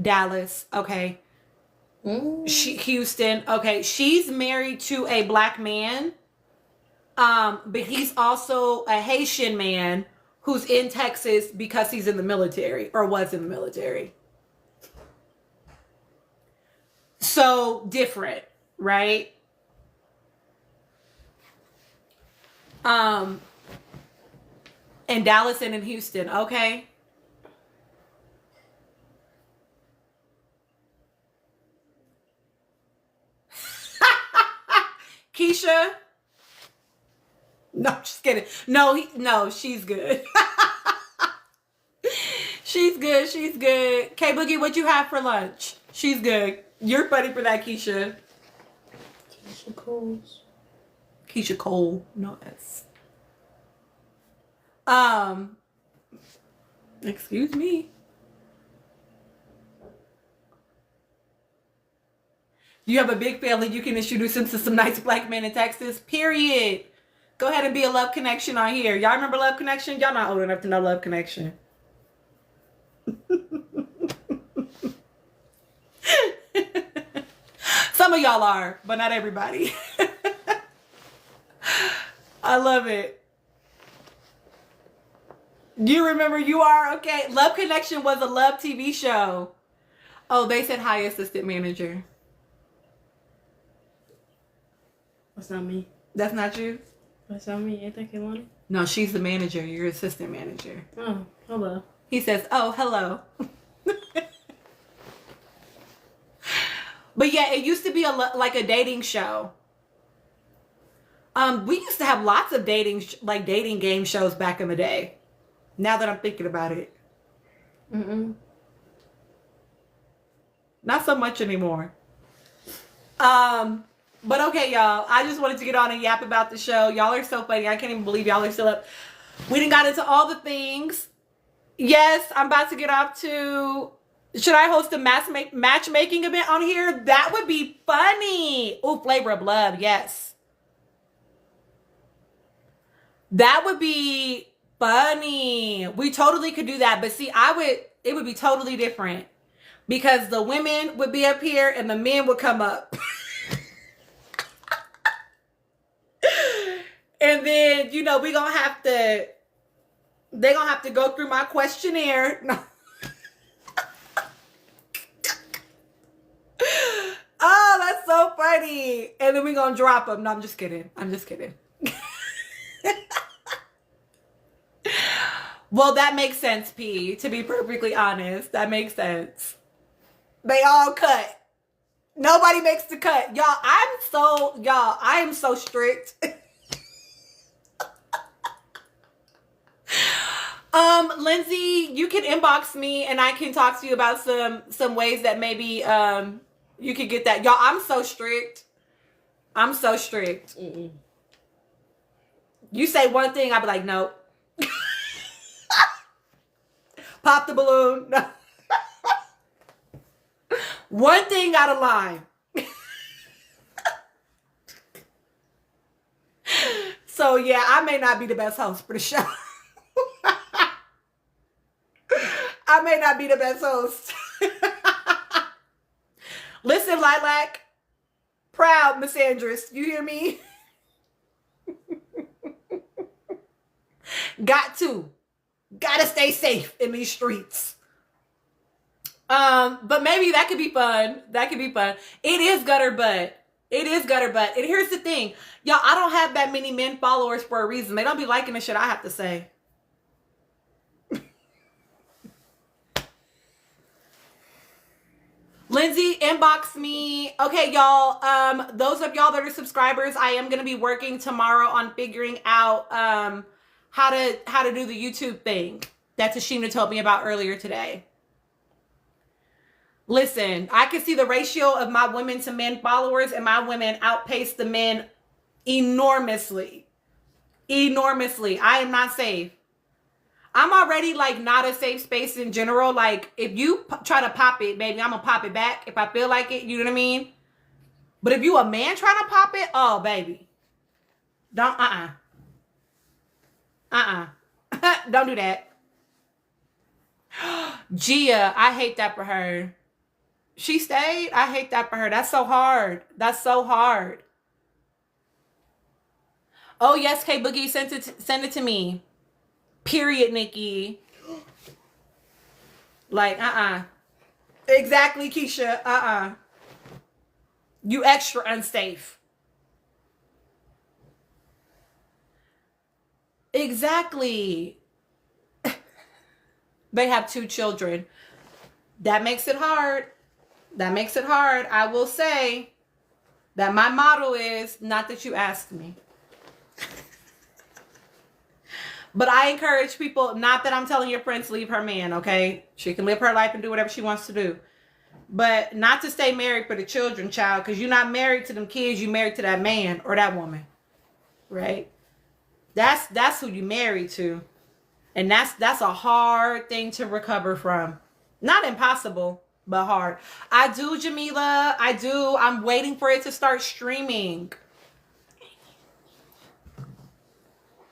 Dallas, okay. Houston, okay. She's married to a black man. But he's also a Haitian man who's in Texas because he's in the military or was in the military. So different, right? In Dallas and in Houston, okay. Keisha. No, just kidding. No, she's good. She's good. She's good. K Boogie, what you have for lunch? She's good. You're funny for that, Keisha. Keisha Coles. Keisha Cole. No S. Excuse me. You have a big family. You can introduce them to some nice black men in Texas. Period. Go ahead and be a Love Connection on here. Y'all remember Love Connection? Y'all not old enough to know Love Connection. Some of y'all are, but not everybody. I love it. You remember You Are Okay? Love Connection was a Love TV show. Oh, they said hi, assistant manager. That's not me. That's not you? That's not me. Ain't that Kehlani? No, she's the manager. You're assistant manager. Oh, hello. He says, oh, hello. But yeah, it used to be like a dating show. We used to have lots of dating game shows back in the day. Now that I'm thinking about it. Not so much anymore. But okay, y'all. I just wanted to get on and yap about the show. Y'all are so funny. I can't even believe y'all are still up. We done got into all the things. Yes, I'm about to get off to... Should I host a matchmaking event on here? That would be funny. Oh, Flavor of Love. Yes. That would be funny. We totally could do that. But see, it would be totally different. Because the women would be up here and the men would come up. And then, we gonna have to... They're gonna have to go through my questionnaire. No. Oh, that's so funny. And then we're gonna drop them. No, I'm just kidding. Well, that makes sense, P. To be perfectly honest, that makes sense. They all cut. Nobody makes the cut. Y'all, I am so strict. Lindsay, you can inbox me and I can talk to you about some ways that maybe you could get that. Y'all, I'm so strict. Mm-mm. You say one thing, I'll be like, nope. Pop the balloon. No. One thing out of line. So yeah, I may not be the best host for the show. I may not be the best host. Listen, Lilac. Proud misandrist. You hear me? Gotta stay safe in these streets. But maybe that could be fun. It is gutter butt. And here's the thing. Y'all, I don't have that many men followers for a reason. They don't be liking the shit I have to say. Lindsay, inbox me. Okay, y'all. Those of y'all that are subscribers, I am gonna be working tomorrow on figuring out how to do the YouTube thing that Tashina told me about earlier today. Listen, I can see the ratio of my women to men followers, and my women outpace the men enormously. I am not safe. I'm already like not a safe space in general. Like if you try to pop it, baby, I'm gonna pop it back if I feel like it. You know what I mean? But if you a man trying to pop it, oh baby, don't don't do that. Gia, I hate that for her. She stayed. I hate that for her. That's so hard. Oh yes, K Boogie, send it to me. Period, Nikki. Like, Exactly, Keisha. You extra unsafe. Exactly. They have 2 children. That makes it hard. I will say that my motto is not that you asked me. But I encourage people, not that I'm telling your friends to leave her man, okay? She can live her life and do whatever she wants to do. But not to stay married for the children, child, because you're not married to them kids, you're married to that man or that woman. Right? That's who you married to. And that's a hard thing to recover from. Not impossible, but hard. I do, Jamila. I do. I'm waiting for it to start streaming.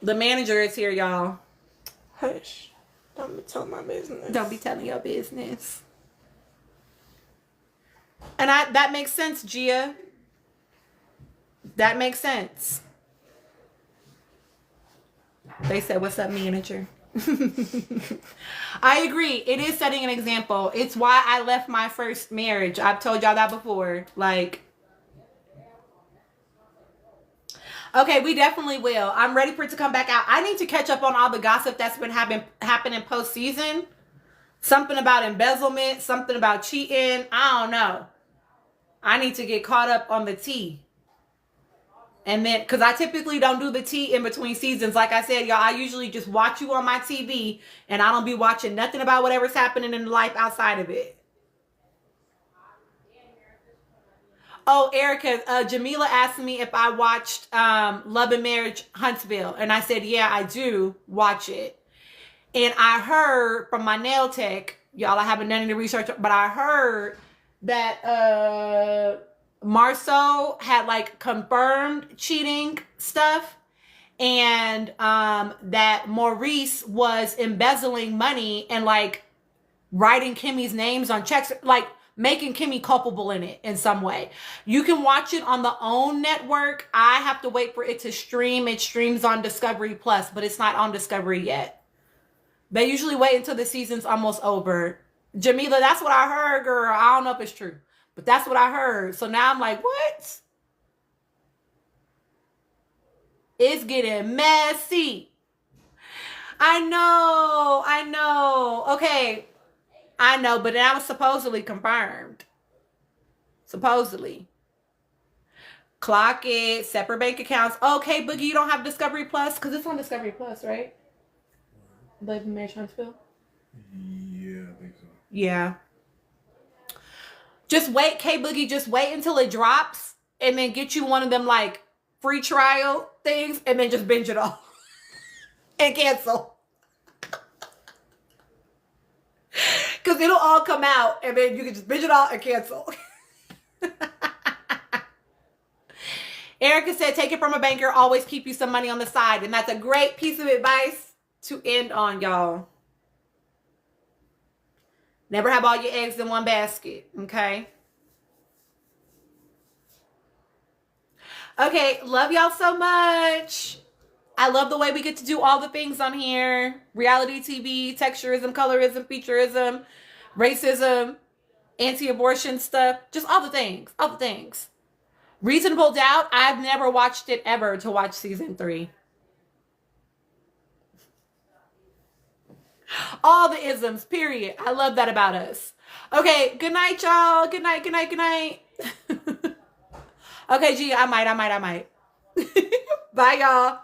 The manager is here, y'all. Hush. Don't be telling my business. Don't be telling your business. And that makes sense, Gia. That makes sense. They said, what's up, manager? I agree. It is setting an example. It's why I left my first marriage. I've told y'all that before. Like, okay, we definitely will. I'm ready for it to come back out. I need to catch up on all the gossip that's been happening post-season. Something about embezzlement, something about cheating. I don't know. I need to get caught up on the tea. And then, because I typically don't do the tea in between seasons. Like I said, y'all, I usually just watch you on my TV and I don't be watching nothing about whatever's happening in life outside of it. Oh, Erica, Jamila asked me if I watched Love and Marriage Huntsville. And I said, yeah, I do watch it. And I heard from my nail tech, y'all, I haven't done any research, but I heard that Marceau had like confirmed cheating stuff, and that Maurice was embezzling money and like writing Kimmy's names on checks, like making Kimmy culpable in it in some way. You can watch it on the OWN network. I have to wait for it to stream. It streams on Discovery Plus, but it's not on Discovery yet. They usually wait until the season's almost over. Jamila, that's what I heard, girl. I don't know if it's true, but that's what I heard. So now I'm like, what? It's getting messy. I know. Okay, I know, but that was supposedly confirmed. Supposedly. Clock it, separate bank accounts. Okay, Boogie, you don't have Discovery Plus? Because it's on Discovery Plus, right? Love and Marriage Huntsville? Yeah, I think so. Yeah. Just wait, K-Boogie, just wait until it drops and then get you one of them like free trial things and then just binge it all and cancel. Because it'll all come out and then you can just binge it all and cancel. Erica said, take it from a banker, always keep you some money on the side. And that's a great piece of advice to end on, y'all. Never have all your eggs in one basket, okay? Okay, love y'all so much. I love the way we get to do all the things on here. Reality TV, texturism, colorism, featureism, racism, anti-abortion stuff. Just all the things, all the things. Reasonable Doubt, I've never watched it ever to watch season 3. All the isms, period. I love that about us. Okay, good night, y'all. Good night, good night, good night. Okay, G, I might. Bye, y'all.